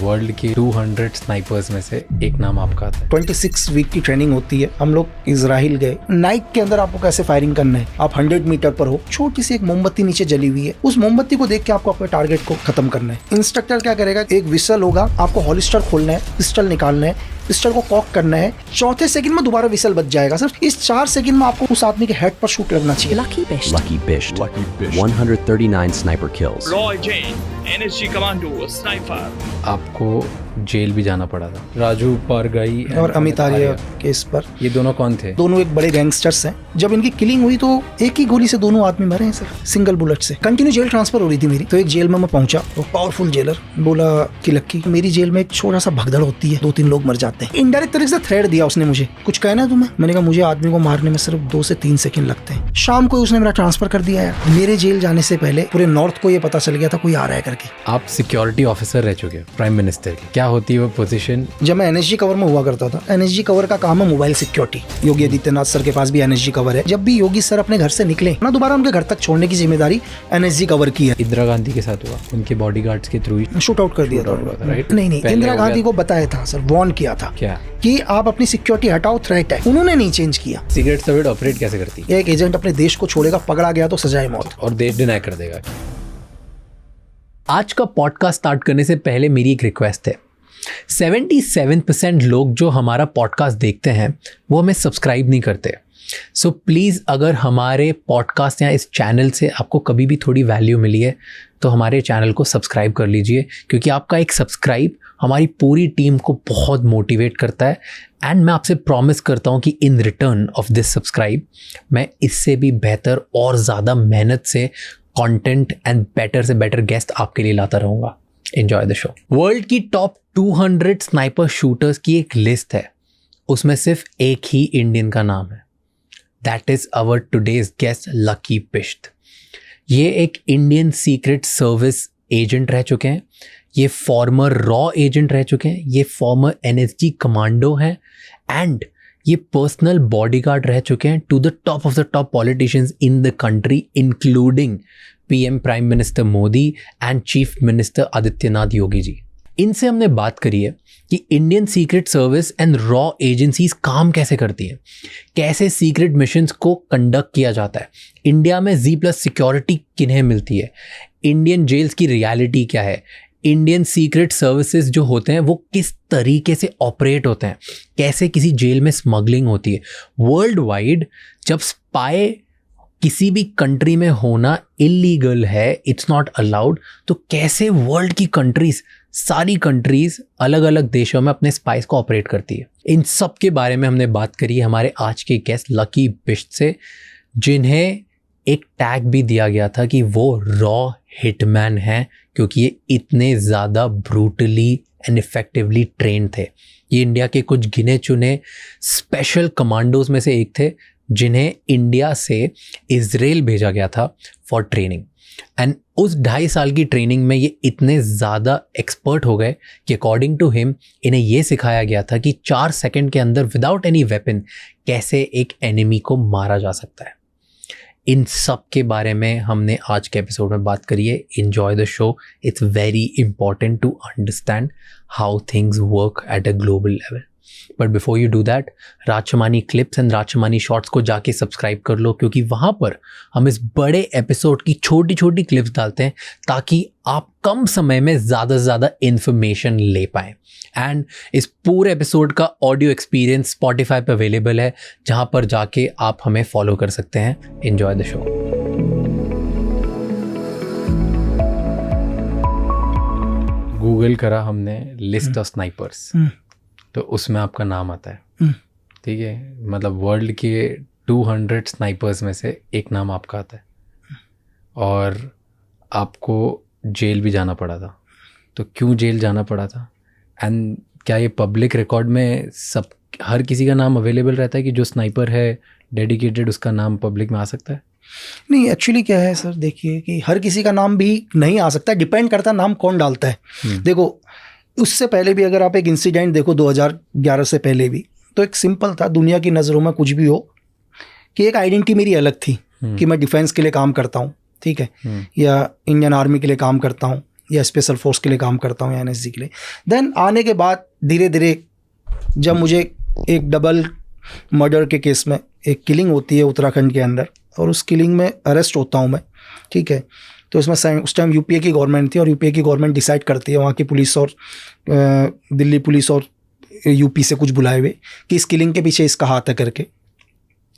World के 200 snipers में से एक नाम आपका आता है। 26 वीक की ट्रेनिंग होती है। हम लोग इजराइल गए। नाइक के अंदर आपको कैसे फायरिंग करना है, आप 100 मीटर पर हो, छोटी सी एक मोमबत्ती नीचे जली हुई है, उस मोमबत्ती को देख के आपको अपने टारगेट को खत्म करना है। इंस्ट्रक्टर क्या करेगा, एक विसल होगा, आपको हॉलिस्टर खोलना है, पिस्टल निकालना है, पिस्टल को कॉक करना है, चौथे सेकंड में दोबारा विसल बज जाएगा। सिर्फ इस 4 सेकंड में आपको उस आदमी के हेड पर शूट लगना चाहिए। Lucky Bisht. 139 sniper kills. Roy Jain, NSG Commando, Sniper. आपको जेल भी जाना पड़ा था। राजू पारगाई और अमित आर्य केस पर। ये दोनों कौन थे? दोनों एक बड़े गैंगस्टर्स हैं। जब इनकी किलिंग हुई तो एक ही गोली से दोनों आदमी मरे हैं सर, सिंगल बुलेट से। कंटिन्यू जेल ट्रांसफर हो रही थी मेरी, तो एक जेल में मैं पहुंचा, वो पावरफुल जेलर बोला कि लक्की, मेरी जेल में एक छोटा सा भगदड़ होती है, 2-3 लोग मर जाते हैं। इनडायरेक्ट तरीके से थ्रेट दिया उसने मुझे, कुछ कहना है तुम्हें? मैंने कहा मुझे आदमी को मारने में सिर्फ 2 से 3 सेकंड लगते हैं। शाम को उसने मेरा ट्रांसफर कर दिया है। मेरे जेल जाने से पहले पूरे नॉर्थ को ये पता चल गया था कोई आ रहा है करके। आप सिक्योरिटी ऑफिसर रह चुके हो प्राइम मिनिस्टर की, क्या होती है वो पोजीशन? जब मैं एनएसजी कवर में हुआ करता था, एनएसजी कवर का काम है mobile security. Yogi Adityanath sir के पास भी एनएसजी कवर है। जब भी योगी सर अपने घर से निकले ना, दोबारा उनके घर तक छोड़ने की जिम्मेदारी एनएसजी कवर की है। इंदिरा गांधी के साथ हुआ, उनके बॉडीगार्ड्स के थ्रू शूट आउट कर दिया था, राइट? नहीं, इंदिरा गांधी को बताया था सर, वार्न किया था क्या कि आप अपनी सिक्योरिटी हटाओ, थ्रेट है। उन्होंने नहीं चेंज किया। सीक्रेट सर्विस ऑपरेट कैसे करती है? एक एजेंट अपने देश को छोड़ेगा, पकड़ा गया तो सजाए मौत, और देश डिनाई कर देगा। आज का पॉडकास्ट स्टार्ट करने से पहले मेरी एक रिक्वेस्ट है। 77% लोग जो हमारा पॉडकास्ट देखते हैं वो हमें सब्सक्राइब नहीं करते। सो प्लीज़, अगर हमारे पॉडकास्ट या इस चैनल से आपको कभी भी थोड़ी वैल्यू मिली है तो हमारे चैनल को सब्सक्राइब कर लीजिए, क्योंकि आपका एक सब्सक्राइब हमारी पूरी टीम को बहुत मोटिवेट करता है। एंड मैं आपसे प्रॉमिस करता हूँ कि in return of this subscribe मैं इससे भी बेहतर और ज़्यादा मेहनत से कंटेंट एंड बेटर से बेटर गेस्ट आपके लिए लाता रहूँगा। Enjoy the show. वर्ल्ड की टॉप 200 स्नाइपर शूटर्स की एक लिस्ट है, उसमें सिर्फ एक ही इंडियन का नाम है। That is our today's guest Lucky Bisht. ये एक इंडियन सीक्रेट सर्विस एजेंट रह चुके हैं, ये फॉर्मर रॉ एजेंट रह चुके हैं, ये फॉर्मर एनएसजी कमांडो हैं, एंड ये पर्सनल बॉडीगार्ड रह चुके हैं to the top of the top politicians in the country, including PM prime minister Modi and chief minister Adityanath Yogi ji. इनसे हमने बात करी है कि इंडियन सीक्रेट सर्विस एंड रॉ एजेंसीज काम कैसे करती हैं, कैसे सीक्रेट मिशंस को कंडक्ट किया जाता है, इंडिया में Z+ सिक्योरिटी किन्हें मिलती है, इंडियन जेल्स की रियलिटी क्या है, इंडियन सीक्रेट सर्विसेज जो होते हैं वो किस तरीके से ऑपरेट होते हैं, कैसे किसी जेल में स्मगलिंग होती है। वर्ल्ड वाइड जब स्पाई किसी भी कंट्री में होना इलीगल है, इट्स नॉट अलाउड, तो कैसे वर्ल्ड की कंट्रीज, सारी कंट्रीज अलग अलग देशों में अपने स्पाइस को ऑपरेट करती है। इन सब के बारे में हमने बात करी हमारे आज के गेस्ट लकी बिश्त से, जिन्हें एक टैग भी दिया गया था कि वो रॉ हिटमैन हैं, क्योंकि ये इतने ज़्यादा ब्रूटली एंड इफेक्टिवली ट्रेन थे। ये इंडिया के कुछ गिने चुने स्पेशल कमांडोज में से एक थे, जिन्हें इंडिया से इजराइल भेजा गया था फॉर ट्रेनिंग। एंड उस 2.5 साल की ट्रेनिंग में ये इतने ज़्यादा एक्सपर्ट हो गए कि अकॉर्डिंग टू हिम इन्हें ये सिखाया गया था कि 4 सेकंड के अंदर विदाउट एनी वेपन कैसे एक एनिमी को मारा जा सकता है। इन सब के बारे में हमने आज के एपिसोड में बात करी है। Enjoy the show. It's very important to understand how things work at a global level. But before you do that, Rajshamani clips and Rajshamani shorts को जाके सब्सक्राइब कर लो, क्योंकि वहाँ पर हम इस बड़े एपिसोड की छोटी छोटी क्लिप्स डालते हैं ताकि आप कम समय में ज़्यादा से ज़्यादा इन्फॉर्मेशन ले पाएँ। एंड इस पूरे एपिसोड का ऑडियो एक्सपीरियंस स्पॉटिफाई पर अवेलेबल है, जहाँ पर जाके आप हमें फॉलो कर सकते हैं। Enjoy the show. गूगल करा हमने लिस्ट ऑफ स्नाइपर्स, तो उसमें आपका नाम आता है। ठीक है, मतलब वर्ल्ड के 200 स्नाइपर्स में से एक नाम आपका आता है, और आपको जेल भी जाना पड़ा था। तो क्यों जेल जाना पड़ा था, एंड क्या ये पब्लिक रिकॉर्ड में सब हर किसी का नाम अवेलेबल रहता है कि जो स्नाइपर है डेडिकेटेड, उसका नाम पब्लिक में आ सकता है? नहीं, एक्चुअली क्या है सर, देखिए कि हर किसी का नाम भी नहीं आ सकता, डिपेंड करता है नाम कौन डालता है। देखो, उससे पहले भी अगर आप एक इंसिडेंट देखो 2011 से पहले भी, तो एक सिंपल था, दुनिया की नज़रों में कुछ भी हो, कि एक आइडेंटिटी मेरी अलग थी कि मैं डिफेंस के लिए काम करता हूँ, ठीक है, या इंडियन आर्मी के लिए काम करता हूँ, या स्पेशल फोर्स के लिए काम करता हूँ या एनएसजी के लिए। देन आने के बाद धीरे धीरे जब मुझे एक डबल मर्डर के केस में एक किलिंग होती है उत्तराखंड के अंदर, और उस किलिंग में अरेस्ट होता हूँ मैं, ठीक है। तो इसमें उस टाइम यूपीए की गवर्नमेंट थी, और यूपीए की गवर्नमेंट डिसाइड करती है, वहाँ की पुलिस और दिल्ली पुलिस और यूपी से कुछ बुलाए हुए कि इस किलिंग के पीछे इसका हाथ है करके।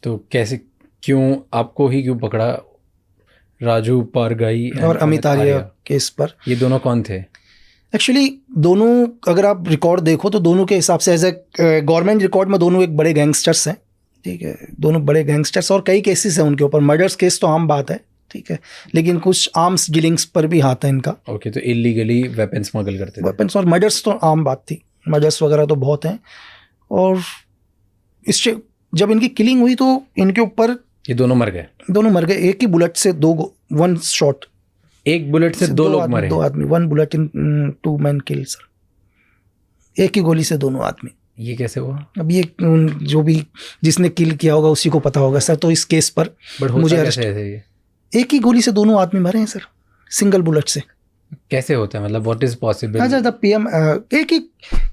तो कैसे, क्यों आपको ही क्यों पकड़ा? राजू पारगाई और अमित आर्य केस पर। ये दोनों कौन थे? एक्चुअली दोनों अगर आप रिकॉर्ड देखो तो दोनों के हिसाब से एज ए गवर्नमेंट रिकॉर्ड में दोनों एक बड़े गैंगस्टर्स हैं, ठीक है। दोनों बड़े गैंगस्टर्स, और कई केसेस हैं उनके ऊपर। मर्डर्स केस तो आम बात है, ठीक है, लेकिन कुछ आर्म्स डीलिंग्स पर भी हाथ है इनका। ओके, तो इलीगली वेपन स्मगल करते थे। वेपन्स और मर्डर्स तो आम बात थी, मर्डर्स वगैरह तो बहुत हैं। और इससे जब इनकी किलिंग हुई तो इनके ऊपर ये दोनों मर गए? दोनों मर गए, एक ही बुलेट से वन शॉट, एक बुलेट से दो लोग मरे? 2 आदमी, 1 bullet in 2 man kill sir. एक ही गोली से दोनों आदमी। ये कैसे हुआ? अब ये जो भी जिसने किल किया होगा उसी को पता होगा सर। तो इस केस पर मुझे अरेस्ट, एक ही गोली से दोनों आदमी मरे हैं सर, सिंगल बुलेट से। कैसे होता है, मतलब व्हाट इज पॉसिबल? अच्छा, पीएम एक ही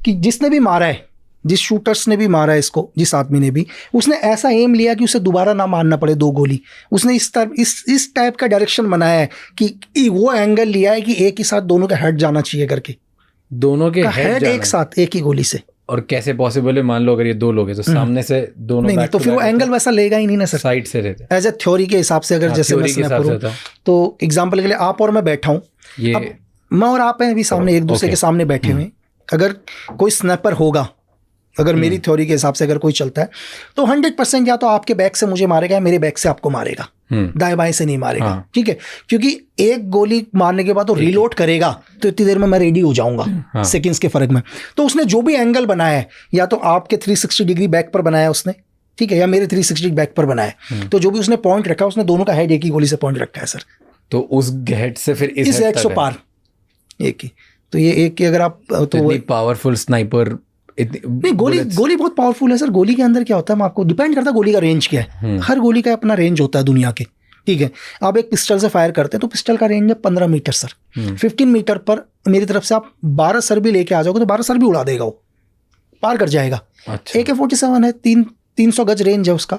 कि जिसने भी मारा है, जिस शूटर्स ने भी मारा है इसको, जिस आदमी ने भी, उसने ऐसा एम लिया कि उसे दोबारा ना मारना पड़े 2 गोली। उसने इस टाइप का डायरेक्शन बनाया है कि वो एंगल लिया है कि एक ही साथ दोनों का हेड जाना चाहिए करके, दोनों के हेड एक साथ एक ही गोली से। और कैसे पॉसिबल है? मान लो अगर ये 2 लोग हैं तो सामने से दोनों नहीं, तो फिर वो एंगल वैसा लेगा ही नहीं ना सर, साइड से रहते। एज ए थ्योरी के हिसाब से अगर जैसे मैं स्नैपर हूं, तो एग्जांपल के लिए आप और मैं बैठा हूं, ये मैं और आप हैं अभी सामने, एक दूसरे के सामने बैठे हुए। अगर कोई स्नैपर होगा, अगर मेरी थ्योरी के हिसाब से अगर कोई चलता है, तो 100% या तो आपके बैक से मुझे मारेगा या मेरे बैक से आपको मारेगा, दाएं बाएं से नहीं मारेगा, ठीक है। क्योंकि एक गोली मारने के बाद तो रीलोड करेगा, तो इतनी देर में मैं रेडी हो जाऊंगा, सेकंड्स के फर्क में। तो उसने जो भी एंगल बनाया है, या तो आपके 360 डिग्री बैक पर बनाया उसने, ठीक है, या मेरे 360 बैक पर बनाया, तो जो भी उसने पॉइंट रखा, उसने दोनों का हेड एक ही गोली से पॉइंट रखा है सर। तो उस हेड से फिर इस हेड से पार एक ही, तो ये एक की अगर आप तो पावरफुल स्नाइपर नहीं, गोली बहुत पावरफुल है सर। गोली के अंदर क्या होता है, आपको डिपेंड करता है गोली का रेंज क्या है। हर गोली का अपना रेंज होता है दुनिया के, ठीक है। आप एक पिस्टल से फायर करते हैं तो पिस्टल का रेंज है 15 मीटर सर। 15 मीटर पर मेरी तरफ से आप 12 सर भी लेके आ जाओगे तो 12 सर भी उड़ा देगा, वो पार कर जाएगा। अच्छा। AK-47 है, 300 गज रेंज है उसका।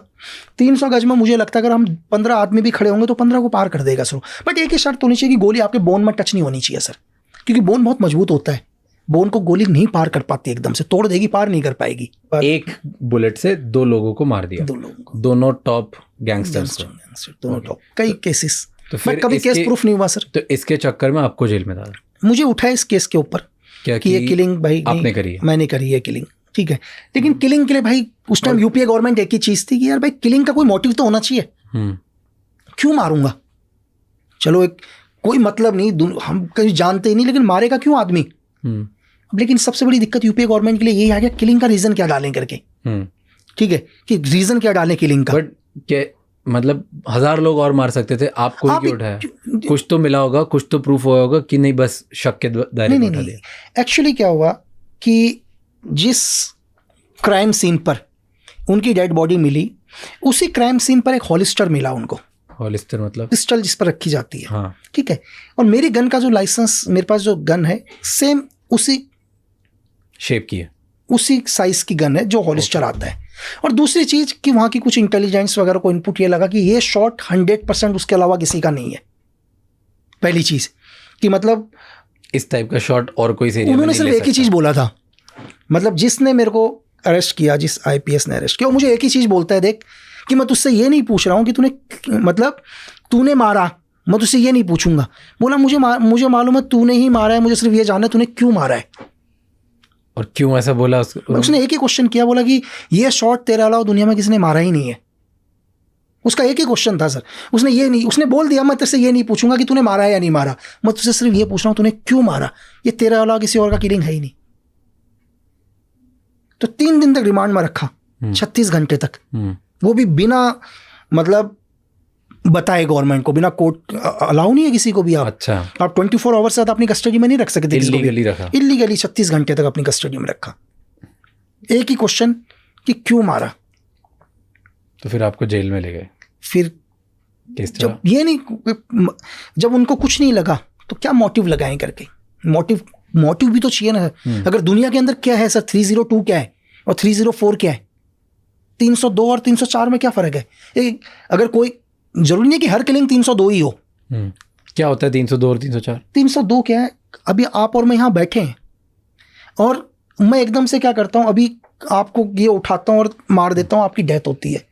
300 गज में मुझे लगता है अगर हम 15 आदमी भी खड़े होंगे तो 15 को पार कर देगा सर। बट एक ही शर्त होनी चाहिए कि गोली आपके बोन में टच नहीं होनी चाहिए सर, क्योंकि बोन बहुत मजबूत होता है। बोन को गोली नहीं पार कर पाती, एकदम से तोड़ देगी, पार नहीं कर पाएगी। एक बुलेट से 2 लोगों को मार दिया, 2 लोगों को, दोनों टॉप गैंगस्टर्स को, दोनों टॉप। कई केसेस, तो फिर कभी केस प्रूफ नहीं हुआ सर। तो इसके चक्कर में आपको जेल में डाला? मुझे उठा इस केस के ऊपर क्या कि ये किलिंग भाई आपने करी है? मैंने करी है किलिंग, ठीक है। लेकिन किलिंग के लिए भाई उस टाइम यूपीए गवर्नमेंट एक ही चीज थी कि यार भाई किलिंग का कोई मोटिव तो होना चाहिए। क्यों मारूंगा? चलो एक कोई मतलब नहीं, हम कहीं जानते ही नहीं, लेकिन मारेगा क्यों आदमी? लेकिन सबसे बड़ी दिक्कत यूपीए गवर्नमेंट के लिए यही आ गया, किलिंग का रीजन क्या डालें करके, ठीक है, कि रीजन क्या डालें किलिंग का। बट क्या मतलब 1000 लोग और मार सकते थे, आपको ही क्यों उठाया? कुछ तो मिला होगा, कुछ तो प्रूफ हुआ होगा कि नहीं बस शक के दायरे में उठा दिया। एक्चुअली क्या हुआ कि जिस क्राइम सीन पर उनकी डेड बॉडी मिली, उसी क्राइम सीन पर एक हॉलिस्टर मिला उनको। हॉलिस्टर मतलब पिस्टल जिस पर रखी जाती है, हाँ, ठीक है। और मेरी गन का जो लाइसेंस, मेरे पास जो गन है सेम उसी शेप की है, उसी साइज की गन है जो हॉलिस्टर आता है। और दूसरी चीज कि वहां की कुछ इंटेलिजेंस वगैरह को इनपुट ये लगा कि ये शॉट 100% उसके अलावा किसी का नहीं है। पहली चीज कि मतलब इस टाइप का शॉट और कोई एरिया में उन्होंने नहीं सिर्फ ले एक ही चीज बोला था, मतलब जिसने मेरे को अरेस्ट किया, जिस आईपीएस ने अरेस्ट किया, मुझे एक ही चीज बोलता है, देख कि मैं तुझसे ये नहीं पूछ रहा हूँ कि तूने मारा, मैं तुझसे ये नहीं पूछूंगा। बोला मुझे मालूम है तूने ही मारा है, मुझे सिर्फ ये जानना है तूने क्यों मारा है। और क्यों ऐसा बोला? उसने एक ही क्वेश्चन किया, बोला कि ये शॉट तेरे अलावा दुनिया में किसी ने मारा ही नहीं है। उसका एक ही क्वेश्चन था सर। उसने बोल दिया मैं तेरे से ये नहीं पूछूंगा कि तूने मारा है या नहीं मारा, मैं तुझसे सिर्फ ये पूछ रहा हूँ तूने क्यों मारा, ये तेरे अलावा किसी और का किलिंग है ही नहीं। तो 3 दिन तक रिमांड में रखा, 36 घंटे तक, वो भी बिना मतलब बताए गवर्नमेंट को, बिना कोर्ट अलाउ नहीं है किसी को भी। आप 24 आवर्स से अपनी कस्टडी में नहीं रख सकते, इलीगली 36 घंटे तक अपनी कस्टडी में रखा। एक ही क्वेश्चन कि क्यों मारा। तो फिर आपको जेल में ले गए। फिर जब उनको कुछ नहीं लगा तो क्या मोटिव लगाएं करके, मोटिव भी तो चाहिए ना। अगर दुनिया के अंदर क्या है सर, 302 क्या है और 304 क्या है, 302 और 304 में क्या फर्क है? अगर कोई, जरूरी नहीं कि हर किलिंग 302 ही हो। क्या होता है 302 और 304? 302 क्या है, अभी आप और मैं यहाँ बैठे हैं और मैं एकदम से क्या करता हूँ, अभी आपको ये उठाता हूँ और मार देता हूँ, आपकी डेथ होती है।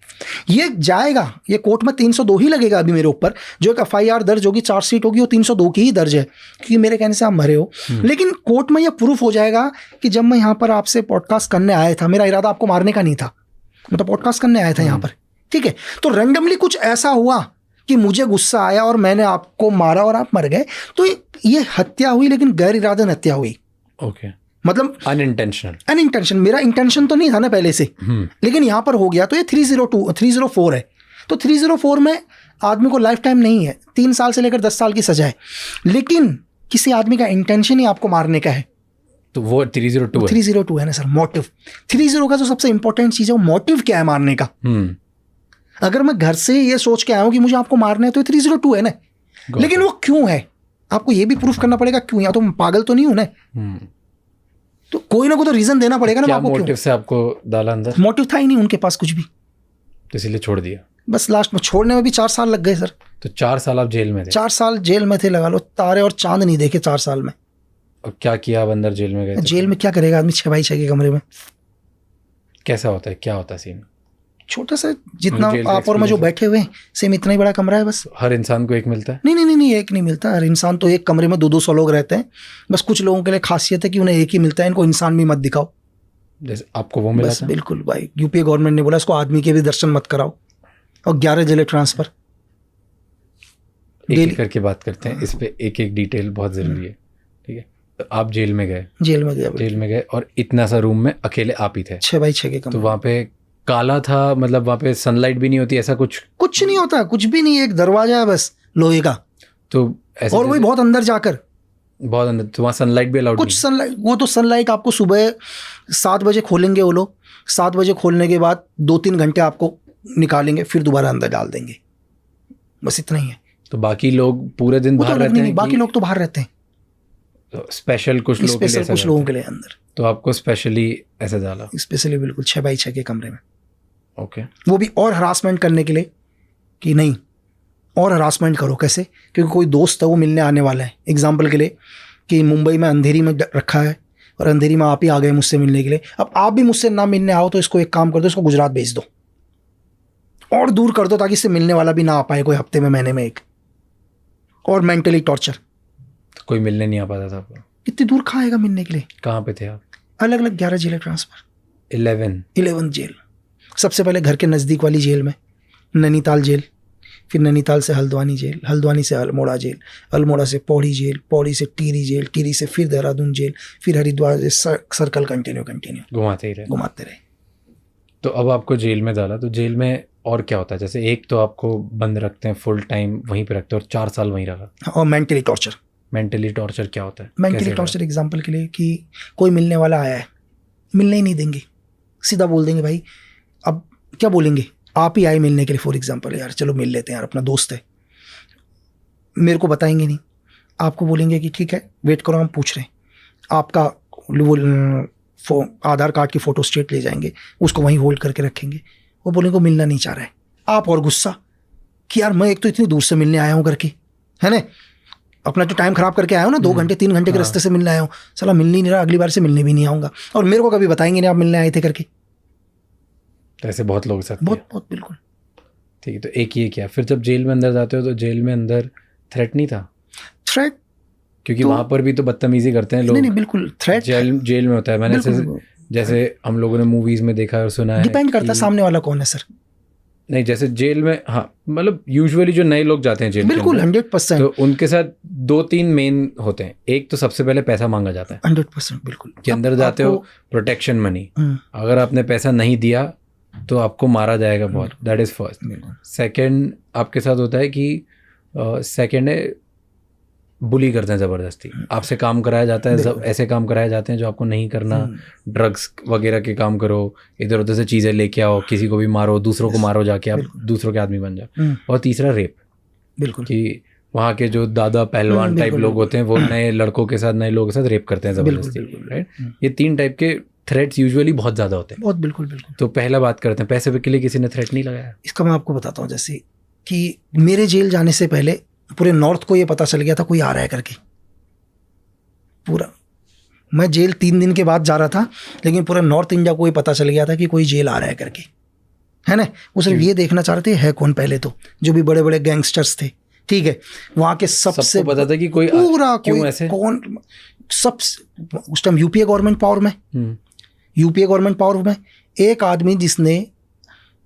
ये जाएगा, ये कोर्ट में 302 ही लगेगा अभी मेरे ऊपर। जो एक FIR दर्ज होगी, चार्जशीट होगी, वो 302 की ही दर्ज है, क्योंकि मेरे कहने से आप मरे हो। लेकिन कोर्ट में ये प्रूफ हो जाएगा कि जब मैं यहाँ पर आपसे पॉडकास्ट करने आया था, मेरा इरादा आपको मारने का नहीं था, मैं तो पॉडकास्ट करने आया था यहाँ पर, ठीक है। तो रैंडमली कुछ ऐसा हुआ कि मुझे गुस्सा आया और मैंने आपको मारा और आप मर गए, तो ये हत्या हुई, लेकिन गैर इरादन हत्या हुई। ओके, मतलब अनइंटेंशनल। मेरा इंटेंशन तो नहीं था ना पहले से, लेकिन यहाँ पर हो गया। तो ये 304 है। तो 304 में आदमी को लाइफ टाइम नहीं है, 3 साल से लेकर 10 साल की सजा है, लेकिन किसी आदमी का इंटेंशन ही आपको मारने का है, तो वो 302 है। 302 है ना सर, मोटिव। 30 का जो सबसे इंपॉर्टेंट चीज़ है, वो मोटिव क्या है मारने का। अगर मैं घर से ये सोच के आया हूँ कि मुझे आपको मारना है, तो 302 है ना, लेकिन वो क्यों है आपको ये भी प्रूफ करना पड़ेगा क्यों, या तो मैं पागल तो नहीं हूं ना। तो कोई ना कोई तो रीजन देना पड़ेगा ना। क्या आपको मोटिव से आपको डाला अंदर? मोटिव था ही नहीं उनके पास कुछ भी, तो इसलिए छोड़ दिया। बस लास्ट में छोड़ने में भी 4 साल लग गए सर। तो 4 साल आप जेल में थे? 4 साल जेल में थे, लगा लो तारे और चांद नहीं देखे 4 साल में। और क्या किया आप अंदर जेल में गए? जेल में क्या करेगा आदमी 6x6 के कमरे में। कैसा होता है, क्या होता है सीन? छोटा सा, जितना आप और मैं जो बैठे हुए हैं सेम इतना ही बड़ा कमरा है बस। हर इंसान को एक मिलता है? नहीं, एक नहीं मिलता। हर इंसान तो एक कमरे में 200 लोग रहते हैं। बस कुछ लोगों के लिए खासियत है कि उन्हें एक ही मिलता है, इनको इंसान भी मत दिखाओ। जैसे आपको वो मिला था? बिल्कुल भाई, यूपीए गवर्नमेंट ने बोला इसको आदमी के भी दर्शन मत कराओ, और 11 जिले ट्रांसफर। एक करके बात करते हैं इस पे, एक डिटेल बहुत जरूरी है, ठीक है। तो आप जेल में गए? जेल में गए और इतना सा रूम में अकेले आप ही थे? 6x6 के कमरे। तो वहाँ पे काला था, मतलब वहाँ पे सनलाइट भी नहीं होती, ऐसा कुछ नहीं होता, कुछ भी नहीं, एक दरवाजा है बस लोहे का। तो ऐसे, और वही बहुत अंदर जाकर, बहुत अंदर। तो वहाँ सनलाइट भी अलाउड? कुछ सनलाइट, वो तो सनलाइट आपको सुबह 7 बजे खोलेंगे वो लोग। 7 बजे खोलने के बाद 2-3 घंटे आपको निकालेंगे, फिर दोबारा अंदर डाल देंगे, बस इतना ही है। तो बाकी लोग पूरे दिन बाहर रहते हैं? बाकी लोग तो बाहर रहते हैं। तो स्पेशल कुछ लोगों के लिए अंदर। तो आपको स्पेशली ऐसे डाला? स्पेशली बिल्कुल 6x6 के कमरे में। ओके। वो भी और हरासमेंट करने के लिए कि नहीं, और हरासमेंट करो। कैसे? क्योंकि कोई दोस्त है वो मिलने आने वाला है। एग्जाम्पल के लिए कि मुंबई में अंधेरी में रखा है और अंधेरी में आप ही आ गए मुझसे मिलने के लिए। अब आप भी मुझसे ना मिलने आओ तो इसको एक काम कर दो, इसको गुजरात भेज दो और दूर कर दो, ताकि इससे मिलने वाला भी ना आ पाए कोई हफ्ते में, महीने में एक। और मेंटली टॉर्चर। तो कोई मिलने नहीं आ पाता था आपको? इतनी दूर कहाँ आएगा मिलने के लिए? कहाँ पे थे आप? अलग अलग 11 जेलें ट्रांसफर। 11 जेल। सबसे पहले घर के नज़दीक वाली जेल में नैनीताल जेल, फिर नैनीताल से हल्द्वानी जेल, हल्द्वानी से अल्मोड़ा जेल, अल्मोड़ा से पौड़ी जेल, पौड़ी से टिहरी जेल, टिहरी से फिर देहरादून जेल, फिर हरिद्वार से सर्कल कंटिन्यू घुमाते रहे। तो अब आपको जेल में डाला, तो जेल में और क्या होता है? जैसे एक तो आपको बंद रखते हैं, फुल टाइम वहीं पे रखते हैं और 4 साल वहीं रखा। और मेंटली टॉर्चर क्या होता है? मेंटली टॉर्चर एग्जांपल के लिए कि कोई मिलने वाला आया है, मिलने ही नहीं देंगे, सीधा बोल देंगे भाई। अब क्या बोलेंगे, आप ही आए मिलने के लिए फॉर एग्जांपल, यार चलो मिल लेते हैं यार, अपना दोस्त है। मेरे को बताएंगे नहीं, आपको बोलेंगे कि ठीक है वेट करो, हम पूछ रहे हैं। आपका वो आधार कार्ड की फ़ोटो स्टेट ले जाएंगे, उसको वहीं होल्ड करके रखेंगे। वो बोलेंगे मिलना नहीं चाह रहा है। आप और गुस्सा कि यार मैं एक तो इतनी दूर से मिलने आया हूँ करके, है ना, अपना जो टाइम खराब करके आया हूँ ना, 2 घंटे 3 घंटे के रास्ते से मिलने आया हूँ, साला मिल नहीं रहा, अगली बार से मिलने भी नहीं आऊँगा। और मेरे को कभी बताएंगे नहीं आप मिलने आए थे करके। तो ऐसे बहुत लोग साथ, बहुत बिल्कुल। ठीक है। तो एक ये क्या, फिर जब जेल में अंदर जाते हो तो जेल में अंदर थ्रेट नहीं था? थ्रेट क्योंकि वहाँ पर भी तो बदतमीजी करते हैं लोग। नहीं बिल्कुल, थ्रेट जेल में होता है। मैंने जैसे हम लोगों ने मूवीज में देखा और सुना है। डिपेंड करता है सामने वाला कौन है सर। नहीं, जैसे जेल में, हाँ मतलब यूजुअली जो नए लोग जाते हैं जेल, बिल्कुल 100%, तो उनके साथ 2-3 मेन होते हैं। एक तो सबसे पहले पैसा मांगा जाता है 100%, बिल्कुल। कि अंदर जाते हो प्रोटेक्शन मनी, अगर आपने पैसा नहीं दिया तो आपको मारा जाएगा बहुत, दैट इज फर्स्ट। सेकंड आपके साथ होता है कि सेकंड है बुली करते हैं ज़बरदस्ती, आपसे काम कराया जाता है, ऐसे काम कराए जाते हैं जो आपको नहीं करना। ड्रग्स वगैरह के काम करो, इधर उधर से चीज़ें लेके आओ, किसी को भी मारो, दूसरों को मारो, जाके आप दूसरों के आदमी बन जाओ। और तीसरा रेप, बिल्कुल, कि वहाँ के जो दादा पहलवान टाइप लोग होते हैं वो नए लड़कों के साथ, नए लोगों के साथ रेप करते हैं जबरदस्ती, राइट? ये 3 टाइप के थ्रेट्स यूजुअली बहुत ज़्यादा होते हैं। बहुत, बिल्कुल बिल्कुल। तो पहला बात करते हैं, पैसे के लिए किसी ने थ्रेट नहीं लगाया? इसका मैं आपको बताता हूँ। जैसे कि मेरे जेल जाने से पहले पूरे नॉर्थ को ये पता चल गया था कोई आ रहा है करके। पूरा, मैं जेल 3 दिन के बाद जा रहा था, लेकिन पूरा नॉर्थ इंडिया को ये पता चल गया था कि कोई जेल आ रहा है करके, है ना? वो सिर्फ ये देखना चाह रहे थे है कौन पहले, तो जो भी बड़े बड़े गैंगस्टर्स थे, ठीक है, वहाँ के सबसे पता था कि कोई पूरा क्यों कोई ऐसे? कौन सब उस टाइम यूपीए गवर्नमेंट पावर में, यूपीए गवर्नमेंट पावर में एक आदमी जिसने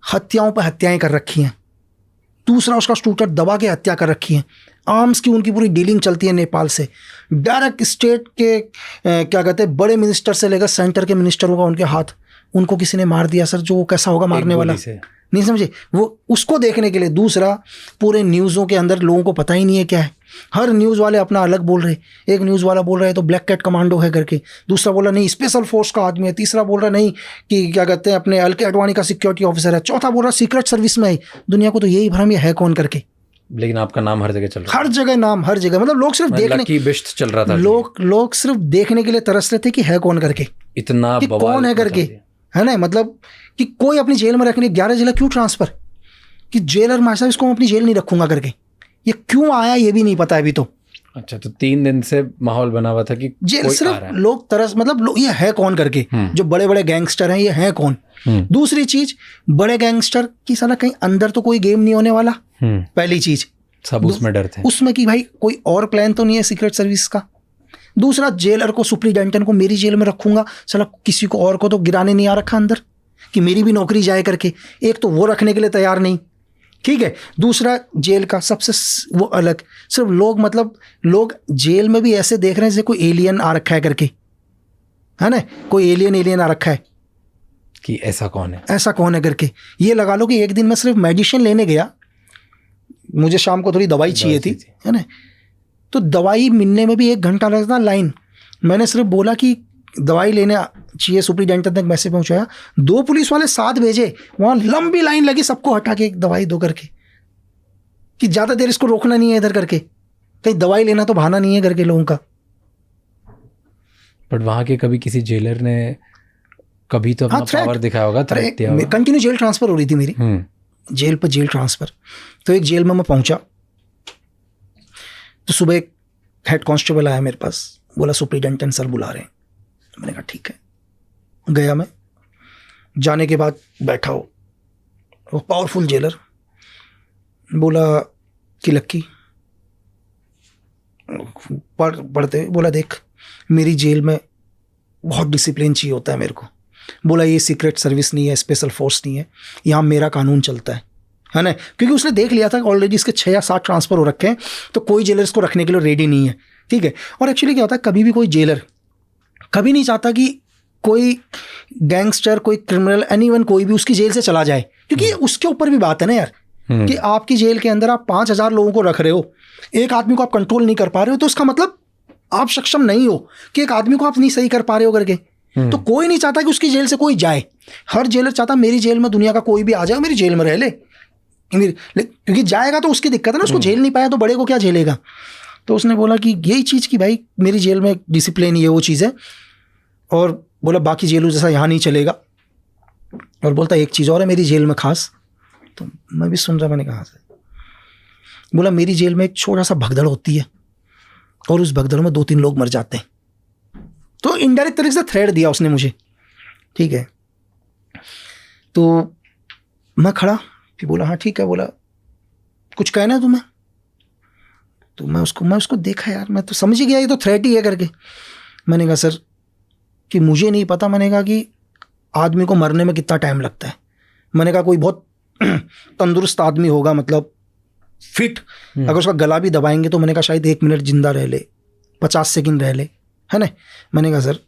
हत्याओं पर हत्याएं कर रखी हैं, दूसरा उसका स्टूटर दबा के हत्या कर रखी है, आर्म्स की उनकी पूरी डीलिंग चलती है नेपाल से, डायरेक्ट स्टेट के क्या कहते हैं बड़े मिनिस्टर से लेकर सेंटर के मिनिस्टर होगा उनके हाथ, उनको किसी ने मार दिया सर, जो वो कैसा होगा मारने वाला, नहीं समझे वो, उसको देखने के लिए। दूसरा, पूरे न्यूज़ों के अंदर लोगों को पता ही नहीं है क्या है, हर न्यूज़ वाले अपना अलग बोल रहे, एक न्यूज़ वाला बोल रहा है तो ब्लैक कैट कमांडो है करके, दूसरा बोल रहा नहीं स्पेशल फोर्स का आदमी है, तीसरा बोल रहा नहीं कि क्या कहते हैं अपने अलके अडवाणी का सिक्योरिटी ऑफिसर है, चौथा बोल रहा सीक्रेट सर्विस में है। दुनिया को तो यही भ्रम ये है कौन करके, लेकिन आपका नाम हर जगह चल रहा है, हर जगह नाम, हर जगह, मतलब लोग सिर्फ देखने की बिश्त चल रहा था, लोग सिर्फ देखने के लिए तरस रहे थे कि है कौन करके, इतना कि कौन है करके, है ना? मतलब कि कोई अपनी जेल में रखने 11 जिला क्यों ट्रांसफर, कि जेलर मार साहब इसको मैं अपनी जेल नहीं रखूंगा करके, ये क्यों आया ये भी नहीं पता अभी तो। अच्छा, तो 3 दिन से माहौल बना हुआ था कि जेल सिर्फ लोग तरस, मतलब ये है कौन करके, जो बड़े बड़े गैंगस्टर हैं ये है कौन। दूसरी चीज, बड़े गैंगस्टर की साला कहीं अंदर तो कोई गेम नहीं होने वाला, पहली चीज, सब उसमें डर थे, उसमें कि भाई कोई और प्लान तो नहीं है सीक्रेट सर्विस का। दूसरा, जेलर को, सुप्रीडेंटेंट को मेरी जेल में रखूंगा, साला किसी को और को तो गिराने नहीं आ रखा अंदर कि मेरी भी नौकरी जाए करके, एक तो वो रखने के लिए तैयार नहीं, ठीक है। दूसरा, जेल का सबसे वो अलग, सिर्फ लोग, मतलब लोग जेल में भी ऐसे देख रहे हैं जैसे कोई एलियन आ रखा है करके, है ना? कोई एलियन आ रखा है कि ऐसा कौन है करके। ये लगा लो कि एक दिन मैं सिर्फ मेडिसिन लेने गया, मुझे शाम को थोड़ी दवाई चाहिए थी, है ना? तो दवाई मिलने में भी 1 घंटा लगता लाइन। मैंने सिर्फ बोला कि दवाई लेने चाहिए, सुप्रीडेंटेंट तक मैसेज पहुंचाया, 2 पुलिस वाले 7 भेजे, वहाँ लंबी लाइन लगी, सबको हटा के दवाई दो करके, कि ज़्यादा देर इसको रोकना नहीं है इधर करके, कहीं दवाई लेना तो बहाना नहीं है करके लोगों का। बट वहाँ के कभी किसी जेलर ने कभी तो अपना पावर दिखाया होगा, थ्रेट दिया होगा। कंटिन्यू जेल ट्रांसफ़र हो रही थी मेरी, जेल पर जेल ट्रांसफ़र। तो एक जेल में मैं पहुंचा तो सुबह एक हेड कांस्टेबल आया मेरे पास, बोला सुप्रीडेंटेंट सर बुला रहे हैं। मैंने कहा ठीक है। गया मैं, जाने के बाद बैठा हो, वो पावरफुल जेलर बोला कि लक्की, पढ़ते बोला देख मेरी जेल में बहुत डिसिप्लिन चाहिए होता है मेरे को। बोला ये सीक्रेट सर्विस नहीं है, स्पेशल फोर्स नहीं है, यहाँ मेरा कानून चलता है ना? क्योंकि उसने देख लिया था ऑलरेडी इसके 6 या 7 ट्रांसफ़र हो रखे हैं, तो कोई जेलर इसको रखने के लिए रेडी नहीं है, ठीक है। और एक्चुअली क्या होता है, कभी भी कोई जेलर कभी नहीं चाहता कि कोई गैंगस्टर, कोई क्रिमिनल, एनीवन, कोई भी उसकी जेल से चला जाए, क्योंकि उसके ऊपर भी बात है ना यार, कि आपकी जेल के अंदर आप 5000 लोगों को रख रहे हो, एक आदमी को आप कंट्रोल नहीं कर पा रहे हो, तो उसका मतलब आप सक्षम नहीं हो कि एक आदमी को आप नहीं सही कर पा रहे हो करके। तो कोई नहीं चाहता कि उसकी जेल से कोई जाए। हर जेलर चाहता मेरी जेल में दुनिया का कोई भी आ जाए, मेरी जेल में रह ले, क्योंकि जाएगा तो उसकी दिक्कत है ना, उसको झेल नहीं पाया तो बड़े को क्या झेलेगा। तो उसने बोला कि यही चीज़ कि भाई मेरी जेल में डिसिप्लिन ही है, वो चीज़ है। और बोला बाकी जेलों जैसा यहाँ नहीं चलेगा। और बोलता एक चीज़ और है मेरी जेल में खास। तो मैं भी सुन रहा, मैंने कहा से। बोला मेरी जेल में एक छोटा सा भगदड़ होती है और उस भगदड़ में 2-3 लोग मर जाते हैं। तो इनडायरेक्ट तरीके से थ्रेड दिया उसने मुझे, ठीक है। तो मैं खड़ा, फिर बोला हाँ ठीक है। बोला कुछ कहना है तुम्हें? तो मैं उसको देखा, यार मैं तो समझ ही गया ये तो थ्रेट ही है करके। मैंने कहा सर कि मुझे नहीं पता, मैंने कहा कि आदमी को मरने में कितना टाइम लगता है। मैंने कहा कोई बहुत तंदुरुस्त आदमी होगा, मतलब फिट, अगर उसका गला भी दबाएंगे तो मैंने कहा शायद 1 मिनट जिंदा रह ले, 50 सेकंड रह ले, है ना। मैंने कहा सर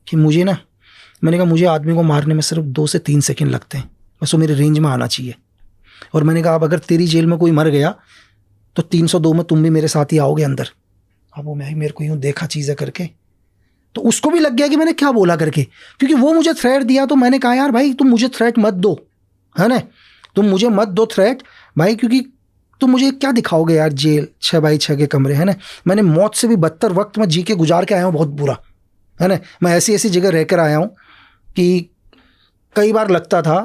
कि मैंने कहा मुझे आदमी को मारने में सिर्फ 2 से 3 सेकंड लगते हैं, बस वो मेरे रेंज में आना चाहिए। और मैंने कहा अब अगर तेरी जेल में कोई मर गया तो 302 में तुम भी मेरे साथ ही आओगे अंदर। अब वो मेरे को यूँ देखा चीज़ें करके, तो उसको भी लग गया कि मैंने क्या बोला करके, क्योंकि वो मुझे थ्रेट दिया। तो मैंने कहा यार भाई तुम मुझे थ्रेट मत दो, है ना, तुम मुझे मत दो थ्रेट भाई, क्योंकि तो मुझे क्या दिखाओगे यार, जेल 6x6 के कमरे, है ना। मैंने मौत से भी बदतर वक्त में जी के गुजार के आया हूँ, बहुत बुरा, है ना। मैं ऐसी ऐसी जगह रहकर आया हूँ कि कई बार लगता था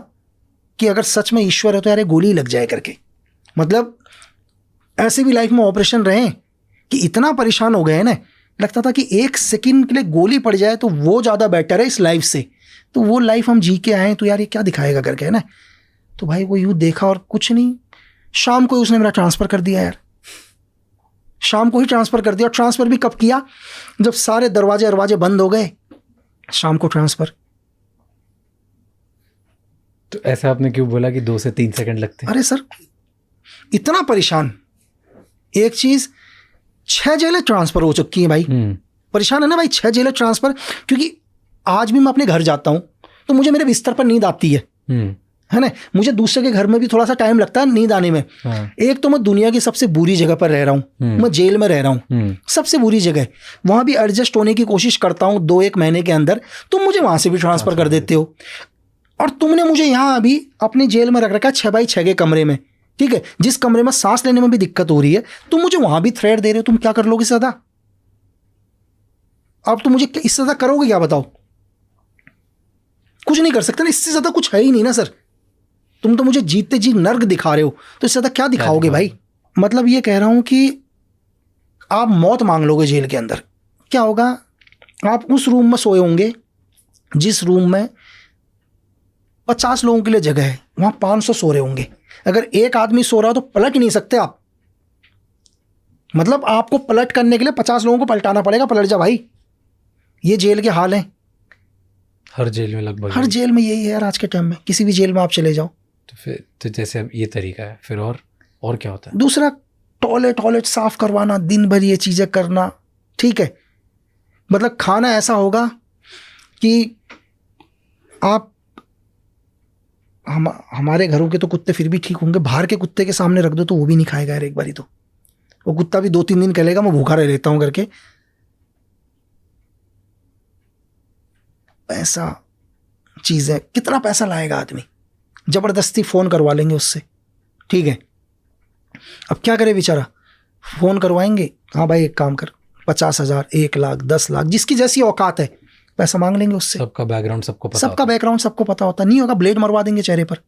कि अगर सच में ईश्वर है तो यार ये गोली लग जाए करके। मतलब ऐसे भी लाइफ में ऑपरेशन रहे कि इतना परेशान हो गए हैं ना, लगता था कि 1 सेकंड के लिए गोली पड़ जाए तो वो ज़्यादा बेटर है इस लाइफ से। तो वो लाइफ हम जी के आए हैं, तो यार ये क्या दिखाएगा करके, है ना। तो भाई वो यूँ देखा और कुछ नहीं, शाम को ही उसने मेरा ट्रांसफ़र कर दिया यार, शाम को ही ट्रांसफ़र कर दिया। और ट्रांसफ़र भी कब किया, जब सारे दरवाजे बंद हो गए, शाम को ट्रांसफ़र। तो ऐसा आपने क्यों बोला कि 2 से 3 सेकंड लगते हैं? अरे सर इतना परेशान, एक चीज़ 6 जेलें ट्रांसफ़र हो चुकी हैं भाई, परेशान है ना भाई, 6 जेलें ट्रांसफ़र। क्योंकि आज भी मैं अपने घर जाता हूँ तो मुझे मेरे बिस्तर पर नींद आती है ना। मुझे दूसरे के घर में भी थोड़ा सा टाइम लगता है नींद आने में। एक तो मैं दुनिया की सबसे बुरी जगह पर रह रहा हूँ, मैं जेल में रह रहा हूँ, सबसे बुरी जगह, वहाँ भी एडजस्ट होने की कोशिश करता हूँ 2-1 महीने के अंदर, तुम मुझे वहाँ से भी ट्रांसफ़र कर देते हो। और तुमने मुझे यहाँ अभी अपनी जेल में रख रखा है 6x6 के कमरे में, ठीक है, जिस कमरे में सांस लेने में भी दिक्कत हो रही है, तुम मुझे वहाँ भी थ्रेट दे रहे हो। तुम क्या कर लोगे इससे ज़्यादा? अब तुम मुझे इससे ज़्यादा करोगे क्या, बताओ? कुछ नहीं कर सकते ना, इससे ज़्यादा कुछ है ही नहीं ना सर। तुम तो मुझे जीते जी नर्क दिखा रहे हो, तो इससे ज़्यादा क्या दिखाओगे भाई? मतलब ये कह रहा हूँ कि आप मौत मांग लोगे जेल के अंदर, क्या होगा? आप उस रूम में सोए होंगे जिस रूम में 50 लोगों के लिए जगह है, वहाँ 500 सो रहे होंगे। अगर एक आदमी सो रहा हो तो पलट ही नहीं सकते आप। मतलब आपको पलट करने के लिए 50 लोगों को पलटाना पड़ेगा, पलट जा भाई। ये जेल के हाल हैं, हर जेल में लगभग, हर जेल में यही है यार आज के टाइम में। किसी भी जेल में आप चले जाओ तो फिर तो जैसे ये तरीका है, फिर और क्या होता है? दूसरा टॉयलेट साफ करवाना, दिन भर ये चीज़ें करना, ठीक है। मतलब खाना ऐसा होगा कि आप हमारे घरों के तो कुत्ते फिर भी ठीक होंगे, बाहर के कुत्ते के सामने रख दो तो वो भी नहीं खाएगा यार। एक बारी तो वो कुत्ता भी 2-3 दिन कहेगा मैं भूखा रह लेता हूँ करके। पैसा चीज़ है, कितना पैसा लाएगा आदमी, ज़बरदस्ती फ़ोन करवा लेंगे उससे, ठीक है। अब क्या करे बेचारा, फ़ोन करवाएंगे, हाँ भाई एक काम कर, 50,000, 1 लाख, 10 लाख, जिसकी जैसी औकात है पैसा मांग लेंगे उससे। सबका बैकग्राउंड सबको पता, सबका बैकग्राउंड सबको पता होता। नहीं होगा ब्लेड मरवा देंगे चेहरे पर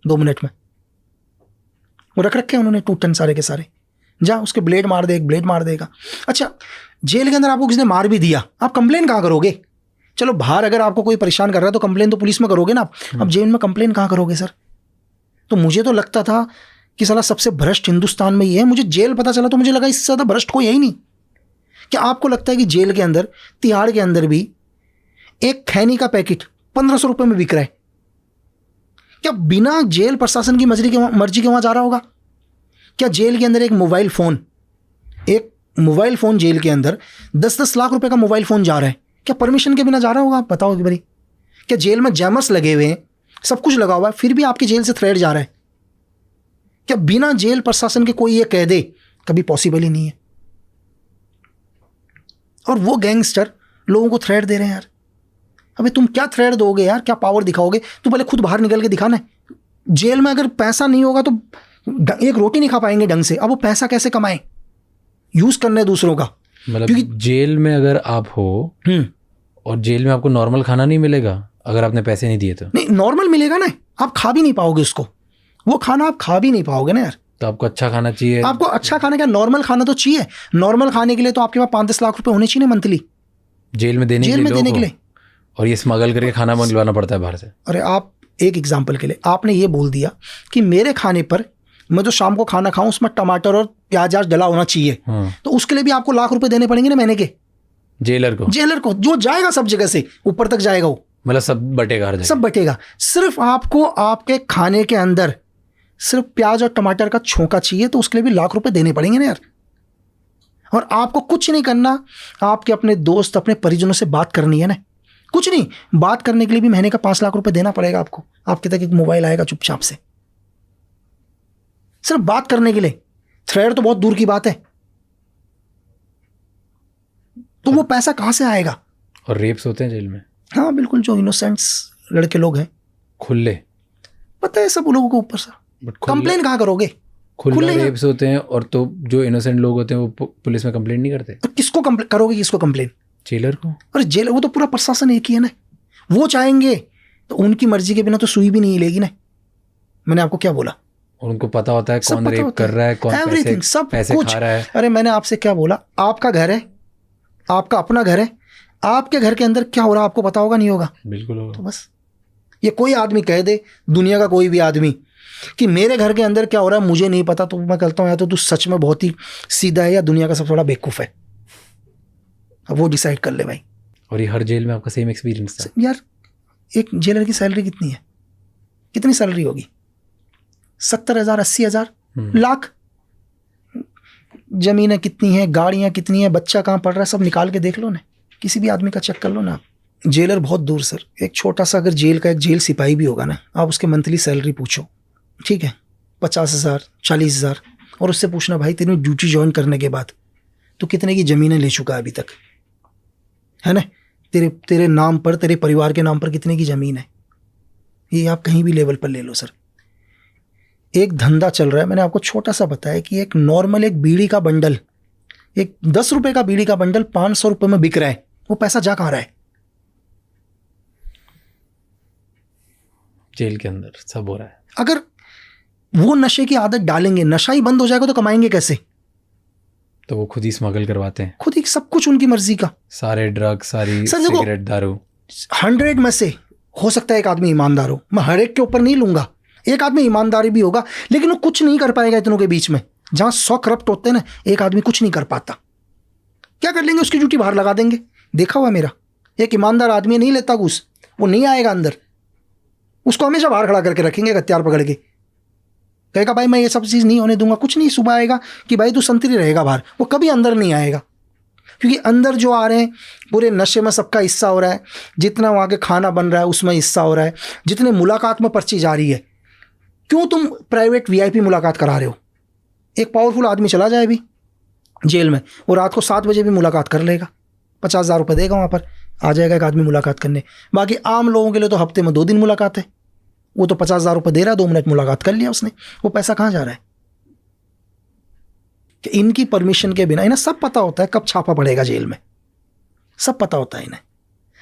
2 मिनट में। वो रख रखे उन्होंने टूटन सारे के सारे, जा उसके ब्लेड मार दे, एक ब्लेड मार देगा। अच्छा जेल के अंदर आपको किसी ने मार भी दिया, आप कंप्लेन कहाँ करोगे? चलो बाहर अगर आपको कोई परेशान कर रहा है तो कंप्लेन तो पुलिस में करोगे ना आप, अब जेल में कंप्लेन कहाँ करोगे सर? तो मुझे तो लगता था कि साला सबसे भ्रष्ट हिंदुस्तान में ही है। मुझे जेल पता चला तो मुझे लगा इससे ज़्यादा भ्रष्ट कोई है ही नहीं। क्या आपको लगता है कि जेल के अंदर, तिहाड़ के अंदर भी एक खैनी का पैकेट 1500 रुपये में बिक रहा है? क्या बिना जेल प्रशासन की मर्जी के वहाँ जा रहा होगा? क्या जेल के अंदर एक मोबाइल फ़ोन जेल के अंदर 10-10 लाख रुपए का मोबाइल फ़ोन जा रहा है, क्या परमिशन के बिना जा रहा होगा? आप बताओ कि भाई, क्या जेल में जैमर्स लगे हुए हैं, सब कुछ लगा हुआ है, फिर भी आपकी जेल से थ्रेट जा रहा है? क्या बिना जेल प्रशासन के कोई ये कह दे? कभी पॉसिबल ही नहीं है। और वो गैंगस्टर लोगों को थ्रेट दे रहे हैं यार। अबे तुम क्या थ्रेट दोगे यार, क्या पावर दिखाओगे? तू पहले खुद बाहर निकल के दिखाना है। जेल में अगर पैसा नहीं होगा तो एक रोटी नहीं खा पाएंगे ढंग से। अब वो पैसा कैसे कमाएं? यूज करने दूसरों का। मतलब जेल में अगर आप हो और जेल में आपको नॉर्मल खाना नहीं मिलेगा अगर आपने पैसे नहीं दिए तो? नहीं, नॉर्मल मिलेगा ना, आप खा भी नहीं पाओगे उसको, वो खाना आप खा भी नहीं पाओगे ना यार। तो आपको अच्छा खाना चाहिए। आपको अच्छा खाना क्या, नॉर्मल खाना तो चाहिए। नॉर्मल खाने के लिए तो आपके पास 5-10 लाख रुपए होने चाहिए मंथली जेल में देने के लिए। और ये स्मगल करके खाना मंगवाना पड़ता है बाहर से। अरे आप एक एग्जाम्पल के लिए आपने ये बोल दिया कि मेरे खाने पर, मैं जो शाम को खाना खाऊं उसमें टमाटर और प्याज डला होना चाहिए, तो उसके लिए भी आपको लाख रुपए देने पड़ेंगे ना महीने के जेलर को जो जाएगा सब जगह से ऊपर तक जाएगा वो, मतलब सब बटेगा, हर जगह सब बटेगा। सिर्फ आपको आपके खाने के अंदर सिर्फ प्याज और टमाटर का छोंका चाहिए तो उसके लिए भी लाख रुपए देने पड़ेंगे ना यार। और आपको कुछ नहीं करना, आपके अपने दोस्त अपने परिजनों से बात करनी है ना, कुछ नहीं, बात करने के लिए भी महीने का 5 लाख रुपए देना पड़ेगा आपको। आपके तक एक मोबाइल आएगा चुपचाप से, सिर्फ बात करने के लिए। थ्रेड तो बहुत दूर की बात है, तो वो पैसा कहां से आएगा? और रेप्स होते हैं जेल में। हाँ बिल्कुल, जो इनोसेंट्स लड़के लोग हैं खुले, पता है सब लोगों को ऊपर से। कंप्लेन कहां करोगे? खुला खुलेगा। रेप्स होते हैं और तो जो इनोसेंट लोग होते हैं वो पुलिस में कंप्लेंट नहीं करते, तो किसको कंप्लेन करोगे, किसको कंप्लेन? जेलर को। अरे जेल, वो तो पूरा प्रशासन एक ही है ना। वो चाहेंगे तो उनकी मर्जी के बिना तो सुई भी नहीं हिलेगी ना। मैंने आपको क्या बोला? और उनको पता होता है सब कौन पता रेप होता कर रहा है, कौन एवरीथिंग, सब पैसे कुछ। खा रहा है। अरे मैंने आपसे क्या बोला? आपका घर है, आपका अपना घर है, आपके घर के अंदर क्या हो रहा है आपको पता होगा, नहीं होगा? बिल्कुल होगा। तो बस ये कोई आदमी कह दे, दुनिया का कोई भी आदमी, कि मेरे घर के अंदर क्या हो रहा है मुझे नहीं पता, तो मैं कहता हूँ या तो तू सच में बहुत ही सीधा है या दुनिया का सबसे बड़ा बेवकूफ़ है। अब वो डिसाइड कर ले भाई। और ये हर जेल में आपका सेम एक्सपीरियंस था? यार एक जेलर की सैलरी कितनी है? कितनी सैलरी होगी? 70,000, 80,000, लाख। जमीनें कितनी हैं, गाड़ियां कितनी हैं, बच्चा कहाँ पढ़ रहा है, सब निकाल के देख लो ना। किसी भी आदमी का चेक कर लो ना आप। जेलर बहुत दूर सर। एक छोटा सा अगर जेल का एक जेल सिपाही भी होगा ना, आप उसके मंथली सैलरी पूछो, ठीक है, 50,000, 40,000, और उससे पूछना भाई तेरे ड्यूटी ज्वाइन करने के बाद तो कितने की ज़मीनें ले चुका है अभी तक, है ना? तेरे नाम पर, तेरे परिवार के नाम पर कितने की ज़मीन है? ये आप कहीं भी लेवल पर ले लो सर। एक धंधा चल रहा है, मैंने आपको छोटा सा बताया कि एक नॉर्मल एक बीड़ी का बंडल, एक 10 रुपए का बीड़ी का बंडल 500 रुपए में बिक रहा है। वो पैसा जा कहाँ रहा है? जेल के अंदर सब हो रहा है। अगर वो नशे की आदत डालेंगे, नशा ही बंद हो जाएगा तो कमाएंगे कैसे? तो वो खुद ही स्मगल करवाते हैं, खुद ही सब कुछ उनकी मर्जी का। सारे ड्रग, सारी सर देखो, सिगरेट, दारू। 100 में से हो सकता है एक आदमी ईमानदार हो, मैं हर एक के ऊपर नहीं लूंगा। एक आदमी ईमानदारी भी होगा लेकिन वो कुछ नहीं कर पाएगा इतनों के बीच में। जहां 100 करप्ट होते हैं ना, एक आदमी कुछ नहीं कर पाता। क्या कर लेंगे? उसकी ड्यूटी बाहर लगा देंगे। देखा हुआ मेरा, एक ईमानदार आदमी नहीं लेता घूस, वो नहीं आएगा अंदर, उसको हमेशा बाहर खड़ा करके रखेंगे हथियार पकड़ के। कहेगा भाई मैं ये सब चीज़ नहीं होने दूंगा। कुछ नहीं, सुबह आएगा कि भाई तू संतरी रहेगा बाहर, वो कभी अंदर नहीं आएगा। क्योंकि अंदर जो आ रहे हैं पूरे नशे में सबका हिस्सा हो रहा है, जितना वहाँ के खाना बन रहा है उसमें हिस्सा हो रहा है, जितने मुलाकात में पर्ची जा रही है। क्यों तुम प्राइवेट VIP मुलाकात करा रहे हो? एक पावरफुल आदमी चला जाए अभी जेल में, वो रात को 7 बजे भी मुलाकात कर लेगा, 50,000 रुपये देगा, वहाँ पर आ जाएगा एक आदमी मुलाकात करने। बाकी आम लोगों के लिए तो हफ्ते में 2 दिन मुलाकात है, वो तो 50,000 रुपये दे रहा है, 2 मिनट मुलाकात कर लिया उसने। वो पैसा कहाँ जा रहा है? कि इनकी परमिशन के बिना, इन्हें सब पता होता है कब छापा पड़ेगा जेल में, सब पता होता है इन्हें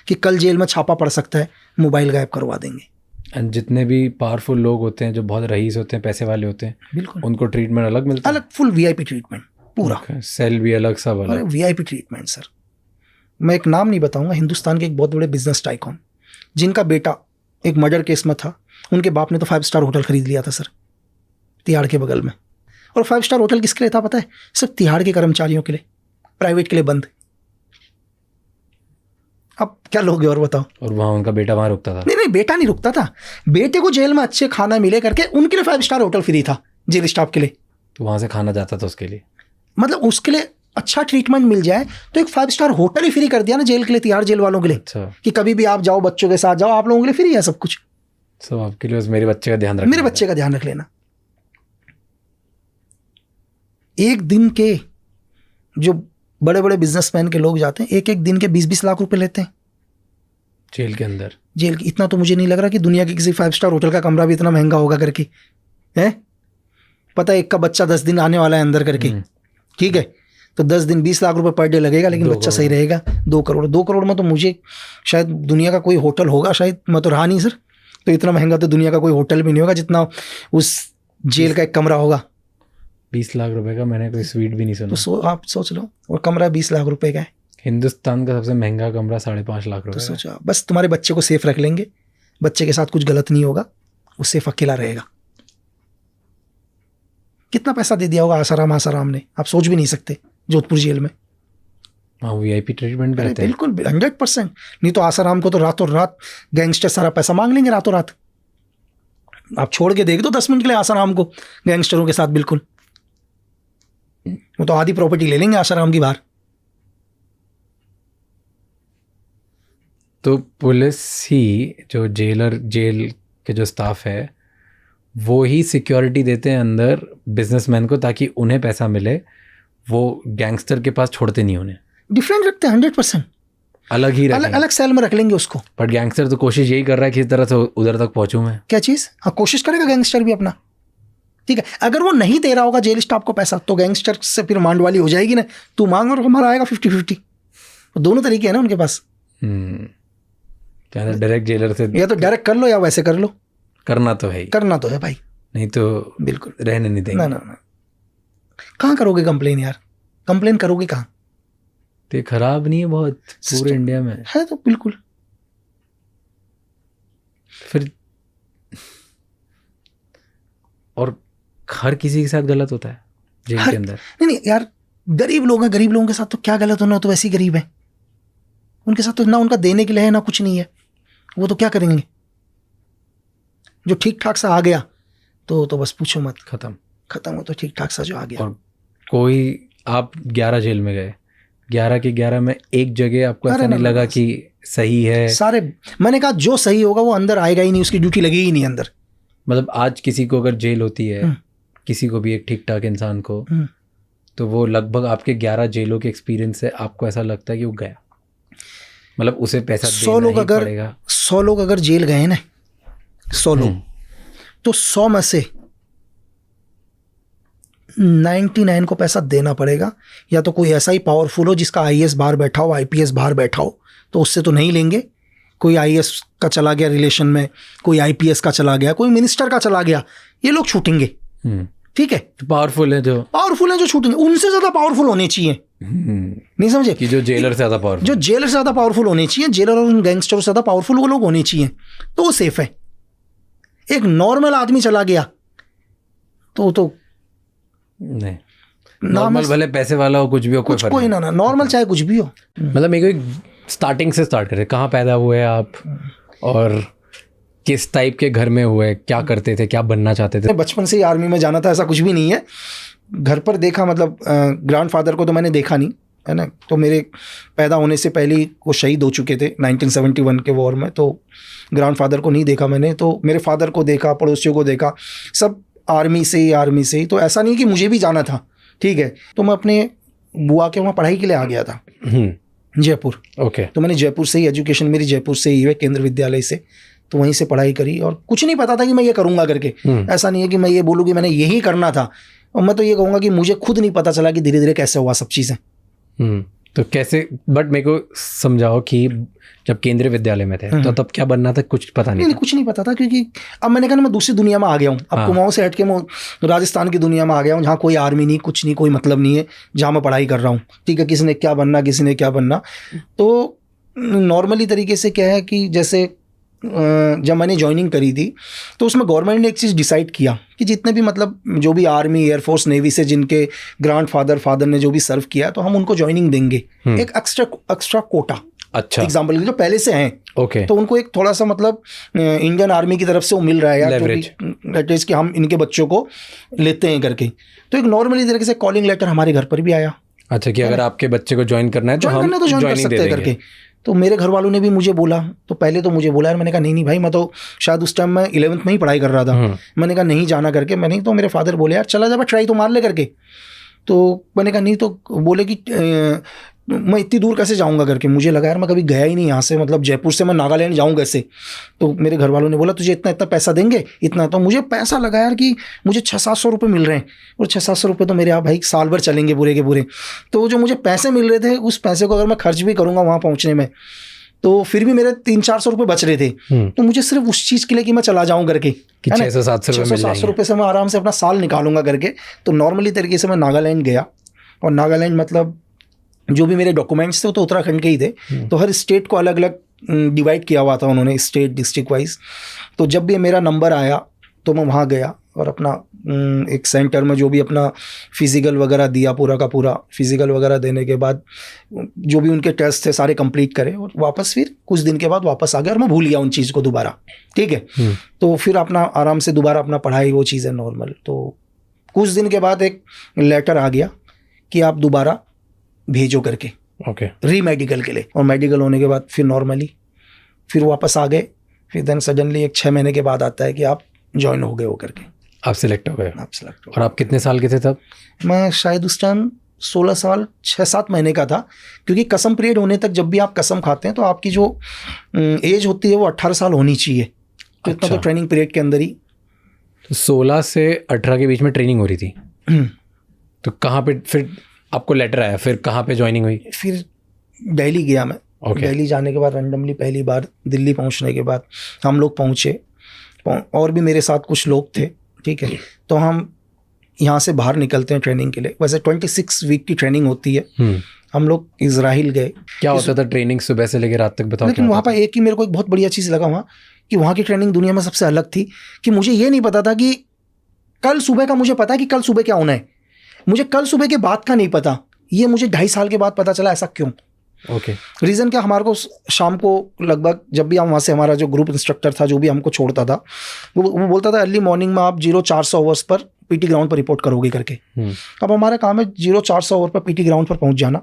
कि कल जेल में छापा पड़ सकता है, मोबाइल गायब करवा देंगे। एंड जितने भी पावरफुल लोग होते हैं, जो बहुत रईस होते हैं, पैसे वाले होते हैं, बिल्कुल उनको ट्रीटमेंट अलग मिलता है? अलग, फुल VIP ट्रीटमेंट पूरा। सेल भी अलग, सब अरे अलग। VIP treatment sir. मैं एक नाम नहीं बताऊंगा, हिंदुस्तान के एक बहुत बड़े बिजनेस टाइकॉन, जिनका बेटा एक मर्डर केस में था, उनके बाप ने तो 5 स्टार होटल खरीद लिया था सर, तिहाड़ के बगल में। और 5 स्टार होटल किसके लिए था पता है? सिर्फ तिहाड़ के कर्मचारियों के लिए, प्राइवेट के लिए बंद। अब क्या लोगे और बताओ? और वहाँ उनका बेटा वहाँ रुकता था? नहीं, बेटा नहीं रुकता था, बेटे को जेल में अच्छे खाना मिले करके उनके लिए 5 स्टार होटल फ्री था जेल स्टाफ के लिए। तो वहाँ से खाना जाता था उसके लिए? मतलब उसके लिए अच्छा ट्रीटमेंट मिल जाए तो एक 5 स्टार होटल ही फ्री कर दिया ना जेल के लिए, तिहाड़ जेल वालों के लिए। अच्छा, कि कभी भी आप जाओ, बच्चों के साथ जाओ, आप लोगों के लिए फ्री है सब कुछ। सब आपके लिए, बस मेरे बच्चे का ध्यान रखना। मेरे बच्चे का ध्यान रख लेना। एक दिन के जो बड़े बड़े बिजनेसमैन के लोग जाते हैं, एक दिन के 20-20 लाख रुपए लेते हैं जेल के अंदर। जेल की। इतना तो मुझे नहीं लग रहा कि दुनिया के किसी 5 स्टार होटल का कमरा भी इतना महंगा होगा करके, है? पता है एक का बच्चा 10 दिन आने वाला है अंदर करके, ठीक है, तो 10 दिन 20 लाख रुपए पर डे लगेगा, लेकिन बच्चा सही रहेगा। 2 करोड़, 2 करोड़ में तो मुझे शायद दुनिया का कोई होटल होगा, शायद, मैं तो रहा नहीं सर, तो इतना महंगा तो दुनिया का कोई होटल भी नहीं होगा जितना उस जेल का एक कमरा होगा। 20 लाख रुपए का मैंने कोई स्वीट भी नहीं सुना। तो आप सोच लो, और कमरा 20 लाख रुपए का है। हिंदुस्तान का सबसे महंगा कमरा 5.5 लाख रुपए तो का। सोचो, बस तुम्हारे बच्चे को सेफ रख लेंगे, बच्चे के साथ कुछ गलत नहीं होगा, वो सेफ अकेला रहेगा। कितना पैसा दे दिया होगा आसाराम ने, आप सोच भी नहीं सकते, जोधपुर जेल में। हाँ, VIP ट्रीटमेंट भी रहते हैं। बिल्कुल 100%। नहीं तो आसाराम को तो रातों रात गैंगस्टर सारा पैसा मांग लेंगे रातों रात। आप छोड़ के देख दो 10 मिनट के लिए आसाराम को गैंगस्टरों के साथ, बिल्कुल वो तो आधी प्रॉपर्टी ले लेंगे आसाराम की बाहर। तो पुलिस ही, जो जेल के जो स्टाफ है, वो ही सिक्योरिटी देते हैं अंदर बिजनेसमैन को, ताकि उन्हें पैसा मिले। वो गैंगस्टर के पास छोड़ते नहीं उन्हें। डिफरेंट रखते हैं 100%, अलग ही रखेंगे। अलग सेल में रख लेंगे उसको। बट गैंगस्टर तो कोशिश यही कर रहा है किसी तरह से उधर तक पहुंचूं मैं। क्या चीज़? हाँ, कोशिश करेगा गैंगस्टर भी अपना। ठीक है, अगर वो नहीं दे रहा होगा जेल स्टाफ को पैसा तो गैंगस्टर से फिर मांड वाली हो जाएगी ना, तू मांग और हमारा आएगा 50-50। दोनों तरीके हैं ना उनके पास। डायरेक्ट जेलर से या तो डायरेक्ट कर लो या वैसे कर लो, करना तो है ही, करना तो है भाई, नहीं तो बिल्कुल रहने नहीं देंगे। ना। कहाँ करोगे कंप्लेन यार, कंप्लेन करोगे कहाँ? तो ये खराब नहीं है बहुत पूरे इंडिया में है तो बिल्कुल। फिर और हर किसी के साथ गलत होता है जेल के अंदर। नहीं यार, गरीब लोग हैं, गरीब लोगों के साथ तो क्या गलत होना, तो वैसे ही गरीब है, उनके साथ तो ना उनका देने के लिए है ना कुछ नहीं है, वो तो क्या करेंगे। जो ठीक ठाक सा आ गया तो बस पूछो मत, खत्म हो तो ठीक ठाक सा जो आ गया। और कोई आप 11 जेल में गए, 11 के 11 में एक जगह आपको ऐसा नहीं लगा कि सही है? सारे, मैंने कहा जो सही होगा वो अंदर आएगा ही नहीं, उसकी ड्यूटी लगेगी ही नहीं अंदर। मतलब आज किसी को अगर जेल होती है, किसी को भी एक ठीक ठाक इंसान को, तो वो लगभग आपके 11 जेलों के एक्सपीरियंस से आपको ऐसा लगता है कि वो गया, मतलब उसे पैसा देना ही पड़ेगा। 100 लोग अगर जेल गए ना, 100 लोग, तो 100 में से 99 को पैसा देना पड़ेगा। या तो कोई ऐसा ही पावरफुल हो जिसका IAS बाहर बैठा हो, IPS बाहर बैठा हो, तो उससे तो नहीं लेंगे। कोई IAS का चला गया रिलेशन में, कोई IPS का चला गया, कोई मिनिस्टर का चला गया, ये लोग छूटेंगे। ठीक है, पावरफुल है जो छूटेंगे, उनसे ज्यादा पावरफुल होने चाहिए। नहीं समझे कि जो जेलर से ज्यादा पावरफुल, जो जेलर से ज्यादा पावरफुल होने चाहिए, जेलर और उन गैंगस्टर से ज्यादा पावरफुल वो लोग होने चाहिए, तो वो सेफ है। एक नॉर्मल आदमी चला गया तो नहीं, नॉर्मल भले पैसे वाला हो, कुछ भी हो, कोई ना नॉर्मल चाहे कुछ भी हो। मतलब मेरे को स्टार्टिंग से स्टार्ट करें, कहाँ पैदा हुए आप और किस टाइप के घर में हुए, क्या करते थे, क्या बनना चाहते थे? बचपन से ही आर्मी में जाना था, ऐसा कुछ भी नहीं है। घर पर देखा, मतलब ग्रैंडफादर को तो मैंने देखा नहीं है ना, तो मेरे पैदा होने से पहले ही वो शहीद हो चुके थे 1971 के वॉर में, तो ग्रैंडफादर को नहीं देखा मैंने। तो मेरे फादर को देखा, पड़ोसियों को देखा, सब आर्मी से ही। तो ऐसा नहीं कि मुझे भी जाना था, ठीक है। तो मैं अपने बुआ के वहाँ पढ़ाई के लिए आ गया था, जयपुर। ओके। तो मैंने जयपुर से ही, एजुकेशन मेरी जयपुर से ही है, केंद्र विद्यालय से, तो वहीं से पढ़ाई करी। और कुछ नहीं पता था कि मैं ये करूँगा करके, ऐसा नहीं है कि मैं ये बोलूँ कि मैंने यही करना था। और मैं तो ये कहूँगा कि मुझे खुद नहीं पता चला कि धीरे धीरे कैसे हुआ सब चीज़ें। तो कैसे, बट मेरे को समझाओ कि जब केंद्रीय विद्यालय में थे तो तब क्या बनना था? कुछ पता नहीं था? कुछ नहीं पता था, क्योंकि अब मैंने कहा ना, मैं दूसरी दुनिया में आ गया हूँ। अब कुमाऊं से हट के मैं राजस्थान की दुनिया में आ गया हूँ, जहाँ कोई आर्मी नहीं, कुछ नहीं, कोई मतलब नहीं है, जहाँ मैं पढ़ाई कर रहा हूँ। ठीक है, किसी ने क्या बनना। तो नॉर्मली तरीके से क्या है कि जैसे जब मैंने ज्वाइनिंग करी थी, तो उसमें गवर्नमेंट ने एक चीज़ डिसाइड किया कि जितने भी, मतलब जो भी आर्मी, एयरफोर्स, नेवी से जिनके फादर ने जो भी सर्व किया, तो हम उनको ज्वाइनिंग देंगे, एक एक्स्ट्रा कोटा। अच्छा, एग्जाम्पल जो पहले से हैं, ओके, तो उनको एक थोड़ा सा, मतलब इंडियन आर्मी की तरफ से वो मिल रहा है यार, लेवरेज कि हम इनके बच्चों को लेते हैं करके। तो एक नॉर्मली तरीके से कॉलिंग लेटर हमारे घर पर भी आया। अच्छा, कि अगर आपके बच्चे को ज्वाइन करना है तो हम ज्वाइन कर सकते हैं करके। तो मेरे घर वालों ने भी मुझे बोला, तो पहले तो मुझे बोला यार, मैंने कहा नहीं भाई, मैं तो शायद उस टाइम मैं 11th में ही पढ़ाई कर रहा था। मैंने कहा नहीं जाना करके, मैंने तो मेरे फादर बोले यार चला जा, ट्राई तो मार ले करके। तो मैंने कहा नहीं, तो बोले कि मैं इतनी दूर कैसे जाऊंगा करके। मुझे लगा यार मैं कभी गया ही नहीं यहाँ से, मतलब जयपुर से मैं नागालैंड जाऊँ कैसे। तो मेरे घर वालों ने बोला तुझे इतना पैसा देंगे, इतना। तो मुझे पैसा लगा यार कि मुझे 600-700 रुपये मिल रहे हैं, और 600-700 रुपये तो मेरे यहाँ भाई साल भर चलेंगे पूरे के पूरे। तो जो मुझे पैसे मिल रहे थे, उस पैसे को अगर मैं खर्च भी करूँगा वहाँ पहुँचने में, तो फिर भी मेरे 300-400 रुपये बच रहे थे। तो मुझे सिर्फ उस चीज़ के लिए कि मैं चला जाऊँ करके, 600-700 रुपये से मैं आराम से अपना साल निकालूंगा करके। तो नॉर्मली तरीके से मैं नागालैंड गया, और नागालैंड मतलब जो भी मेरे डॉक्यूमेंट्स थे वो तो उत्तराखंड के ही थे। तो हर स्टेट को अलग अलग डिवाइड किया हुआ था उन्होंने, स्टेट डिस्ट्रिक्ट वाइज। तो जब भी मेरा नंबर आया तो मैं वहाँ गया और अपना एक सेंटर में जो भी अपना फिज़िकल वगैरह दिया, पूरा का पूरा फिज़िकल वगैरह देने के बाद जो भी उनके टेस्ट थे सारे कंप्लीट करे, और वापस फिर कुछ दिन के बाद वापस आ गया, और मैं भूल गया उन चीज़ को दोबारा। ठीक है, तो फिर अपना आराम से दोबारा अपना पढ़ाई, वो चीज़ें नॉर्मल। तो कुछ दिन के बाद एक लेटर आ गया कि आप दोबारा भेजो करके, ओके, री-मेडिकल के लिए। और मेडिकल होने के बाद फिर नॉर्मली फिर वापस आ गए। फिर देन सडनली एक 6 महीने के बाद आता है कि आप ज्वाइन हो गए हो करके, आप सिलेक्ट हो गए। आप सिलेक्ट हो। और आप कितने साल के थे तब? मैं शायद उस टाइम 16 साल 6-7 महीने का था, क्योंकि कसम पीरियड होने तक जब भी आप कसम खाते हैं तो आपकी जो एज होती है वो 18 साल होनी चाहिए। तो इतना तो ट्रेनिंग पीरियड के अंदर ही तो 16 से 18 के बीच में ट्रेनिंग हो रही थी। तो कहाँ पे फिर आपको लेटर आया, फिर कहाँ पे ज्वाइनिंग हुई? फिर दिल्ली गया मैं। दिल्ली जाने के बाद रैंडमली पहली बार दिल्ली पहुंचने के बाद हम लोग पहुंचे, और भी मेरे साथ कुछ लोग थे, ठीक है। तो हम यहाँ से बाहर निकलते हैं ट्रेनिंग के लिए। वैसे 26 वीक की ट्रेनिंग होती है। हम लोग इजराइल गए। क्या होता था ट्रेनिंग सुबह से लेकर रात तक, बताओ? लेकिन वहाँ पर एक ही मेरे को एक बहुत बढ़िया चीज़ लगा वहाँ, कि वहाँ की ट्रेनिंग दुनिया में सबसे अलग थी। कि मुझे ये नहीं पता था कि कल सुबह का, मुझे पता है कि कल सुबह क्या होना है, मुझे कल सुबह के बाद का नहीं पता। ये मुझे 2.5 साल के बाद पता चला। ऐसा क्यों? ओके। रीज़न क्या, हमारे को शाम को लगभग जब भी हम वहाँ से, हमारा जो ग्रुप इंस्ट्रक्टर था जो भी हमको छोड़ता था, वो बोलता था अर्ली मॉर्निंग में आप 0400 आवर्स पर पीटी ग्राउंड पर रिपोर्ट करोगे करके। अब हमारा काम है 0400 आवर पर पीटी ग्राउंड पर पहुँच जाना,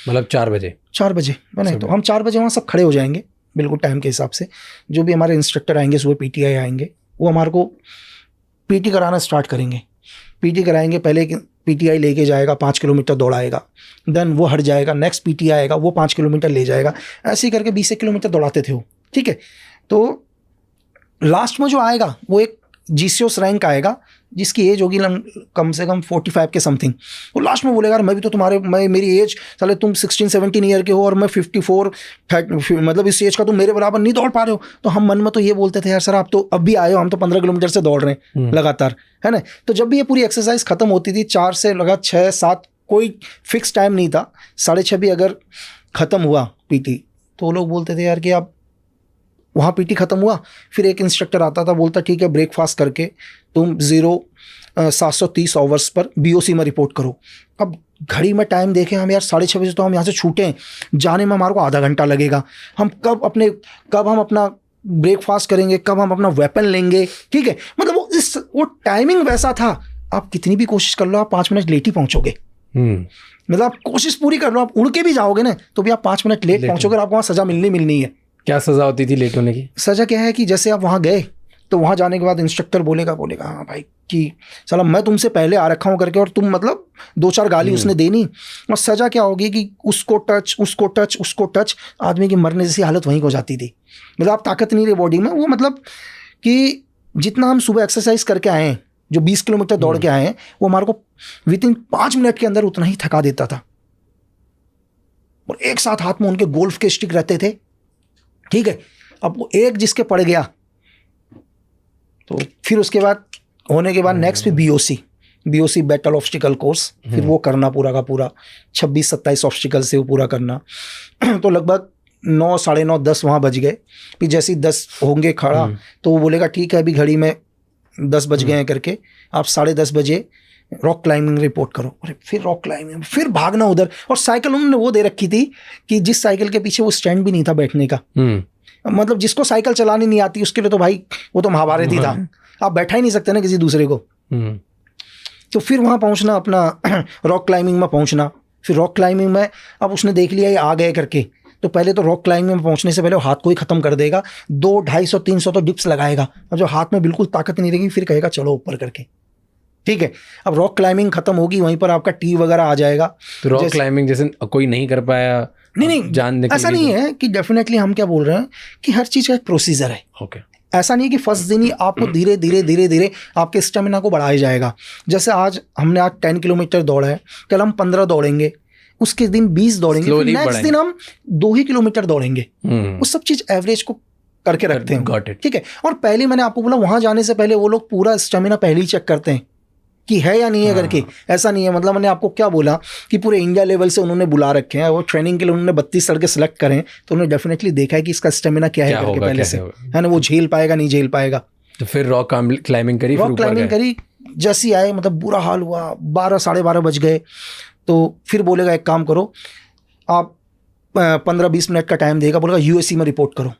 मतलब 4 बजे। 4 बजे मैंने, तो हम 4 बजे वहाँ सब खड़े हो जाएंगे बिल्कुल टाइम के हिसाब से। जो भी हमारे इंस्ट्रक्टर आएंगे, सुबह पीटीआई आएंगे, वो हमारे को पीटी कराना स्टार्ट करेंगे। पीटी कराएंगे, पहले पीटीआई लेके जाएगा, 5 किलोमीटर दौड़ाएगा, देन वो हट जाएगा, नेक्स्ट पीटीआई आएगा, वो 5 किलोमीटर ले जाएगा, ऐसे ही करके 20 किलोमीटर दौड़ाते थे वो, ठीक है। तो लास्ट में जो आएगा वो एक जीसीओस रैंक आएगा, जिसकी एज होगी कम से कम 45 के समथिंग। वो लास्ट में बोलेगा मैं भी तो मेरी एज, साले तुम 16-17 ईयर के हो और मैं 54, मतलब इस एज का तुम मेरे बराबर नहीं दौड़ पा रहे हो। तो हम मन में तो ये बोलते थे यार सर आप तो अब भी आए हो, हम तो 15 किलोमीटर से दौड़ रहे हैं लगातार, है ना। तो जब भी ये पूरी एक्सरसाइज खत्म होती थी 4 से लगा 6-7, कोई फिक्स टाइम नहीं था, 6:30 भी अगर ख़त्म हुआ पीटी, तो वो लोग बोलते थे यार कि आप वहाँ पीटी ख़त्म हुआ, फिर एक इंस्ट्रक्टर आता था, बोलता ठीक है ब्रेकफास्ट करके तुम 730 आवर्स पर बीओसी में रिपोर्ट करो। अब घड़ी में टाइम देखें हम यार 6:30 बजे तो हम यहाँ से छूटे हैं, जाने में हमारे को आधा घंटा लगेगा। हम कब हम अपना ब्रेकफास्ट करेंगे, कब हम अपना वेपन लेंगे, ठीक है। मतलब वो टाइमिंग वैसा था, आप कितनी भी कोशिश कर लो आप 5 मिनट लेट ही पहुँचोगे। मतलब आप कोशिश पूरी कर लो, आप उड़ के भी जाओगे ना तो भी आप 5 मिनट लेट पहुँचोगे और आपको वहाँ सज़ा मिलनी है। क्या सज़ा होती थी लेट होने की? सज़ा क्या है कि जैसे आप वहाँ गए तो वहाँ जाने के बाद इंस्ट्रक्टर बोलेगा हाँ भाई कि चलो मैं तुमसे पहले आ रखा हूँ करके, और तुम मतलब 2-4 गाली उसने देनी। और सज़ा क्या होगी कि उसको टच, आदमी की मरने जैसी हालत वहीं हो जाती थी। मतलब आप ताकत नहीं रही बॉडी में, वो मतलब कि जितना हम सुबह एक्सरसाइज करके आए हैं, जो 20 किलोमीटर दौड़ के आए हैं, वो हमारे को विदिन 5 मिनट के अंदर उतना ही थका देता था। और एक साथ हाथ में उनके गोल्फ के स्टिक रहते थे, ठीक है। अब वो एक जिसके पड़ गया तो फिर उसके बाद होने के बाद नेक्स्ट भी बीओसी बैटल ऑब्स्टिकल कोर्स, फिर वो करना पूरा का पूरा 26-27 ऑब्स्टिकल से वो पूरा करना। तो लगभग 9, 9:30, 10 वहाँ बज गए। फिर जैसे ही 10 होंगे खड़ा तो वो बोलेगा ठीक है अभी घड़ी में 10 बज गए हैं करके, आप 10:30 बजे रॉक क्लाइंबिंग रिपोर्ट करो। अरे फिर रॉक क्लाइंबिंग, फिर भागना उधर। और साइकिल उन्होंने वो दे रखी थी कि जिस साइकिल के पीछे वो स्टैंड भी नहीं था बैठने का। मतलब जिसको साइकिल चलानी नहीं आती उसके लिए तो भाई वो तो महाभारत ही था, आप बैठा ही नहीं सकते ना किसी दूसरे को। तो फिर वहाँ पहुँचना, अपना रॉक क्लाइंबिंग में पहुँचना। फिर रॉक क्लाइंबिंग में अब उसने देख लिया ये आ गए करके, तो पहले तो रॉक क्लाइंबिंग में पहुँचने से पहले वो हाथ को ही ख़त्म कर देगा, 200, 250, 300 तो डिप्स लगाएगा, और जो हाथ में बिल्कुल ताकत नहीं रहेगी फिर कहेगा चलो ऊपर करके, ठीक है। अब रॉक क्लाइंबिंग खत्म होगी, वहीं पर आपका टी वगैरह आ जाएगा। तो रॉक क्लाइंबिंग जैसे कोई नहीं कर पाया, नहीं जानने ऐसा नहीं है कि डेफिनेटली हम क्या बोल रहे हैं कि हर चीज़ का एक प्रोसीजर है। ओके। ऐसा नहीं है कि फर्स्ट दिन ही आपको धीरे धीरे आपके स्टेमिना को बढ़ाया जाएगा। जैसे आज हमने 10 किलोमीटर दौड़ा है, कल हम 15 दौड़ेंगे, उसके दिन 20 दौड़ेंगे, नेक्स्ट दिन हम 2 ही किलोमीटर दौड़ेंगे। वो सब चीज़ एवरेज को करके रखते हैं, ठीक है। और पहले मैंने आपको बोला वहाँ जाने से पहले वो लोग पूरा स्टेमिना पहले ही चेक करते हैं कि है या नहीं है करके। ऐसा नहीं है, मतलब मैंने आपको क्या बोला कि पूरे इंडिया लेवल से उन्होंने बुला रखे हैं, वो ट्रेनिंग के लिए उन्होंने 32 लड़के सेलेक्ट करें, तो उन्होंने डेफिनेटली देखा है कि इसका स्टेमिना क्या है करके पहले से, है ना, वो झेल पाएगा नहीं झेल पाएगा। तो फिर रॉक क्लाइंबिंग करी, जैसी आए मतलब बुरा हाल हुआ, 12, 12:30 बज गए। तो फिर बोलेगा एक काम करो आप 15-20 मिनट का टाइम देगा, बोलेगा यूएससी में रिपोर्ट करो,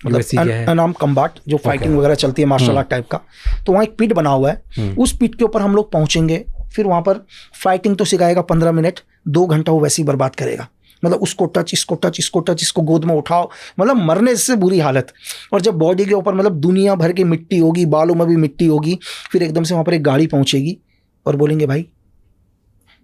मतलब अनआर्म्ड कम्बैट जो फाइटिंग वगैरह चलती है मार्शल आर्ट टाइप का। तो वहाँ एक पिट बना हुआ है, उस पिट के ऊपर हम लोग पहुँचेंगे। फिर वहाँ पर फाइटिंग तो सिखाएगा 15 मिनट, 2 घंटा वो वैसे ही बर्बाद करेगा। मतलब उसको टच, इसको गोद में उठाओ, मतलब मरने से बुरी हालत। और जब बॉडी के ऊपर मतलब दुनिया भर की मिट्टी होगी, बालों में भी मिट्टी होगी, फिर एकदम से वहाँ पर एक गाड़ी पहुँचेगी और बोलेंगे भाई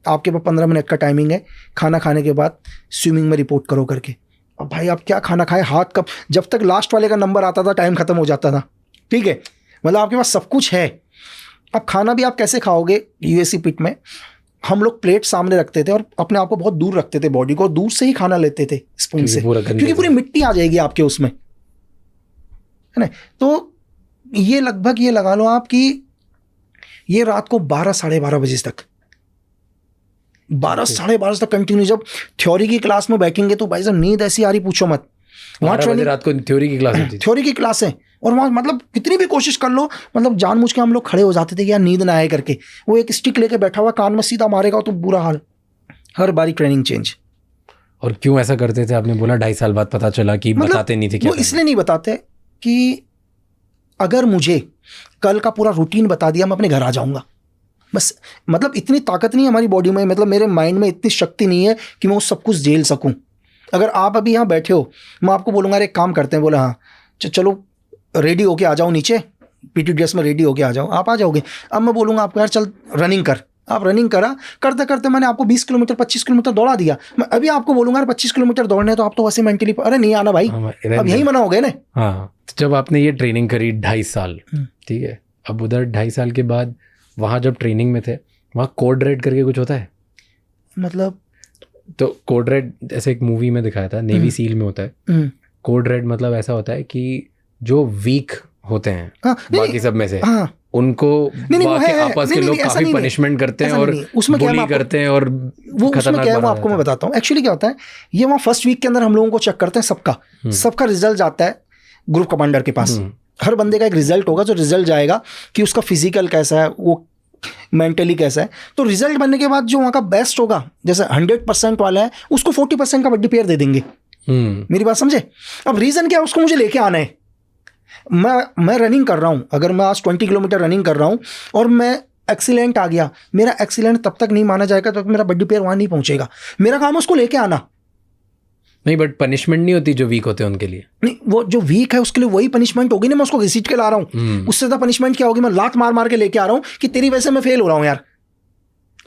आपके पास 15 मिनट का टाइमिंग है, खाना खाने के बाद स्विमिंग में रिपोर्ट करो करके। अब भाई आप क्या खाना खाए, हाथ कब, जब तक लास्ट वाले का नंबर आता था टाइम खत्म हो जाता था, ठीक है। मतलब आपके पास सब कुछ है, अब खाना भी आप कैसे खाओगे यूएससी पिट में, हम लोग प्लेट सामने रखते थे और अपने आप को बहुत दूर रखते थे, बॉडी को दूर से ही खाना लेते थे स्पून से, क्योंकि पूरी मिट्टी आ जाएगी आपके उसमें, है ना। तो ये लगभग ये लगा लो आप कि ये रात को 12 साढ़े 12 बजे तक 12 साढ़े 12 तक कंटिन्यू। जब थ्योरी की क्लास में बैठेंगे तो भाई साहब नींद ऐसी आ रही पूछो मत। वहाँ ट्रेनिंग, रात को थ्योरी की क्लास होती थी, थ्योरी की क्लास है, और वहाँ मतलब कितनी भी कोशिश कर लो, मतलब जानबूझ के हम लोग खड़े हो जाते थे कि यार नींद ना आए करके। वो एक स्टिक लेके बैठा हुआ कान में सीधा मारेगा तो बुरा हाल, हर बारी ट्रेनिंग चेंज। और क्यों ऐसा करते थे? आपने बोला 2.5 साल बाद पता चला कि मतलब बताते नहीं थे क्या? वो इसलिए नहीं बताते कि अगर मुझे कल का पूरा रूटीन बता दिया मैं अपने घर आ जाऊंगा, बस। मतलब इतनी ताकत नहीं है हमारी बॉडी में, मतलब मेरे माइंड में इतनी शक्ति नहीं है कि मैं वो सब कुछ झेल सकूं। अगर आप अभी यहाँ बैठे हो, मैं आपको बोलूँगा एक काम करते हैं, बोला हाँ चलो रेडी होके आ जाओ नीचे, पीटी ड्रेस में रेडी होके आ जाओ, आप आ जाओगे। अब मैं बोलूँगा आपको यार चल रनिंग कर, आप रनिंग करा, करते करते मैंने आपको 20 किलोमीटर 25 किलोमीटर दौड़ा दिया। मैं अभी आपको बोलूँगा यार 25 किलोमीटर दौड़ने, तो आप तो वैसे मेंटली अरे नहीं आना भाई, अब यही मना हो गए ना। हाँ, तो जब आपने ये ट्रेनिंग करी 2.5 साल, ठीक है, अब उधर 2.5 साल के बाद वहाँ जब ट्रेनिंग में थे, वहाँ कोड रेड करके कुछ होता है? मतलब तो कोड रेड ऐसे एक मूवी में दिखाया था, नेवी सील में होता है। कोड रेड मतलब ऐसा होता है कि जो वीक होते हैं बाकी सब में से, उनको बाकी आपस के लोग काफी पनिशमेंट करते हैं और उसमें बुली करते हैं, और वो उसमें क्या है वो आपको मैं बताता हूँ। एक्चुअली क्या होता है, ये वहाँ फर्स्ट वीक के अंदर हम लोगों को चेक करते हैं, सबका रिजल्ट जाता है ग्रुप कमांडर के पास। हर बंदे का एक रिजल्ट होगा, जो रिजल्ट जाएगा कि उसका फिजिकल कैसा है, वो मेंटली कैसा है। तो रिजल्ट बनने के बाद जो वहाँ का बेस्ट होगा, जैसे 100% वाला है, उसको 40% का बड्डी पेयर दे देंगे। मेरी बात समझे? अब रीजन क्या है, उसको मुझे लेके आना है। मैं रनिंग कर रहा हूँ, अगर मैं आज 20 किलोमीटर रनिंग कर रहा हूँ और मैं एक्सीलेंट आ गया, मेरा एक्सीलेंट तब तक नहीं माना जाएगा तब तक मेरा बड्डी पेयर वहाँ नहीं पहुँचेगा। मेरा काम है उसको लेके आना। नहीं, बट पनिशमेंट नहीं होती जो वीक होते हैं उनके लिए? नहीं, वो जो वीक है उसके लिए वही पनिशमेंट होगी ना, मैं उसको घसीट के ला रहा हूँ। उससे ज़्यादा पनिशमेंट क्या होगी? मैं लात मार मार के लेके आ रहा हूँ कि तेरी वजह से मैं फेल हो रहा हूँ यार,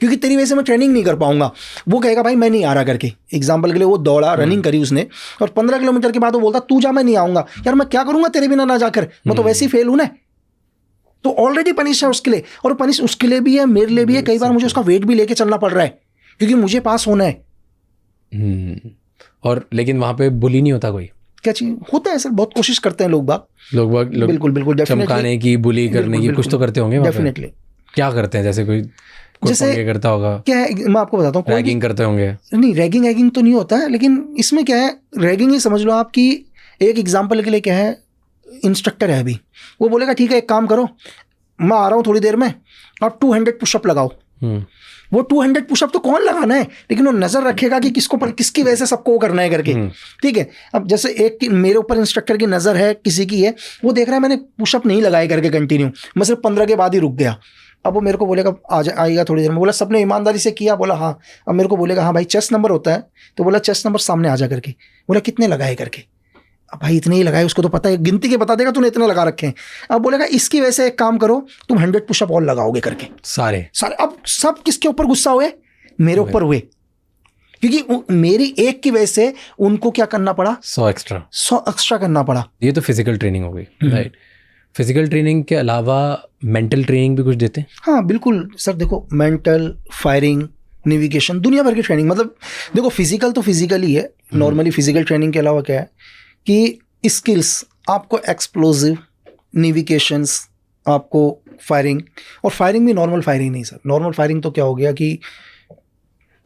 क्योंकि तेरी वजह से मैं ट्रेनिंग नहीं कर पाऊंगा। वो कहेगा भाई मैं नहीं आ रहा करके। एग्जाम्पल के लिए वो दौड़ा, रनिंग करी उसने, और 15 किलोमीटर के बाद वो बोलता तू जा, मैं नहीं आऊंगा। यार मैं क्या करूंगा तेरे बिना ना जाकर, मैं तो वैसे ही फेल हूं ना। तो ऑलरेडी पनिश है उसके लिए, और पनिश उसके लिए भी है, मेरे लिए भी है। कई बार मुझे उसका वेट भी लेके चलना पड़ रहा है क्योंकि मुझे पास होना है। और लेकिन वहां पे बुली नहीं होता कोई? क्या चीज होता है सर, बहुत कोशिश करते हैं लोग बिल्कुल बिल्कुल चमकाने की, बुली करने की, कुछ तो करते होंगे डेफिनेटली। क्या करते हैं? जैसे कोई जैसे करता होगा, क्या है मैं आपको बताता हूँ, रैगिंग करते होंगे? नहीं, रैगिंग तो नहीं होता है, लेकिन इसमें क्या है, रैगिंग ही समझ लो आप कि एक एग्जांपल के लिए क्या है, इंस्ट्रक्टर है अभी, वो बोलेगा ठीक है एक काम करो, मैं आ रहा हूँ थोड़ी देर में, आप 200 पुशअप लगाओ। वो 200 पुशअप तो कौन लगाना है, लेकिन वो नजर रखेगा कि किसकी वजह से सबको वो करना है करके। ठीक है, अब जैसे एक मेरे ऊपर इंस्ट्रक्टर की नजर है, किसी की है, वो देख रहा है मैंने पुशअप नहीं लगाए करके कंटिन्यू, मैं सिर्फ 15 के बाद ही रुक गया। अब वो मेरे को बोलेगा आएगा थोड़ी देर में, बोला सबने ईमानदारी से किया, बोला हाँ। अब मेरे को बोलेगा हाँ भाई चेस्ट नंबर होता है, तो बोला चेस्ट नंबर सामने आ जा करके, बोला कितने लगाए करके। अब भाई इतने ही लगाए, उसको तो पता है, गिनती के बता देगा तूने इतने लगा रखे हैं। अब बोलेगा इसकी वजह से एक काम करो, तुम 100 पुशअप और लगाओगे करके सारे। अब सब किसके ऊपर गुस्सा हुए? मेरे ऊपर हुए, क्योंकि मेरी एक की वजह से उनको क्या करना पड़ा, 100 एक्स्ट्रा करना पड़ा। ये तो फिजिकल ट्रेनिंग हो गई, राइट। फिजिकल ट्रेनिंग के अलावा मेंटल ट्रेनिंग भी कुछ देते हैं? हाँ बिल्कुल सर, देखो मेंटल, फायरिंग, नेविगेशन, दुनिया भर की ट्रेनिंग। मतलब देखो फिजिकल तो फिजिकल ही है नॉर्मली। फिजिकल ट्रेनिंग के अलावा क्या है कि स्किल्स, आपको एक्सप्लोजिव, नेविगेशंस, आपको फायरिंग। और फायरिंग भी नॉर्मल फायरिंग नहीं सर। नॉर्मल फायरिंग तो क्या हो गया कि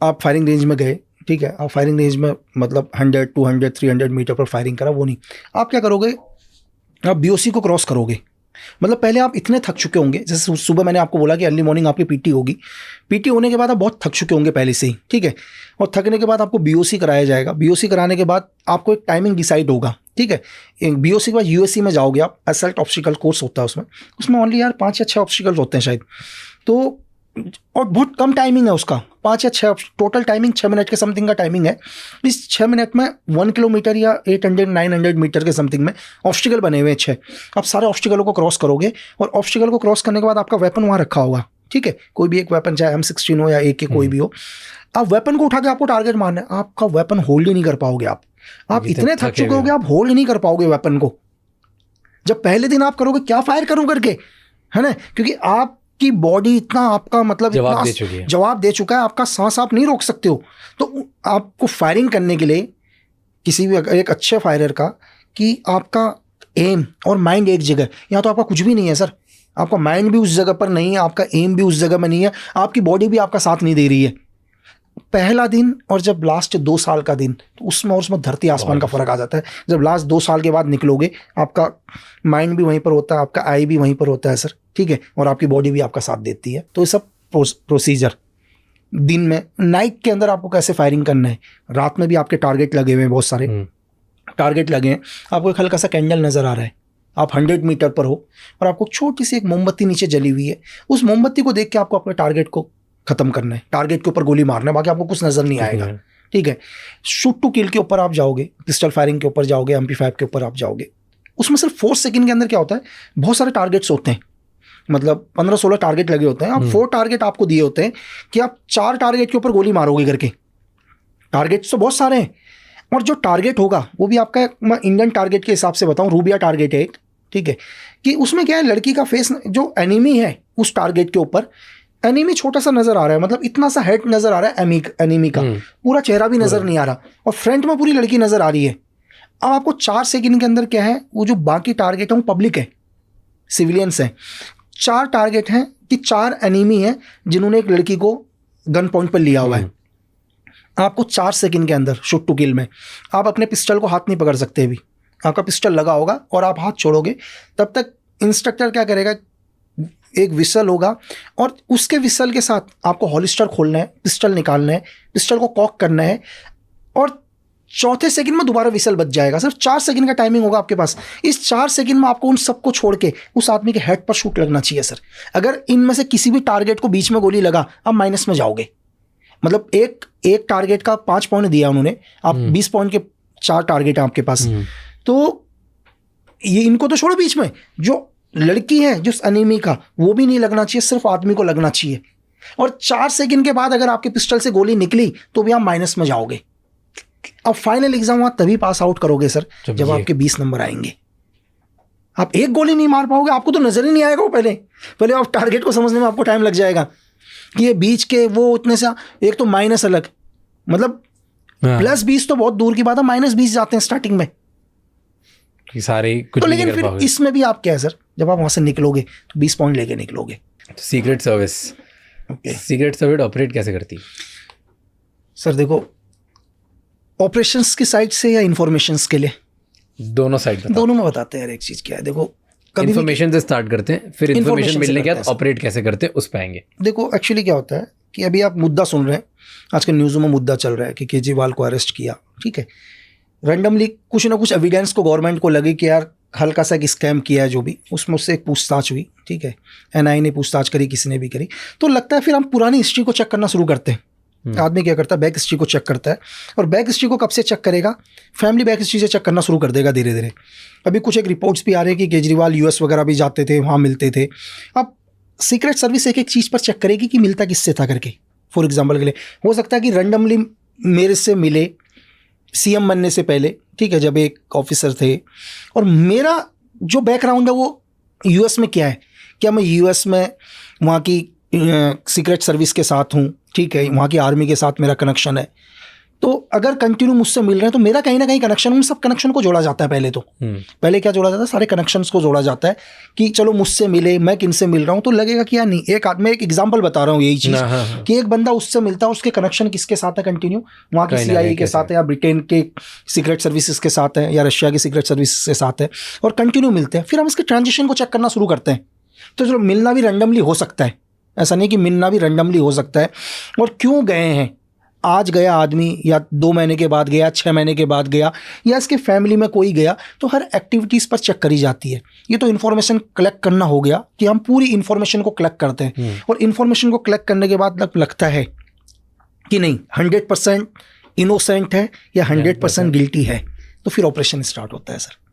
आप फायरिंग रेंज में गए, ठीक है, आप फायरिंग रेंज में मतलब 100, 200, 300 मीटर पर फायरिंग करा, वो नहीं। आप क्या करोगे, आप बीओसी को क्रॉस करोगे। मतलब पहले आप इतने थक चुके होंगे, जैसे सुबह मैंने आपको बोला कि अर्ली मॉर्निंग आपकी पीटी होगी, पीटी होने के बाद आप बहुत थक चुके होंगे पहले से ही, ठीक है। और थकने के बाद आपको बीओसी कराया जाएगा। बीओसी कराने के बाद आपको एक टाइमिंग डिसाइड होगा, ठीक है। बीओसी के बाद यूएससी में जाओगे आप, असल्ट ऑब्स्टिकल कोर्स होता है उसमें ओनली यार 5 या 6 ऑब्स्टिकल्स होते हैं शायद, तो और बहुत कम टाइमिंग है उसका, 5 या 6 टोटल टाइमिंग 6 मिनट के समथिंग का टाइमिंग है। इस 6 मिनट में 1 किलोमीटर या 800-900 मीटर के समथिंग में ऑब्स्टिकल बने हुए हैं 6। आप सारे ऑब्स्टिकलों को क्रॉस करोगे, और ऑब्स्टिकल को क्रॉस करने के बाद आपका वेपन वहाँ रखा होगा, ठीक है। कोई भी एक वेपन, चाहे M16 हो या AK कोई भी हो, आप वेपन को उठा के आपको टारगेट मारना है। आपका वेपन होल्ड ही नहीं कर पाओगे आप इतने थक चुके होगे, आप होल्ड नहीं कर पाओगे वेपन को। जब पहले दिन आप करोगे क्या फायर करूं करके, है ना, क्योंकि आप आपकी बॉडी इतना आपका मतलब जवाब दे चुकी है, जवाब दे चुका है, आपका सांस आप नहीं रोक सकते हो। तो आपको फायरिंग करने के लिए किसी भी एक अच्छे फायरर का, कि आपका एम और माइंड एक जगह, यहाँ तो आपका कुछ भी नहीं है सर, आपका माइंड भी उस जगह पर नहीं है, आपका एम भी उस जगह में नहीं है, आपकी बॉडी भी आपका साथ नहीं दे रही है। पहला दिन और जब लास्ट 2 साल का दिन, तो उसमें धरती आसमान का फर्क आ जाता है। जब लास्ट 2 साल के बाद निकलोगे, आपका माइंड भी वहीं पर होता है, आपका आई भी वहीं पर होता है सर, ठीक है, और आपकी बॉडी भी आपका साथ देती है। तो ये सब प्रोसीजर दिन में, नाइट के अंदर आपको कैसे फायरिंग करना है, रात में भी आपके टारगेट लगे हुए हैं, बहुत सारे टारगेट लगे हैं। आपको एक हल्का सा कैंडल नजर आ रहा है, आप 100 मीटर पर हो और आपको छोटी सी एक मोमबत्ती नीचे जली हुई है, उस मोमबत्ती को देख के आपको अपने टारगेट को खत्म करना है, टारगेट के ऊपर गोली मारना है, बाकी आपको कुछ नजर नहीं आएगा, ठीक है। शूट टू किल के ऊपर आप जाओगे, पिस्टल फायरिंग के ऊपर जाओगे, MP5 के ऊपर आप जाओगे। उसमें सिर्फ 4 सेकंड के अंदर क्या होता है, बहुत सारे टारगेट्स होते हैं, मतलब 15-16 टारगेट लगे होते हैं। आप 4 टारगेट आपको दिए होते हैं कि आप 4 टारगेट के ऊपर गोली मारोगे करके। टारगेट्स तो बहुत सारे हैं, और जो टारगेट होगा वो भी आपका, मैं इंडियन टारगेट के हिसाब से बताऊं, रूबिया टारगेट है एक, ठीक है, कि उसमें क्या है, लड़की का फेस, जो एनिमी है उस टारगेट के ऊपर, एनिमी छोटा सा नजर आ रहा है, मतलब इतना सा हेड नजर आ रहा है एनिमी का, पूरा चेहरा भी नजर नहीं आ रहा, और फ्रंट में पूरी लड़की नजर आ रही है। अब आपको 4 सेकंड के अंदर क्या है, वो जो बाकी टारगेट है वो पब्लिक है, सिविलियंस है। 4 टारगेट हैं कि 4 एनिमी हैं जिन्होंने एक लड़की को गन पॉइंट पर लिया हुआ है। आपको 4 सेकंड के अंदर शूट टू किल में, आप अपने पिस्टल को हाथ नहीं पकड़ सकते अभी, आपका पिस्टल लगा होगा और आप हाथ छोड़ोगे, तब तक इंस्ट्रक्टर क्या करेगा, एक विसल होगा, और उसके विसल के साथ आपको हॉलिस्टर खोलना है, पिस्टल निकालना है, पिस्टल को कॉक करना है, और चौथे सेकंड में दोबारा विसल बज जाएगा। सिर्फ 4 सेकंड का टाइमिंग होगा आपके पास। इस 4 सेकंड में आपको उन सबको छोड़ के उस आदमी के हेड पर शूट लगना चाहिए सर। अगर इनमें से किसी भी टारगेट को बीच में गोली लगा, आप माइनस में जाओगे। मतलब एक टारगेट का 5 पॉइंट दिया उन्होंने, आप 20 पॉइंट के 4 टारगेट हैं आपके पास, तो ये इनको तो छोड़ो, बीच में जो लड़की है जिस एनिमी का, वो भी नहीं लगना चाहिए, सिर्फ आदमी को लगना चाहिए। और 4 सेकंड के बाद अगर आपके पिस्टल से गोली निकली तो भी आप माइनस में जाओगे। अब फाइनल एग्जाम वहां तभी पास आउट करोगे सर जब आपके 20 नंबर आएंगे। आप एक गोली नहीं मार पाओगे, आपको तो नजर ही नहीं आएगा वो, पहले आप टारगेट को समझने में आपको टाइम लग जाएगा कि ये बीच के वो इतने सा, एक तो माइनस अलग, मतलब +20 तो बहुत दूर की बात है, -20 जाते हैं स्टार्टिंग में कि सारे कुछ तो। नहीं लेकिन कर फिर पाओगे। इसमें भी आप क्या है सर, जब आप वहां से निकलोगे तो 20 पॉइंट लेके निकलोगे। Secret service, secret service operate कैसे करती सर? देखो, ऑपरेशंस की साइड से या इंफॉर्मेशंस के लिए, दोनों साइड दोनों में बताते हैं। एक चीज क्या है, देखो, कभी इन्फॉर्मेशन से स्टार्ट करते हैं, फिर इन्फॉर्मेशन information मिलने से के बाद करते हैं। ऑपरेट कैसे करते हैं उस पे आएंगे। देखो एक्चुअली क्या होता है कि अभी आप मुद्दा सुन रहे हैं, आजकल न्यूज़ों में मुद्दा चल रहा है कि केजरीवाल को अरेस्ट किया, ठीक है, रैंडमली कुछ ना कुछ एविडेंस को गवर्नमेंट को लगे कि यार हल्का सा एक स्कैम किया है, जो भी उसमें उससे एक पूछताछ हुई, ठीक है, NIA ने पूछताछ करी, किसी ने भी करी, तो लगता है फिर हम पुरानी हिस्ट्री को चेक करना शुरू करते हैं। आदमी क्या करता है, बैक हिस्ट्री को चेक करता है, और बैक हिस्ट्री को कब से चेक करेगा, फैमिली बैक हिस्ट्री से चेक करना शुरू कर देगा धीरे धीरे। अभी कुछ एक रिपोर्ट्स भी आ रहे हैं कि केजरीवाल US वगैरह भी जाते थे, वहाँ मिलते थे। अब सीक्रेट सर्विस एक एक चीज़ पर चेक करेगी कि मिलता किससे था करके। फॉर एग्जाम्पल के लिए हो सकता है कि रैंडमली मेरे से मिले CM बनने से पहले, ठीक है, जब एक ऑफिसर थे, और मेरा जो बैकग्राउंड है वो US में क्या है, क्या मैं US में वहाँ की सीक्रेट सर्विस के साथ हूँ, ठीक है, वहाँ की आर्मी के साथ मेरा कनेक्शन है, तो अगर कंटिन्यू मुझसे मिल रहे हैं तो मेरा कहीं ना कहीं कनेक्शन, उन सब कनेक्शन को जोड़ा जाता है। पहले क्या जोड़ा जाता है, सारे कनेक्शंस को जोड़ा जाता है कि चलो मुझसे मिले, मैं किनसे मिल रहा हूँ, तो लगेगा कि यार नहीं, एक आदमी, एक एग्जांपल बता रहा हूँ यही चीज़ कि एक बंदा उससे मिलता है, उसके कनेक्शन किसके साथ है कंटिन्यू, वहाँ की CIA के साथ है, या ब्रिटेन के सीक्रेट सर्विसेज के साथ है, या रशिया की सीक्रेट सर्विसेज के साथ है, और कंटिन्यू मिलते हैं। फिर हम इसके ट्रांजिशन को चेक करना शुरू करते हैं। तो चलो मिलना भी रैंडमली हो सकता है, ऐसा नहीं कि मिलना भी रैंडमली हो सकता है, और क्यों गए हैं, आज गया आदमी, या 2 महीने के बाद गया, 6 महीने के बाद गया, या इसके फैमिली में कोई गया, तो हर एक्टिविटीज़ पर चेक करी जाती है। ये तो इन्फॉर्मेशन कलेक्ट करना हो गया कि हम पूरी इन्फॉर्मेशन को कलेक्ट करते हैं, और इन्फॉर्मेशन को कलेक्ट करने के बाद लगता है कि नहीं 100% इनोसेंट है या 100% गिल्टी है, तो फिर ऑपरेशन स्टार्ट होता है सर।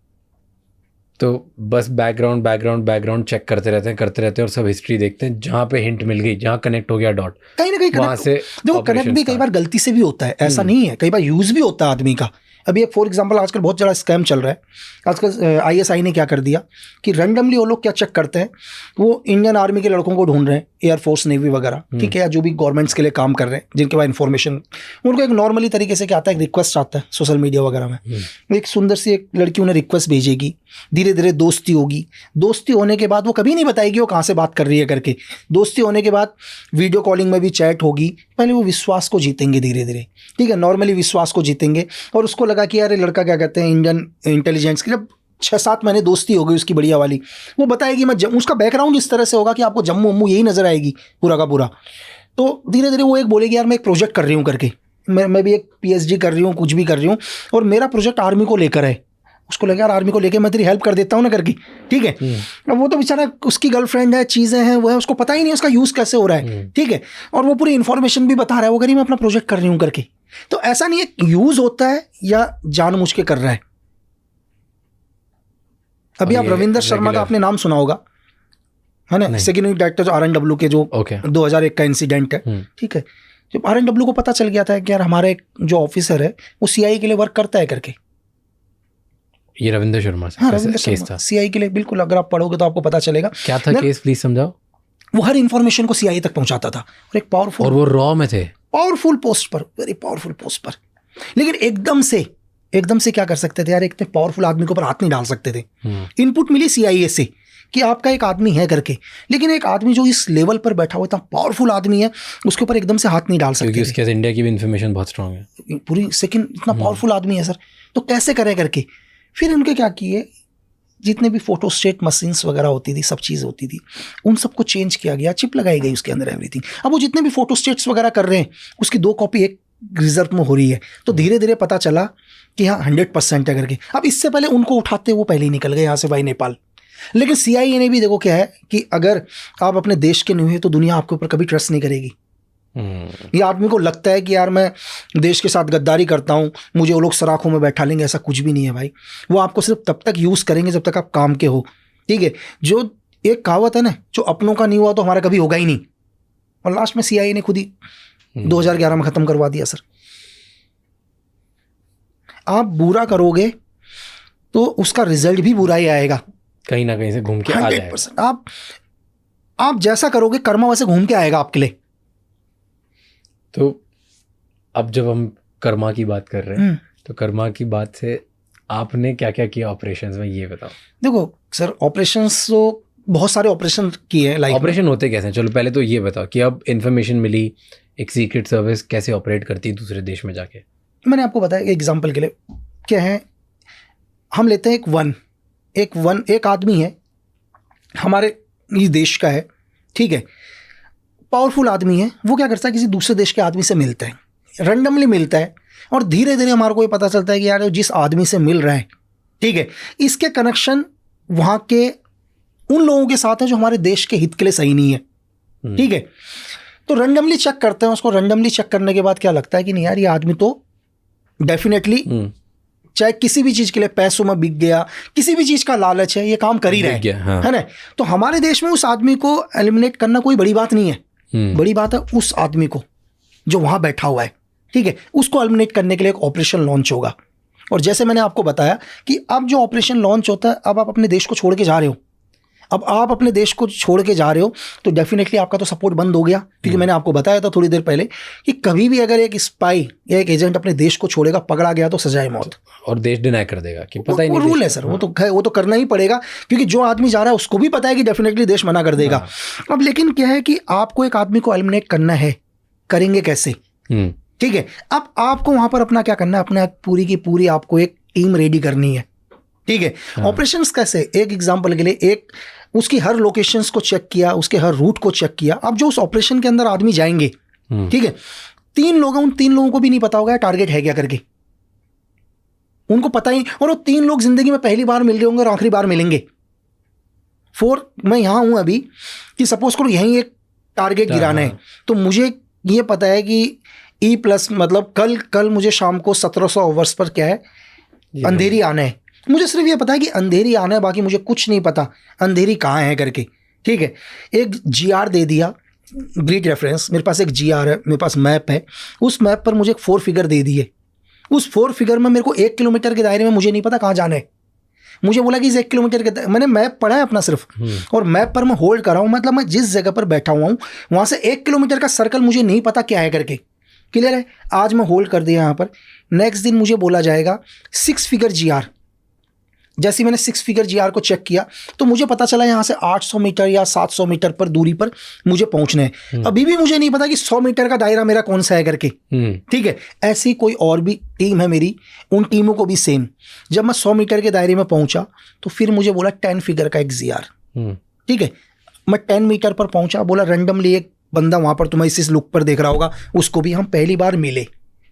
तो बस बैकग्राउंड चेक करते रहते हैं और सब हिस्ट्री देखते हैं, जहाँ पे हिंट मिल गई, जहाँ कनेक्ट हो गया डॉट, कहीं ना कहीं वहाँ से देखो, कनेक्ट भी कई बार गलती से भी होता है, ऐसा नहीं है, कई बार यूज भी होता है आदमी का। अभी एक फॉर एग्जांपल आजकल बहुत ज़्यादा स्कैम चल रहा है। आजकल ISI ने क्या कर दिया कि रैंडमली वो लोग क्या चेक करते हैं, वो इंडियन आर्मी के लड़कों को ढूंढ रहे हैं, एयरफोर्स नेवी वगैरह, ठीक है, या जो भी गवर्नमेंट्स के लिए काम कर रहे हैं, जिनके पास इन्फॉर्मेशन, उनको एक नॉर्मली तरीके से क्या आता है, रिक्वेस्ट आता है सोशल मीडिया वगैरह में, एक सुंदर सी एक लड़की उन्हें रिक्वेस्ट भेजेगी, धीरे धीरे दोस्ती होगी, दोस्ती होने के बाद वो कभी नहीं बताएगी वो कहाँ से बात कर रही है करके, दोस्ती होने के बाद वीडियो कॉलिंग में भी चैट होगी, पहले वो विश्वास को जीतेंगे धीरे धीरे, ठीक है, नॉर्मली विश्वास को जीतेंगे, और उसको लगा कि यार लड़का क्या कहते हैं इंडियन इंटेलिजेंस की, जब 6-7 महीने दोस्ती हो गई उसकी बढ़िया वाली, वो बताएगी मैं उसका बैकग्राउंड इस तरह से होगा कि आपको जम्मू वम्मू यही नजर आएगी पूरा का पूरा, तो धीरे धीरे वो एक बोलेगी यार मैं एक प्रोजेक्ट कर रही हूँ करके, मैं भी एक PhD कर रही हूँ, कुछ भी कर रही हूँ, और मेरा प्रोजेक्ट आर्मी को लेकर है, उसको लगा यार आर्मी को लेकर मैं तेरी हेल्प कर देता हूँ ना करके, ठीक है। अब वो तो बेचारा उसकी गर्लफ्रेंड है, चीज़ें हैं, वो है, उसको पता ही नहीं उसका यूज़ कैसे हो रहा है, ठीक है, और वो पूरी इन्फॉर्मेशन भी बता रहा है, वो कह मैं अपना प्रोजेक्ट कर रही हूँ करके। तो ऐसा नहीं है यूज़ होता है या जानबूझ के कर रहा है। अभी आप रविंदर शर्मा का आपने नाम सुना होगा, है ना, सेकेंडरी डायरेक्टर RNW के, जो 2001 का इंसिडेंट है, ठीक है। जब RNW को पता चल गया था कि यार हमारे जो ऑफिसर है वो CIA के लिए वर्क करता है करके, ये रविंदर शर्मा से, हाँ, रविंदर शर्मा CIA के लिए, बिल्कुल, अगर आप पढ़ोगे तो आपको पता चलेगा क्या था केस, प्लीज समझाओ। वो हर इन्फॉर्मेशन को CIA तक पहुंचाता था, और एक पावरफुल, और वो रॉ में थे, पावरफुल पोस्ट पर, वेरी पावरफुल पोस्ट पर, लेकिन एकदम से क्या कर सकते थे यार, इतने पावरफुल आदमी के ऊपर हाथ नहीं डाल सकते थे। इनपुट मिली CIA से कि आपका एक आदमी है करके, लेकिन एक आदमी जो इस लेवल पर बैठा हुआ, इतना पावरफुल आदमी है, उसके ऊपर एकदम से हाथ नहीं डाल सकते, क्योंकि उसके इंडिया की भी इन्फॉर्मेशन बहुत स्ट्रांग है पूरी, सेकंड, इतना पावरफुल आदमी है सर, तो कैसे करें करके। फिर उनके क्या किए, जितने भी फोटो स्टेट मशीन्स वगैरह होती थी, सब चीज़ होती थी, उन सबको चेंज किया गया, चिप लगाई गई उसके अंदर, एवरीथिंग। अब वो जितने भी फोटो स्टेट्स वगैरह कर रहे हैं, उसकी 2 कॉपी एक रिजर्व में हो रही है, तो धीरे धीरे पता चला कि हाँ 100% है करके। अब इससे पहले उनको उठाते वो पहले ही निकल गए यहाँ से भाई नेपाल। लेकिन CIA ने भी देखो क्या है कि अगर आप अपने देश के नहीं हुए तो दुनिया आपके ऊपर कभी ट्रस्ट नहीं करेगी। ये आदमी को लगता है कि यार मैं देश के साथ गद्दारी करता हूँ, मुझे वो लोग सराखों में बैठा लेंगे, ऐसा कुछ भी नहीं है भाई। वो आपको सिर्फ तब तक यूज़ करेंगे जब तक आप काम के हो, ठीक है। जो एक कहावत है ना, जो अपनों का नहीं हुआ तो हमारा कभी होगा ही नहीं, और लास्ट में CIA ने खुद ही 2011 में ख़त्म करवा दिया। सर आप बुरा करोगे तो उसका रिजल्ट भी बुरा ही आएगा, कहीं ना कहीं से घूम के आ जाएगा। 100% आप जैसा करोगे कर्मा वैसे घूम के आएगा आपके लिए। तो अब जब हम कर्मा की बात कर रहे हैं, तो कर्मा की बात से आपने क्या क्या किया ऑपरेशंस में, ये बताओ। देखो सर, ऑपरेशंस तो बहुत सारे ऑपरेशन किए हैं। लाइक ऑपरेशन होते कैसे हैं? चलो पहले तो ये बताओ कि अब इन्फॉर्मेशन मिली, एक सीक्रेट सर्विस कैसे ऑपरेट करती है दूसरे देश में जाके। मैंने आपको बताया एग्जांपल के लिए क्या है, हम लेते हैं एक आदमी है हमारे इस देश का है, ठीक है, पावरफुल आदमी है। वो क्या करता है, किसी दूसरे देश के आदमी से मिलता है, रैंडमली मिलता है, और धीरे धीरे हमारे को ये पता चलता है कि यार जिस आदमी से मिल रहा है, ठीक है, इसके कनेक्शन वहाँ के उन लोगों के साथ है जो हमारे देश के हित के लिए सही नहीं है, ठीक है। तो रैंडमली चेक करते हैं उसको। रैंडमली चेक करने के बाद क्या लगता है कि नहीं यार ये आदमी तो डेफिनेटली, चाहे किसी भी चीज़ के लिए, पैसों में बिक गया, किसी भी चीज़ का लालच है, ये काम कर ही रहा है, हाँ। है ना। तो हमारे देश में उस आदमी को एलिमिनेट करना कोई बड़ी बात नहीं है। बड़ी बात है उस आदमी को जो वहाँ बैठा हुआ है, ठीक है, उसको एलिमिनेट करने के लिए एक ऑपरेशन लॉन्च होगा। और जैसे मैंने आपको बताया कि अब जो ऑपरेशन लॉन्च होता है, अब आप अपने देश को छोड़ के जा रहे हो, अब आप अपने देश को छोड़ के जा रहे हो तो डेफिनेटली आपका तो सपोर्ट बंद हो गया, क्योंकि मैंने आपको बताया था थोड़ी देर पहले कि कभी भी अगर एक स्पाई या एक एजेंट अपने देश को छोड़ेगा, पकड़ा गया तो सजाए मौत, और देश डिनाई कर देगा कि पता ही नहीं। रूल है सर, वो तो करना ही पड़ेगा, क्योंकि जो आदमी जा रहा है उसको भी पता है कि डेफिनेटली देश मना कर देगा। अब लेकिन क्या है कि आपको एक आदमी को एलिमिनेट करना है, करेंगे कैसे, ठीक है। अब आपको वहां पर अपना क्या करना है, अपना पूरी की पूरी आपको एक टीम रेडी करनी है, ठीक है। ऑपरेशंस कैसे, एक एग्जांपल के लिए, एक उसकी हर लोकेशंस को चेक किया, उसके हर रूट को चेक किया। अब जो उस ऑपरेशन के अंदर आदमी जाएंगे, ठीक है, 3 लोग, उन 3 लोगों को भी नहीं पता होगा टारगेट है क्या करके, उनको पता ही, और वो 3 लोग जिंदगी में पहली बार मिल रहे होंगे और आखिरी बार मिलेंगे। मैं यहां हूं अभी कि सपोज करो यहीं एक टारगेट गिराना है, तो मुझे ये पता है कि E+ मतलब कल मुझे शाम को 1700 आवर्स पर क्या है, अंधेरी आना है। मुझे सिर्फ ये पता है कि अंधेरी आना है, बाकी मुझे कुछ नहीं पता अंधेरी कहाँ है करके, ठीक है। एक GR दे दिया, ग्रिड रेफरेंस, मेरे पास एक GR है, मेरे पास मैप है, उस मैप पर मुझे एक 4 फिगर दे दिए, उस 4 फिगर में मेरे को 1 किलोमीटर के दायरे में मुझे नहीं पता कहाँ जाना है। मुझे बोला कि इस 1 किलोमीटर के मैंने मैप पढ़ा है अपना सिर्फ, और मैप पर मैं होल्ड कर रहा हूँ, मतलब मैं जिस जगह पर बैठा हुआ हूँ वहाँ से 1 किलोमीटर का सर्कल मुझे नहीं पता क्या है करके। क्लियर है? आज मैं होल्ड कर दिया यहाँ पर। नेक्स्ट दिन मुझे बोला जाएगा 6 फिगर GR। जैसे मैंने 6 फिगर GR को चेक किया तो मुझे पता चला यहाँ से 800 मीटर या 700 मीटर पर दूरी पर मुझे पहुंचना है। अभी भी मुझे नहीं पता कि 100 मीटर का दायरा मेरा कौन सा है करके। ठीक है, ऐसी कोई और भी टीम है मेरी, उन टीमों को भी सेम। जब मैं 100 मीटर के दायरे में पहुंचा तो फिर मुझे बोला 10 फिगर का एक GR। ठीक है, मैं 10 मीटर पर पहुंचा, बोला रैंडमली एक बंदा वहां पर तुम्हें इस लुक पर देख रहा होगा, उसको भी हम पहली बार मिले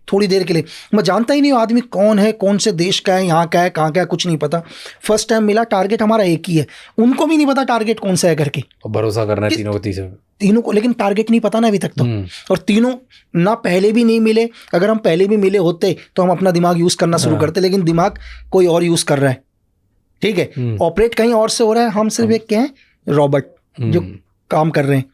थोड़ी देर के लिए। मैं जानता ही नहीं हूँ आदमी कौन है, कौन से देश का है, यहाँ का है, कहाँ का है, कुछ नहीं पता। फर्स्ट टाइम मिला, टारगेट हमारा एक ही है, उनको भी नहीं पता टारगेट कौन सा है करके। और भरोसा करना है तीनों को, लेकिन टारगेट नहीं पता ना अभी तक तो। और तीनों ना पहले भी नहीं मिले। अगर हम पहले भी मिले होते तो हम अपना दिमाग यूज करना शुरू करते, लेकिन दिमाग कोई और यूज कर रहा है। ठीक है, ऑपरेट कहीं और से हो रहा है, हम सिर्फ एक क्या है, रॉबर्ट जो काम कर रहे हैं।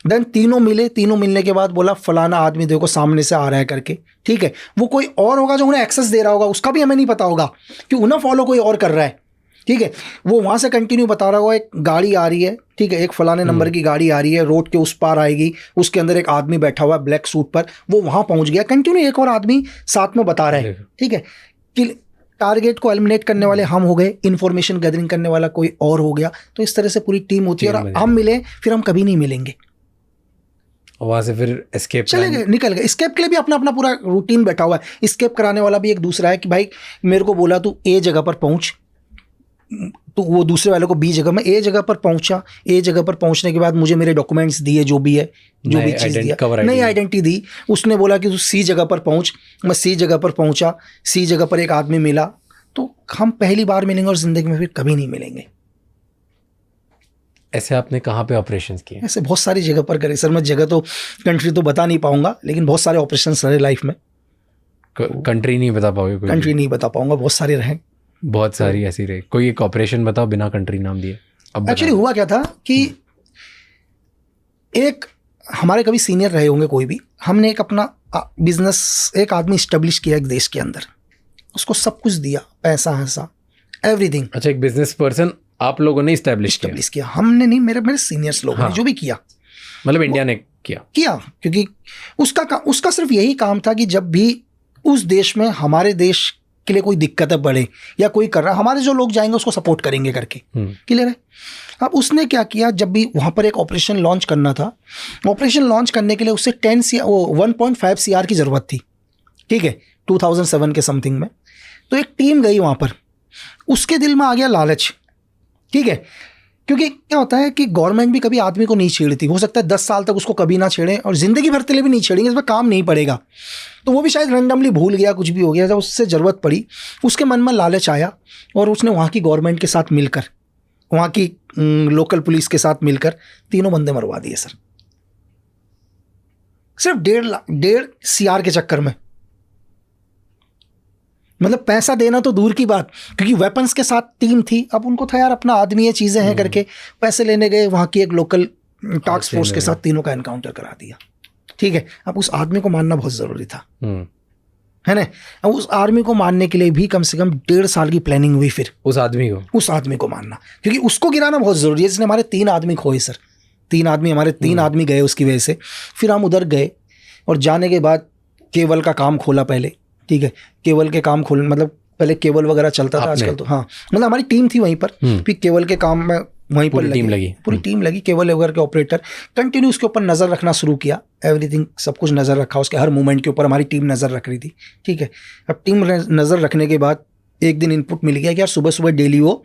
देन तीनों मिले, तीनों मिलने के बाद बोला फलाना आदमी देखो सामने से आ रहा है करके। ठीक है, वो कोई और होगा जो उन्हें एक्सेस दे रहा होगा, उसका भी हमें नहीं पता होगा कि उन्हें फॉलो कोई और कर रहा है। ठीक है, वो वहाँ से कंटिन्यू बता रहा होगा एक गाड़ी आ रही है, ठीक है, एक फलाने नंबर की गाड़ी आ रही है, रोड के उस पार आएगी, उसके अंदर एक आदमी बैठा हुआ है ब्लैक सूट पर, वो वहाँ पहुँच गया। कंटिन्यू एक और आदमी साथ में बता रहा है। ठीक है, कि टारगेट को एलिमिनेट करने वाले हम हो गए, इन्फॉर्मेशन गैदरिंग करने वाला कोई और हो गया। तो इस तरह से पूरी टीम होती है, और हम मिले फिर हम कभी नहीं मिलेंगे। वहां से फिर एस्केप चले गए, निकल गए। एस्केप के लिए भी अपना अपना पूरा रूटीन बैठा हुआ है। एस्केप कराने वाला भी एक दूसरा है कि भाई मेरे को बोला तू ए जगह पर पहुंच, तो वो दूसरे वाले को बी जगह, मैं ए जगह पर पहुंचा। ए जगह पर पहुंचने के बाद मुझे मेरे डॉक्यूमेंट्स दिए, जो भी है, जो भी चीज़ दिया, नई आइडेंटिटी दी। उसने बोला कि तू सी जगह पर पहुंच, मैं सी जगह पर पहुंचा। सी जगह पर एक आदमी मिला, तो हम पहली बार मिलेंगे और जिंदगी में फिर कभी नहीं मिलेंगे। ऐसे आपने कहाँ पे ऑपरेशंस किए? ऐसे बहुत सारी जगह पर करे सर। मैं जगह तो, कंट्री तो बता नहीं पाऊंगा, लेकिन बहुत सारे ऑपरेशंस रहे लाइफ में। कंट्री नहीं बता पाओगे? कंट्री नहीं बता पाऊंगा, बहुत सारे रहे। बहुत सारी ऐसी रही। कोई एक ऑपरेशन बताओ बिना कंट्री नाम दिए। अब एक्चुअली हुआ क्या था कि एक हमारे कभी सीनियर रहे होंगे कोई भी, हमने एक अपना बिजनेस, एक आदमी इस्टेब्लिश किया एक देश के अंदर, उसको सब कुछ दिया, पैसा ऐसा एवरीथिंग। अच्छा, एक बिजनेस पर्सन आप लोगों ने इस्टेब्लिश किया? हमने नहीं, मेरे सीनियर्स लोगों ने जो भी किया, मतलब इंडिया ने किया, क्योंकि उसका सिर्फ यही काम था कि जब भी उस देश में हमारे देश के लिए कोई दिक्कतें बढ़े या कोई कर रहा, हमारे जो लोग जाएंगे उसको सपोर्ट करेंगे करके। क्लियर है? अब उसने क्या किया, जब भी वहाँ पर एक ऑपरेशन लॉन्च करना था, ऑपरेशन लॉन्च करने के लिए उससे 1.5 CR की ज़रूरत थी। ठीक है, 2007 के समथिंग में। तो एक टीम गई वहाँ पर, उसके दिल में आ गया लालच। ठीक है, क्योंकि क्या होता है कि गवर्नमेंट भी कभी आदमी को नहीं छेड़ती, हो सकता है 10 साल तक उसको कभी ना छेड़े और ज़िंदगी भर के लिए भी नहीं छेड़ेंगे, इसमें काम नहीं पड़ेगा। तो वो भी शायद रैंडमली भूल गया, कुछ भी हो गया, जब उससे ज़रूरत पड़ी उसके मन में लालच आया और उसने वहाँ की गवर्नमेंट के साथ मिलकर, वहाँ की लोकल पुलिस के साथ मिलकर 3 बंदे मरवा दिए सर, सिर्फ 1.5 CR के चक्कर में। मतलब पैसा देना तो दूर की बात, क्योंकि वेपन्स के साथ टीम थी। अब उनको था यार अपना आदमी ये चीज़ें हैं करके पैसे लेने गए, वहाँ की एक लोकल टास्क फोर्स के साथ तीनों का एनकाउंटर करा दिया। ठीक है, अब उस आदमी को मारना बहुत ज़रूरी था, है ना? अब उस आर्मी को मारने के लिए भी कम से कम 1.5 साल की प्लानिंग हुई। फिर उस आदमी को मारना, क्योंकि उसको गिराना बहुत ज़रूरी है। जिसने हमारे 3 आदमी खोए सर, 3 आदमी गए उसकी वजह से। फिर हम उधर गए और जाने के बाद केबल का काम खोला पहले। ठीक है, केबल के काम खोलने, मतलब पहले केबल वगैरह चलता था, आजकल तो हाँ, मतलब हमारी टीम थी वहीं पर। फिर केबल के काम में वहीं पर पूरी टीम लगी, केबल वगैरह के ऑपरेटर कंटिन्यू उसके ऊपर नज़र रखना शुरू किया। एवरीथिंग, सब कुछ नज़र रखा, उसके हर मूवमेंट के ऊपर हमारी टीम नज़र रख रही थी। ठीक है, अब टीम नज़र रखने के बाद एक दिन इनपुट मिल गया कि यार सुबह सुबह डेली वो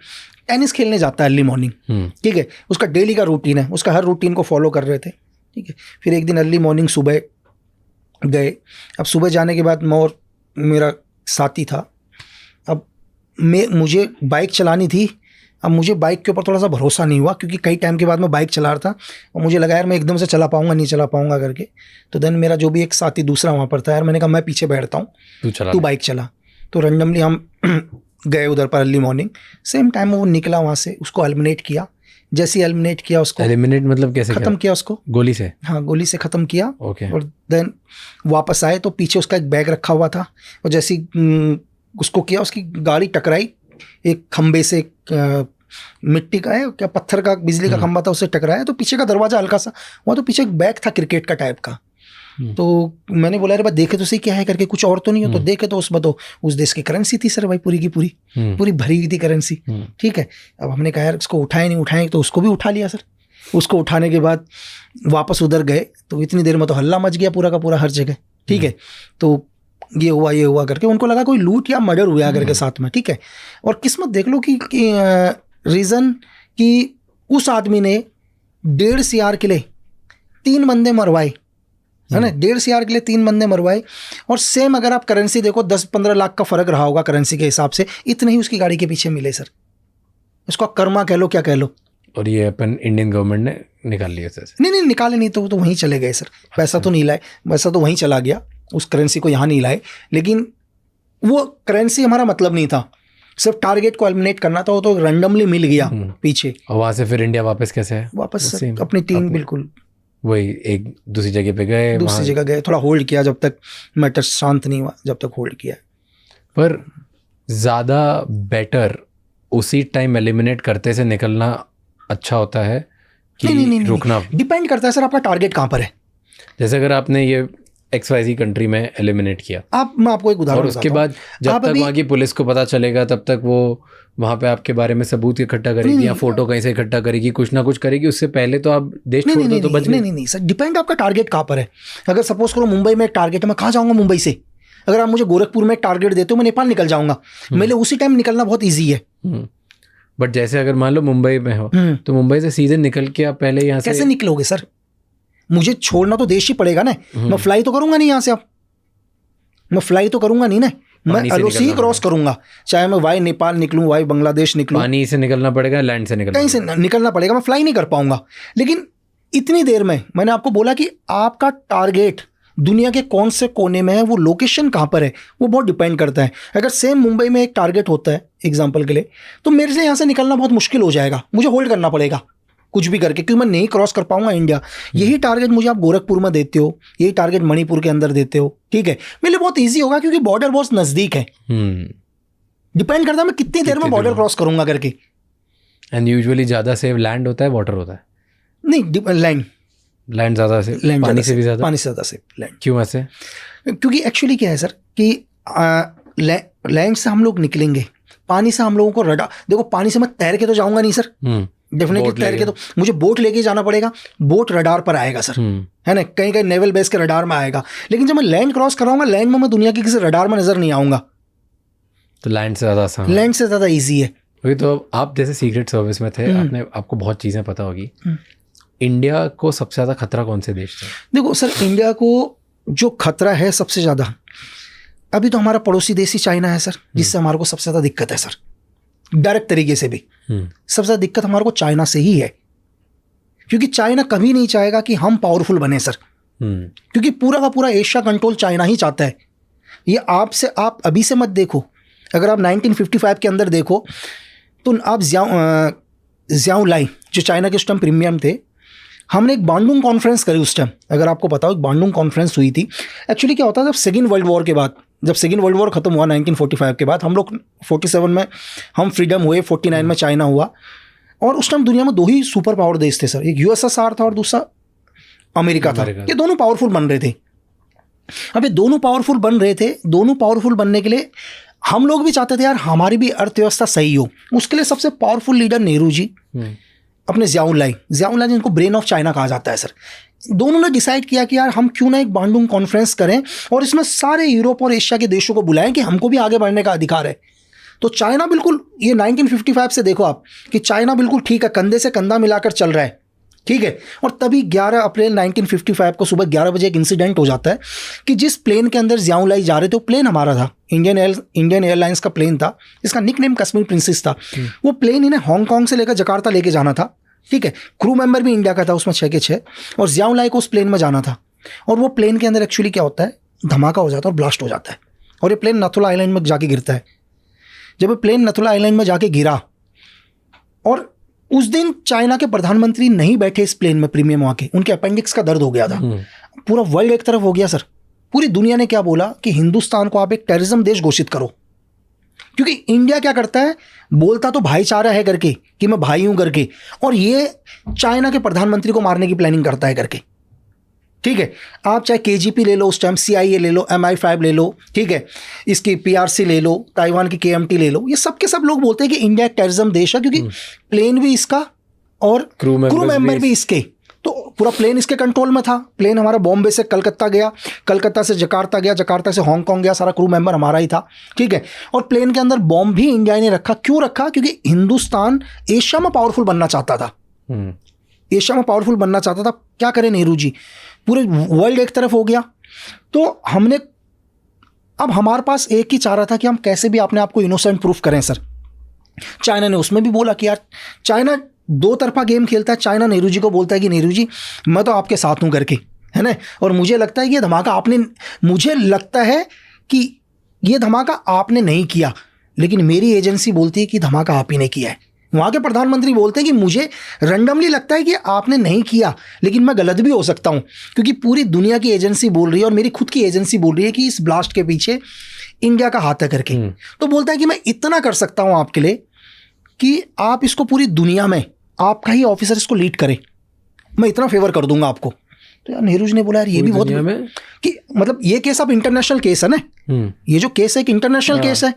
टेनिस खेलने जाता है अर्ली मॉर्निंग। ठीक है, उसका डेली का रूटीन है, उसका हर रूटीन को फॉलो कर रहे थे। ठीक है, फिर एक दिन अर्ली मॉर्निंग सुबह गए। अब सुबह जाने के बाद मैं और मेरा साथी था, अब मुझे बाइक चलानी थी। अब मुझे बाइक के ऊपर थोड़ा सा भरोसा नहीं हुआ, क्योंकि कई टाइम के बाद मैं बाइक चला रहा था और मुझे लगा यार मैं एकदम से चला पाऊंगा नहीं चला पाऊंगा करके। तो देन मेरा जो भी एक साथी दूसरा वहाँ पर था, यार मैंने कहा मैं पीछे बैठता हूँ, तू बाइक चला। तो रैंडमली हम गए उधर पर अर्ली मॉर्निंग, सेम टाइम वो निकला वहाँ से, उसको एलिमिनेट किया। जैसे एलिमिनेट किया उसको, एलिमिनेट मतलब कैसे खत्म किया उसको गोली से? हाँ, गोली से खत्म किया। ओके। और देन वापस आए तो पीछे उसका एक बैग रखा हुआ था, और जैसे उसको किया, उसकी गाड़ी टकराई एक खंबे से, मिट्टी का है क्या, पत्थर का, बिजली का खंबा था, उससे टकराया तो पीछे का दरवाजा हल्का सा, वहाँ तो पीछे एक बैग था क्रिकेट का टाइप का। तो मैंने बोला अरे भाई देखे तो सही क्या है करके, कुछ और तो नहीं हो? तो देखे तो उसमें तो उस देश की करेंसी थी सर भाई, पूरी की पूरी पूरी भरी हुई थी करेंसी। ठीक है, अब हमने कहा यार इसको उठाए नहीं उठाए, तो उसको भी उठा लिया सर। उसको उठाने के बाद वापस उधर गए तो इतनी देर में तो हल्ला मच गया पूरा का पूरा हर जगह। ठीक है, तो ये हुआ करके उनको लगा कोई लूट या मर्डर हुआ करके साथ में। ठीक है, और किस्मत देख लो कि रीज़न कि उस आदमी ने 1.5 CR के लिए 3 बंदे मरवाए, है ना, 1.5 CR के लिए 3 बंदे मरवाए। और सेम अगर आप करेंसी देखो 10-15 लाख का फर्क रहा होगा करेंसी के हिसाब से, इतने ही उसकी गाड़ी के पीछे मिले सर। उसका कर्मा कह लो क्या कह लो। और ये अपन इंडियन गवर्नमेंट ने निकाल लिया सर? नहीं निकाले नहीं, तो वहीं चले गए सर। पैसा तो नहीं लाए, पैसा तो वहीं चला गया, उस करेंसी को यहाँ नहीं लाए। लेकिन वो करेंसी हमारा मतलब नहीं था, सिर्फ टारगेट को एलिमिनेट करना था। वो तो रैंडमली मिल गया पीछे। और वहाँ से फिर इंडिया वापस कैसे है? वापस सर अपनी टीम बिल्कुल वही एक दूसरी जगह पे गए, दूसरी जगह गए, थोड़ा होल्ड किया जब तक मैटर शांत नहीं हुआ, जब तक होल्ड किया। पर ज़्यादा बेटर उसी टाइम एलिमिनेट करते से निकलना अच्छा होता है कि नहीं, रुकना? डिपेंड करता है सर आपका टारगेट कहाँ पर है। जैसे अगर आपने ये XYZ कंट्री में एलिमिनेट किया, मैं आपको एक उदाहरण, और उसके बाद जब तक वहाँ की पुलिस को पता चलेगा तब तक वो वहाँ पे आपके बारे में सबूत इकट्ठा करेगी या फोटो कहीं से इकट्ठा करेगी, कुछ ना कुछ करेगी। उससे पहले तो आप देश छोड़ दो तो बच गए। नहीं सर, डिपेंड आपका टारगेट कहाँ पर है। अगर सपोज करो मुंबई में एक टारगेट है, मैं कहाँ जाऊँगा मुंबई से? अगर आप मुझे गोरखपुर में एक टारगेट देते हो, मैं नेपाल निकल जाऊँगा। मेरे लिए उसी टाइम निकलना बहुत ईजी है। बट जैसे अगर मान लो मुंबई में हो तो मुंबई से सीधे निकल के आप पहले यहाँ से कैसे निकलोगे सर? मुझे छोड़ना तो देश ही पड़ेगा ना। मैं फ्लाई तो करूंगा नहीं यहाँ से, अब मैं फ्लाई तो करूंगा नहीं ना, मैं LOC क्रॉस करूंगा, चाहे मैं वाई नेपाल निकलूं, वाई बांग्लादेश निकलूं। पानी से निकलना पड़ेगा, लैंड से निकलना, कहीं से निकलना पड़ेगा, मैं फ्लाई नहीं कर पाऊंगा। लेकिन इतनी देर में मैंने आपको बोला कि आपका टारगेट दुनिया के कौन से कोने में है, वो लोकेशन कहाँ पर है, वो बहुत डिपेंड करता है। अगर सेम मुंबई में एक टारगेट होता है एग्जाम्पल के लिए, तो मेरे से यहाँ से निकलना बहुत मुश्किल हो जाएगा, मुझे होल्ड करना पड़ेगा कुछ भी करके, क्योंकि मैं नहीं क्रॉस कर पाऊंगा इंडिया। यही टारगेट मुझे आप गोरखपुर में देते हो, यही टारगेट मणिपुर के अंदर देते हो, ठीक है, मेरे लिए बहुत ईजी होगा क्योंकि बॉर्डर बहुत नजदीक है। डिपेंड करता है मैं कितनी देर में बॉर्डर क्रॉस करूंगा करके। एंड यूजुअली ज़्यादा सेफ लैंड होता है वाटर होता है? नहीं, लैंड ज़्यादा सेफ, पानी से भी ज़्यादा, पानी से ज़्यादा सेफ लैंड। क्यों ऐसे? क्योंकि एक्चुअली क्या है सर कि लैंड से हम लोग निकलेंगे, पानी से हम लोगों को रडार, देखो पानी से मैं तैर के तो जाऊंगा नहीं सर, डेफिनेटली तैर के तो मुझे बोट लेके जाना पड़ेगा, बोट रडार पर आएगा सर, है ना, कहीं कहीं नेवल बेस के रडार में आएगा। लेकिन जब मैं लैंड क्रॉस कराऊंगा, लैंड में मैं दुनिया के किसी रडार में नजर नहीं आऊंगा, तो लैंड से ज़्यादा आसान, लैंड से ज़्यादा ईजी है। वही तो, आप जैसे सीक्रेट सर्विस में थे, आपको बहुत चीज़ें पता होगी। इंडिया को सबसे ज़्यादा खतरा कौन से देश से? देखो सर, इंडिया को जो खतरा है सबसे ज़्यादा, अभी तो हमारा पड़ोसी देश ही चाइना है सर, जिससे हमारे को सबसे ज़्यादा दिक्कत है सर, डायरेक्ट तरीके से भी सबसे ज़्यादा दिक्कत हमारे को चाइना से ही है। क्योंकि चाइना कभी नहीं चाहेगा कि हम पावरफुल बने सर, क्योंकि पूरा का पूरा एशिया कंट्रोल चाइना ही चाहता है। ये आप अभी से मत देखो, अगर आप 1955 के अंदर देखो तो आप ज़ियाओ लाई जो चाइना के उस टाइम प्रीमियम थे, हमने एक बांडुंग कॉन्फ्रेंस करी उस टाइम, अगर आपको पता हो, एक बांडुंग कॉन्फ्रेंस हुई थी। एक्चुअली क्या होता था, जब सेकेंड वर्ल्ड वॉर के बाद, जब सेकेंड वर्ल्ड वॉर खत्म हुआ 1945 के बाद, हम लोग 47 में हम फ्रीडम हुए, 49 में चाइना हुआ, और उस टाइम दुनिया में 2 ही सुपर पावर देश थे सर, एक USSR था और दूसरा अमेरिका था। ये दोनों पावरफुल बन रहे थे। अब ये दोनों पावरफुल बन रहे थे, दोनों पावरफुल बनने के लिए हम लोग भी चाहते थे यार हमारी भी अर्थव्यवस्था सही हो। उसके लिए सबसे पावरफुल लीडर नेहरू जी, अपने ज़ियाओ लाई जिनको ब्रेन ऑफ चाइना कहा जाता है सर, दोनों ने डिसाइड किया कि यार हम क्यों ना एक बांडुंग कॉन्फ्रेंस करें और इसमें सारे यूरोप और एशिया के देशों को बुलाएं कि हमको भी आगे बढ़ने का अधिकार है। तो चाइना बिल्कुल, ये 1955 से देखो आप कि चाइना बिल्कुल ठीक है, कंधे से कंधा मिलाकर चल रहा है, ठीक है। और तभी 11 अप्रैल 1955 को सुबह 11 बजे एक इंसिडेंट हो जाता है कि जिस प्लेन के अंदर ज़ियाओ लाई जा रहे थे, वो प्लेन हमारा था, इंडियन एयरलाइंस का प्लेन था, इसका निकनेम कश्मीर प्रिंसेस था। वो प्लेन इन्हें हांगकांग से लेकर जकार्ता लेके जाना था, ठीक है। क्रू मेंबर भी इंडिया का था उसमें 6 के 6, और ज़ियाओ लाई को उस प्लेन में जाना था। और वो प्लेन के अंदर एक्चुअली क्या होता है, धमाका हो जाता है और ब्लास्ट हो जाता है, और ये प्लेन नथुला आइलैंड में जाके गिरता है। जब ये प्लेन नथुला आइलैंड में जाके गिरा और उस दिन चाइना के प्रधानमंत्री नहीं बैठे इस प्लेन में प्रीमियम वहाँ के, उनके अपेंडिक्स का दर्द हो गया था। पूरा वर्ल्ड एक तरफ हो गया सर। पूरी दुनिया ने क्या बोला कि हिंदुस्तान को आप एक टेररिज्म देश घोषित करो, क्योंकि इंडिया क्या करता है, बोलता तो भाईचारा है करके कि मैं भाई हूं करके, और ये चाइना के प्रधानमंत्री को मारने की प्लानिंग करता है करके। ठीक है, आप चाहे KGP ले लो, उस टाइम CIA ले लो, MI5 ले लो, ठीक है, इसकी PRC ले लो, ताइवान की KMT ले लो, ये सब के सब लोग बोलते हैं कि इंडिया एक टेररिज्म देश है, क्योंकि प्लेन भी इसका और क्रू मेंबर भी इसके, तो पूरा प्लेन इसके कंट्रोल में था। प्लेन हमारा बॉम्बे से कलकत्ता गया, कलकत्ता से जकार्ता गया, जकार्ता से हांगकांग गया, सारा क्रू मेंबर हमारा ही था। ठीक है, और प्लेन के अंदर बॉम्ब भी इंडिया ने रखा। क्यों रखा? क्योंकि हिंदुस्तान एशिया में पावरफुल बनना चाहता था, एशिया में पावरफुल बनना चाहता था। क्या करें नेहरू जी, पूरे वर्ल्ड एक तरफ हो गया। तो हमने, अब हमारे पास एक ही चाह रहा था कि हम कैसे भी अपने आप को इनोसेंट प्रूफ करें सर। चाइना ने उसमें भी बोला कि यार, चाइना दो तरफा गेम खेलता है। चाइना नेहरू जी को बोलता है कि नेहरू जी मैं तो आपके साथ हूं करके, है ना, और मुझे लगता है कि ये धमाका आपने, मुझे लगता है कि ये धमाका आपने नहीं किया, लेकिन मेरी एजेंसी बोलती है कि धमाका आप ही ने किया है। वहाँ के प्रधानमंत्री बोलते हैं कि मुझे रैंडमली लगता है कि आपने नहीं किया, लेकिन मैं गलत भी हो सकता हूँ, क्योंकि पूरी दुनिया की एजेंसी बोल रही है और मेरी खुद की एजेंसी बोल रही है कि इस ब्लास्ट के पीछे इंडिया का हाथ है करके। तो बोलता है कि मैं इतना कर सकता हूँ आपके लिए कि आप इसको पूरी दुनिया में आपका ही ऑफिसर इसको लीड करे, मैं इतना फेवर कर दूंगा आपको। तो यार नेहरू जी ने बोला यार ये भी बहुत कि मतलब ये केस अब इंटरनेशनल केस है ना, ये जो केस है एक इंटरनेशनल केस है,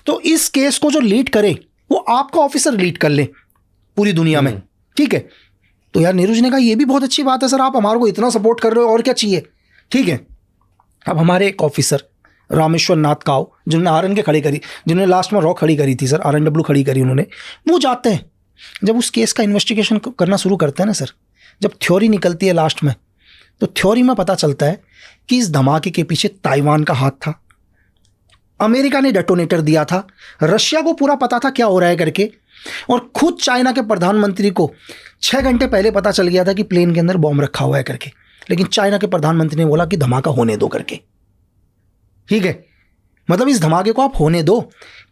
तो इस केस को जो लीड करे वो आपका ऑफिसर लीड कर ले पूरी दुनिया में। ठीक है, तो यार नेहरू जी ने कहा ये भी बहुत अच्छी बात है सर, आप हमारे को इतना सपोर्ट कर रहे हो, और क्या चाहिए। ठीक है, अब हमारे एक ऑफिसर रामेश्वर नाथ काव, जिन्होंने RN के खड़ी करी, जिन्होंने लास्ट में रॉ खड़ी करी थी सर, RNW खड़ी करी उन्होंने, वो जाते हैं जब उस केस का इन्वेस्टिगेशन करना शुरू करते हैं ना सर, जब थ्योरी निकलती है लास्ट में, तो थ्योरी में पता चलता है कि इस धमाके के पीछे ताइवान का हाथ था, अमेरिका ने डेटोनेटर दिया था, रशिया को पूरा पता था क्या हो रहा है करके, और खुद चाइना के प्रधानमंत्री को 6 घंटे पहले पता चल गया था कि प्लेन के अंदर बॉम्ब रखा हुआ है करके, लेकिन चाइना के प्रधानमंत्री ने बोला कि धमाका होने दो करके। ठीक है, मतलब इस धमाके को आप होने दो।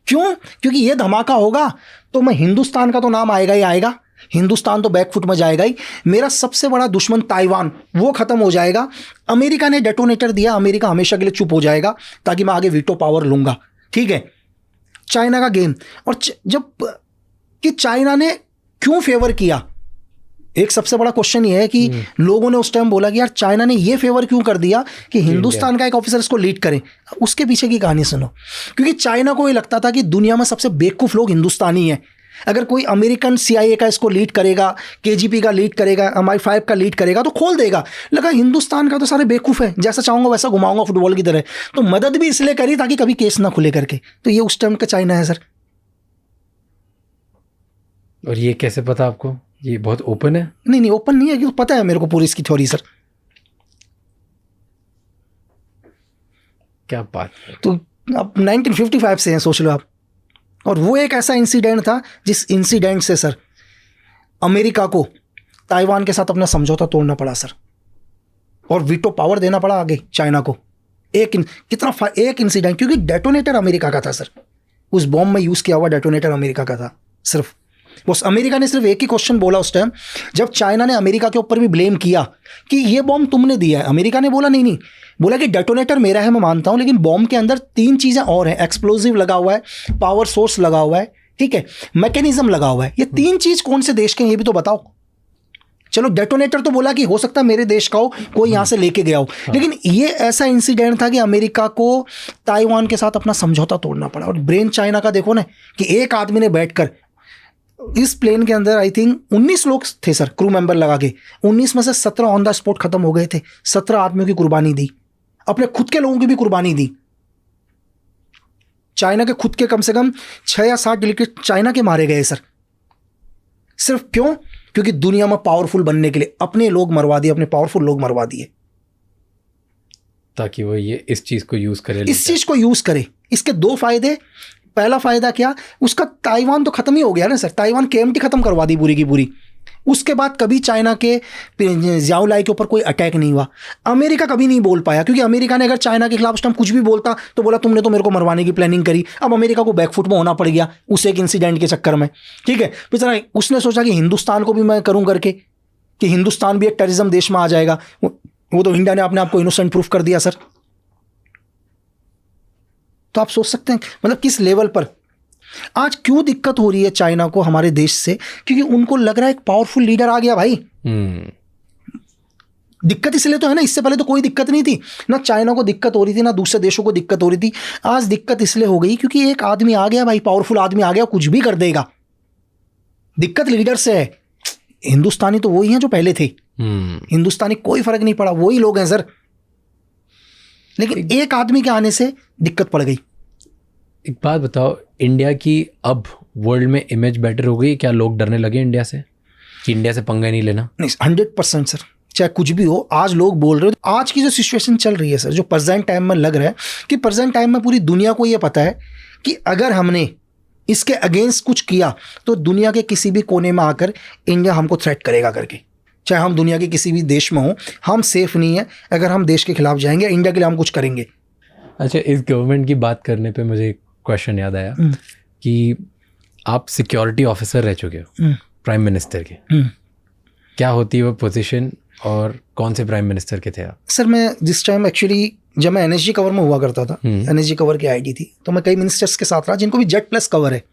क्यों? क्योंकि ये धमाका होगा तो मैं हिंदुस्तान का तो नाम आएगा ही आएगा, हिंदुस्तान तो बैकफुट में जाएगा ही, मेरा सबसे बड़ा दुश्मन ताइवान वो खत्म हो जाएगा। अमेरिका ने डेटोनेटर दिया, अमेरिका हमेशा के लिए चुप हो जाएगा ताकि मैं आगे वीटो पावर लूंगा। ठीक है, चाइना का गेम। और जब कि चाइना ने क्यों फेवर किया, एक सबसे बड़ा क्वेश्चन ये है कि लोगों ने उस टाइम बोला कि यार चाइना ने ये फेवर क्यों कर दिया कि हिंदुस्तान का एक ऑफिसर इसको लीड करे। उसके पीछे की कहानी सुनो, क्योंकि चाइना को ये लगता था कि दुनिया में सबसे बेवकूफ़ लोग हिंदुस्तानी हैं। अगर कोई अमेरिकन CIA का इसको लीड करेगा, KGP का लीड करेगा, MI5 का लीड करेगा तो खोल देगा। लगा हिंदुस्तान का तो सारे बेवकूफ़ है, जैसा चाहूँगा वैसा घुमाऊंगा फुटबॉल की तरह। तो मदद भी इसलिए करी ताकि कभी केस ना खुले करके। तो ये उस टाइम का चाइना है सर। और ये कैसे पता आपको? ये बहुत ओपन है? नहीं ओपन नहीं है, कि तो पता है मेरे को पूरी इसकी थ्योरी सर। क्या बात है। तो अब 1955 से हैं, सोच लो आप। और वो एक ऐसा इंसिडेंट था जिस इंसिडेंट से सर अमेरिका को ताइवान के साथ अपना समझौता तोड़ना पड़ा सर, और वीटो पावर देना पड़ा आगे चाइना को। एक इंसिडेंट, क्योंकि डेटोनेटर अमेरिका का था सर, उस बॉम्ब में यूज़ किया हुआ डेटोनेटर अमेरिका का था। सिर्फ बस अमेरिका ने सिर्फ एक ही क्वेश्चन बोला उस टाइम, जब चाइना ने अमेरिका के ऊपर भी ब्लेम किया कि ये बॉम्ब तुमने दिया है। अमेरिका ने बोला नहीं, बोला कि डेटोनेटर मेरा है, मैं मानता हूं, लेकिन बॉम्ब के अंदर 3 चीज़ें और हैं। एक्सप्लोजिव लगा हुआ है, पावर सोर्स लगा हुआ है, ठीक है, मैकेनिज्म लगा हुआ है। ये 3 चीज़ कौन से देश के हैं ये भी तो बताओ। चलो डेटोनेटर तो बोला कि हो सकता है मेरे देश का हो, कोई यहाँ से लेके गया हो, लेकिन ये ऐसा इंसिडेंट था कि अमेरिका को ताइवान के साथ अपना समझौता तोड़ना पड़ा। और ब्रेन चाइना का देखो ना, कि एक आदमी ने बैठकर इस प्लेन के अंदर आई थिंक 19 लोग थे सर, क्रू मेंबर लगा के। 19 में से 17 ऑन द स्पॉट खत्म हो गए थे। 17 आदमियों की कुर्बानी दी, अपने खुद के लोगों की भी कुर्बानी दी। चाइना के खुद के कम से कम 6 या 7 डेलीगेट चाइना के मारे गए सर। सिर्फ क्यों? क्योंकि दुनिया में पावरफुल बनने के लिए अपने लोग मरवा दिए, अपने पावरफुल लोग मरवा दिए, ताकि वो ये इस चीज को यूज करे, इस चीज को यूज करे। इसके 2 फायदे। पहला फायदा क्या, उसका ताइवान तो खत्म ही हो गया ना सर। ताइवान KMT खत्म करवा दी पूरी की पूरी। उसके बाद कभी चाइना के ज़ियाओलाई के ऊपर कोई अटैक नहीं हुआ। अमेरिका कभी नहीं बोल पाया, क्योंकि अमेरिका ने अगर चाइना के खिलाफ उस टाइम कुछ भी बोलता तो बोला तुमने तो मेरे को मरवाने की प्लानिंग करी। अब अमेरिका को बैकफुट में होना पड़ गया उस एक इंसिडेंट के चक्कर में, ठीक है। बेचारा उसने सोचा कि हिंदुस्तान को भी मैं करूँ करके, कि हिंदुस्तान भी एक टेररिज्म देश में आ जाएगा। वो तो इंडिया ने अपने आप को इनोसेंट प्रूफ कर दिया सर। तो आप सोच सकते हैं मतलब किस लेवल पर आज क्यों दिक्कत हो रही है चाइना को हमारे देश से, क्योंकि उनको लग रहा है एक पावरफुल लीडर आ गया भाई। दिक्कत इसलिए तो है ना, इससे पहले तो कोई दिक्कत नहीं थी, ना चाइना को दिक्कत हो रही थी ना दूसरे देशों को दिक्कत हो रही थी। आज दिक्कत इसलिए हो गई क्योंकि एक आदमी आ गया भाई, पावरफुल आदमी आ गया, कुछ भी कर देगा। दिक्कत लीडर से है। हिंदुस्तानी तो वही हैं जो पहले थे, हिंदुस्तानी कोई फर्क नहीं पड़ा, वही लोग हैं सर। लेकिन एक आदमी के आने से दिक्कत पड़ गई। एक बात बताओ, इंडिया की अब वर्ल्ड में इमेज बेटर हो गई? क्या लोग डरने लगे इंडिया से कि इंडिया से पंगा नहीं लेना? नहीं, 100% सर। चाहे कुछ भी हो, आज लोग बोल रहे हो। आज की जो सिचुएशन चल रही है सर, जो प्रेजेंट टाइम में लग रहा है कि प्रेजेंट टाइम में पूरी दुनिया को ये पता है कि अगर हमने इसके अगेंस्ट कुछ किया तो दुनिया के किसी भी कोने में आकर इंडिया हमको थ्रेट करेगा करके। चाहे हम दुनिया के किसी भी देश में हो, हम सेफ नहीं है। अगर हम देश के खिलाफ जाएंगे, इंडिया के लिए हम कुछ करेंगे। अच्छा, इस गवर्नमेंट की बात करने पे मुझे एक क्वेश्चन याद आया कि आप सिक्योरिटी ऑफिसर रह चुके हो प्राइम मिनिस्टर के। क्या होती है वो पोजीशन और कौन से प्राइम मिनिस्टर के थे आप? सर मैं जिस टाइम एक्चुअली जब मैं एनएसजी कवर में हुआ करता था, एनएसजी कवर की आईडी थी, तो मैं कई मिनिस्टर्स के साथ रहा जिनको भी जेट प्लस कवर है।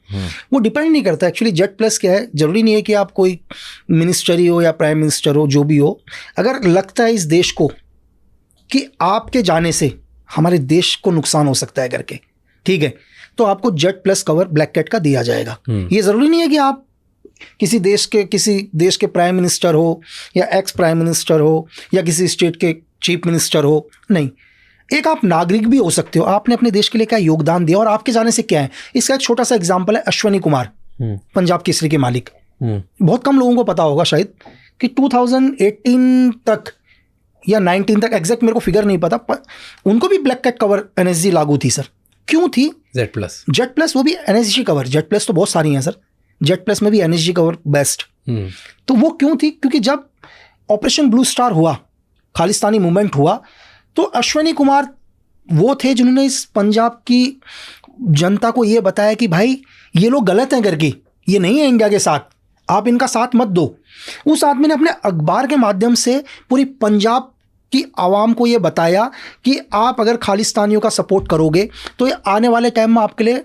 वो डिपेंड नहीं करता एक्चुअली जेट प्लस क्या है। जरूरी नहीं है कि आप कोई मिनिस्टर ही हो या प्राइम मिनिस्टर हो, जो भी हो। अगर लगता है इस देश को कि आपके जाने से हमारे देश को नुकसान हो सकता है करके, ठीक है, तो आपको Z plus cover black cat का दिया जाएगा। ये ज़रूरी नहीं है कि आप किसी देश के प्राइम मिनिस्टर हो या एक्स प्राइम मिनिस्टर हो या किसी स्टेट के चीफ मिनिस्टर हो, नहीं। एक आप नागरिक भी हो सकते हो। आपने अपने देश के लिए क्या योगदान दिया और आपके जाने से क्या है। इसका एक छोटा सा एग्जाम्पल है अश्वनी कुमार, पंजाब केसरी के मालिक। बहुत कम लोगों को पता होगा शायद कि 2018 तक या 19 तक, एग्जैक्ट मेरे को फिगर नहीं पता, पर उनको भी ब्लैक कैट कवर एनएसजी लागू थी सर। क्यों थी? जेट प्लस वो भी एनएसजी कवर। जेट प्लस तो बहुत सारी हैं सर, जेट प्लस में भी एनएसजी कवर बेस्ट। तो वो क्यों थी? क्योंकि जब ऑपरेशन ब्लू स्टार हुआ, खालिस्तानी मूवमेंट हुआ, तो अश्वनी कुमार वो थे जिन्होंने इस पंजाब की जनता को ये बताया कि भाई ये लोग गलत हैं करके, ये नहीं है इंडिया के साथ, आप इनका साथ मत दो। उस आदमी ने अपने अखबार के माध्यम से पूरी पंजाब की आवाम को ये बताया कि आप अगर खालिस्तानियों का सपोर्ट करोगे तो ये आने वाले टाइम में आपके लिए,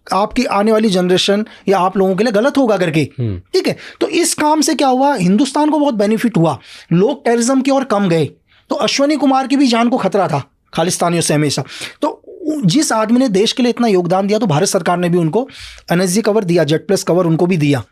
आपकी आने वाली जनरेशन या आप लोगों के लिए गलत होगा करके, ठीक है। तो इस काम से क्या हुआ, हिंदुस्तान को बहुत बेनिफिट हुआ, लोग टेररिज्म की ओर कम गए। तो अश्वनी कुमार की भी जान को खतरा था खालिस्तानियों से हमेशा। तो जिस आदमी ने देश के लिए इतना योगदान दिया, तो भारत सरकार ने भी उनको एनएसजी कवर दिया, जेट प्लस कवर उनको भी दिया।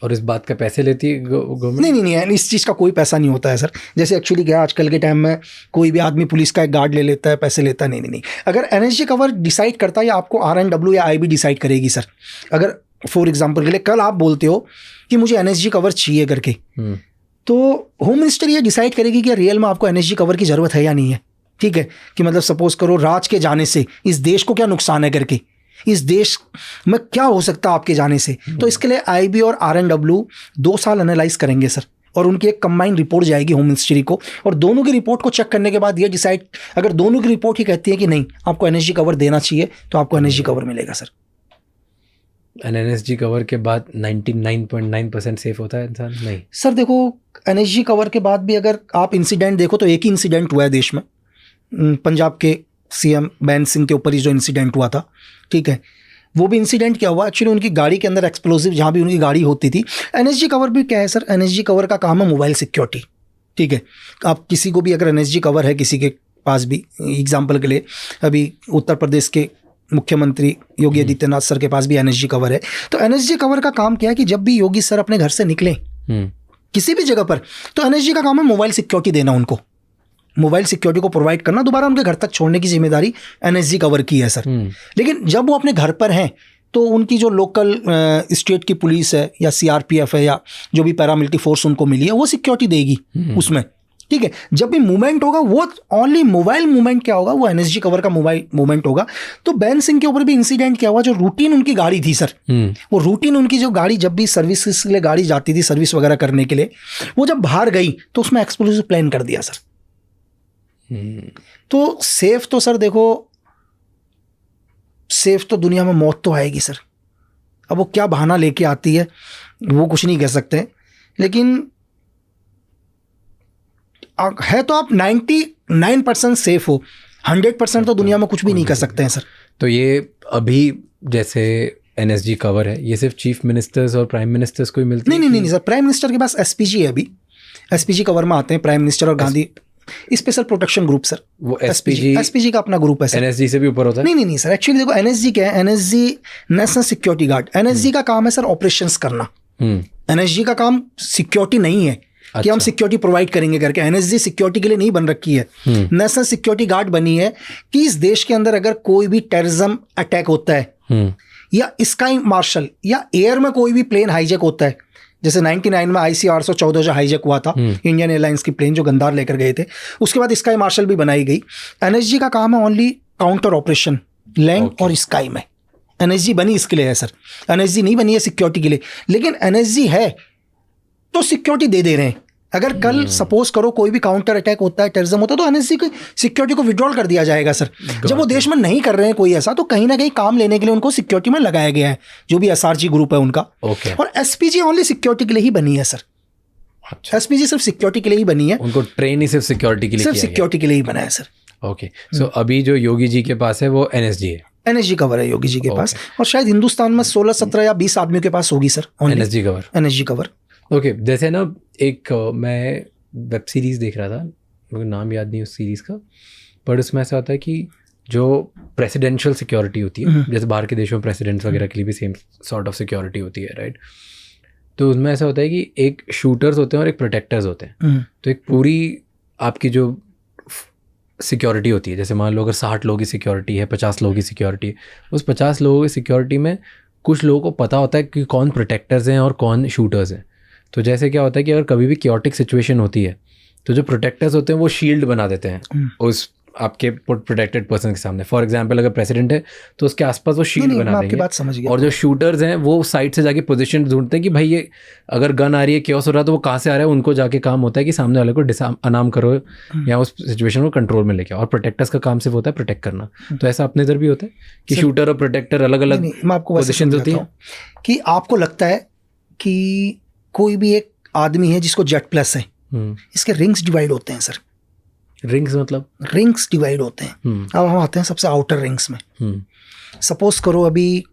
और इस बात का पैसे लेती है गवर्नमेंट? नहीं, इस चीज़ का कोई पैसा नहीं होता है सर। जैसे एक्चुअली क्या आजकल के टाइम में कोई भी आदमी पुलिस का एक गार्ड ले लेता है, पैसे लेता है। नहीं। अगर एनएसजी कवर डिसाइड करता है या आपको RNW या IB डिसाइड करेगी सर। अगर फॉर एग्जाम्पल के लिए कल आप बोलते हो कि मुझे एनएसजी कवर चाहिए करके, तो होम मिनिस्टर ये डिसाइड करेगी कि रियल में आपको एनएसजी कवर की ज़रूरत है या नहीं है, ठीक है। कि मतलब सपोज करो राज के जाने से इस देश को क्या नुकसान है करके, इस देश में क्या हो सकता है आपके जाने से। तो इसके लिए IB और RNW 2 साल एनालाइज करेंगे सर, और उनकी एक कंबाइंड रिपोर्ट जाएगी होम मिनिस्ट्री को, और दोनों की रिपोर्ट को चेक करने के बाद ये डिसाइड, अगर दोनों की रिपोर्ट ही कहती है कि नहीं आपको एनएसजी कवर देना चाहिए, तो आपको एनएसजी कवर मिलेगा सर। एनएसजी कवर के बाद 99.9% सेफ होता है इंसान? नहीं सर, देखो एनएसजी कवर के बाद भी अगर आप इंसिडेंट देखो तो एक ही इंसिडेंट हुआ है देश में, पंजाब के CM बैन सिंह के ऊपर ही जो इंसिडेंट हुआ था, ठीक है। वो भी इंसिडेंट क्या हुआ, एक्चुअली उनकी गाड़ी के अंदर एक्सप्लोजिव जहाँ भी उनकी गाड़ी होती थी। एनएसजी कवर भी क्या है सर, एनएसजी कवर का काम है मोबाइल सिक्योरिटी, ठीक है। आप किसी को भी अगर एनएसजी कवर है किसी के पास भी, एग्जाम्पल के लिए अभी उत्तर प्रदेश के मुख्यमंत्री योगी आदित्यनाथ सर के पास भी एनएसजी कवर है। तो एनएसजी कवर का काम क्या है कि जब भी योगी सर अपने घर से निकलें किसी भी जगह पर, तो एनएसजी का काम है मोबाइल सिक्योरिटी देना, उनको मोबाइल सिक्योरिटी को प्रोवाइड करना, दोबारा उनके घर तक छोड़ने की जिम्मेदारी एनएसजी कवर की है सर। लेकिन जब वो अपने घर पर हैं तो उनकी जो लोकल स्टेट की पुलिस है या CRPF है या जो भी पैरामिलिट्री फोर्स उनको मिली है, वो सिक्योरिटी देगी उसमें, ठीक है, जब भी मूवमेंट होगा वो ओनली मोबाइल मूवमेंट क्या होगा, वो एनएसजी कवर का मोबाइल मूवमेंट होगा। तो बैन सिंह के ऊपर भी इंसिडेंट क्या हुआ, जो रूटीन उनकी गाड़ी थी सर, वो रूटीन उनकी जो गाड़ी जब भी सर्विस के लिए गाड़ी जाती थी सर्विस वगैरह करने के लिए, वो जब बाहर गई तो उसमें एक्सप्लोसिव प्लान कर दिया सर। तो सेफ तो सर देखो, सेफ तो दुनिया में मौत तो आएगी सर। अब वो क्या बहाना लेके आती है वो कुछ नहीं कह सकते, लेकिन है तो आप 99% सेफ हो, 100% तो दुनिया में कुछ भी नहीं कर सकते हैं सर। तो ये अभी जैसे एनएसजी कवर है, ये सिर्फ चीफ मिनिस्टर्स और प्राइम मिनिस्टर्स को ही मिलती है? नहीं सर, प्राइम मिनिस्टर के पास एसपीजी है, अभी एसपीजी कवर में आते हैं प्राइम मिनिस्टर और Gandhi special protection group sir. वो एसपीजी का अपना ग्रुप है सर। एनएसजी से भी ऊपर होता है? नहीं सर, एक्चुअली देखो एनएसजी क्या है, NSG national security guard. NSG का काम है सर ऑपरेशंस करना। एनएसजी का काम सिक्योरिटी नहीं है कि हम सिक्योरिटी प्रोवाइड करेंगे करके। एनएसजी सिक्योरिटी के लिए नहीं बन रखी है, नेशनल सिक्योरिटी गार्ड बनी है कि इस देश के अंदर अगर कोई भी टेररिज्म अटैक होता है या स्काई मार्शल या एयर में कोई भी प्लेन हाईजैक होता है, जैसे 99 में IC-814 जो हाईजैक हुआ था इंडियन एयरलाइंस की प्लेन जो गंदार लेकर गए थे, उसके बाद स्काई मार्शल भी बनाई गई। एनएसजी का काम है ओनली काउंटर ऑपरेशन लैंड और स्काई में। एनएसजी बनी इसके लिए है सर, एनएसजी नहीं बनी है सिक्योरिटी के लिए। लेकिन एनएसजी है तो सिक्योरिटी दे रहे हैं। अगर कल सपोज करो कोई भी काउंटर अटैक होता है, टेररिज्म होता है, तो एनएसजी की सिक्योरिटी को विड्रॉल कर दिया जाएगा सर। जब वो देश में नहीं कर रहे हैं कोई ऐसा, तो कहीं ना कहीं काम लेने के लिए उनको सिक्योरिटी में लगाया गया है, जो भी एसआरजी ग्रुप है उनका। और एसपीजी ओनली सिक्योरिटी के लिए ही बनी है सर। एसपीजी सिर्फ सिक्योरिटी के लिए ही बनी है, उनको ट्रेन ही सिर्फ सिक्योरिटी के लिए, सिर्फ सिक्योरिटी के लिए ही बना है सर। ओके, सो अभी जो योगी जी के पास है वो एनएसजी है, एनएसजी कवर है योगी जी के पास। और शायद हिंदुस्तान में 16, 17 या 20 आदमियों के पास होगी sir NSG cover. NSG cover. Okay, जैसे ना एक मैं वेब सीरीज़ देख रहा था, मुझे नाम याद नहीं उस सीरीज़ का, पर उसमें ऐसा होता है कि जो प्रेसिडेंशियल सिक्योरिटी होती है, जैसे बाहर के देशों में प्रेसिडेंट्स वगैरह के लिए भी सेम सॉर्ट ऑफ सिक्योरिटी होती है, राइट? तो उसमें ऐसा होता है कि एक शूटर्स होते हैं और एक प्रोटेक्टर्स होते हैं। तो एक पूरी आपकी जो सिक्योरिटी होती है, जैसे मान लो अगर 60 लोगों की सिक्योरिटी है, 50 लोगों की सिक्योरिटी है, उस 50 लोगों की सिक्योरिटी में कुछ लोगों को पता होता है कि कौन प्रोटेक्टर्स हैं और कौन शूटर्स हैं। तो जैसे क्या होता है कि अगर कभी भी क्योटिक सिचुएशन होती है तो जो प्रोटेक्टर्स होते हैं वो शील्ड बना देते हैं उस आपके प्रोटेक्टेड पर्सन के सामने। फॉर एग्जांपल अगर प्रेसिडेंट है तो उसके आसपास वो शील्ड बना देंगे। बात समझ गया। और जो शूटर्स हैं वो साइड से जाके पोजीशन ढूंढते हैं कि भाई ये अगर गन आ रही है, क्योस हो रहा है, तो वो कहाँ से आ रहा है, उनको जाके काम होता है कि सामने वाले को अनाम करो या उस सिचुएशन को कंट्रोल में लेके आओ। और प्रोटेक्टर्स का काम सिर्फ होता है प्रोटेक्ट करना। तो ऐसा अपने इधर भी होता है कि शूटर और प्रोटेक्टर अलग अलग पोजिशन होती है। कि आपको लगता है कि कोई भी एक आदमी है जिसको जेट प्लस है, इसके रिंग्स डिवाइड होते हैं सर। रिंग्स मतलब? रिंग्स डिवाइड होते हैं। अब हम आते हैं सबसे आउटर रिंग्स में। सपोज करो अभी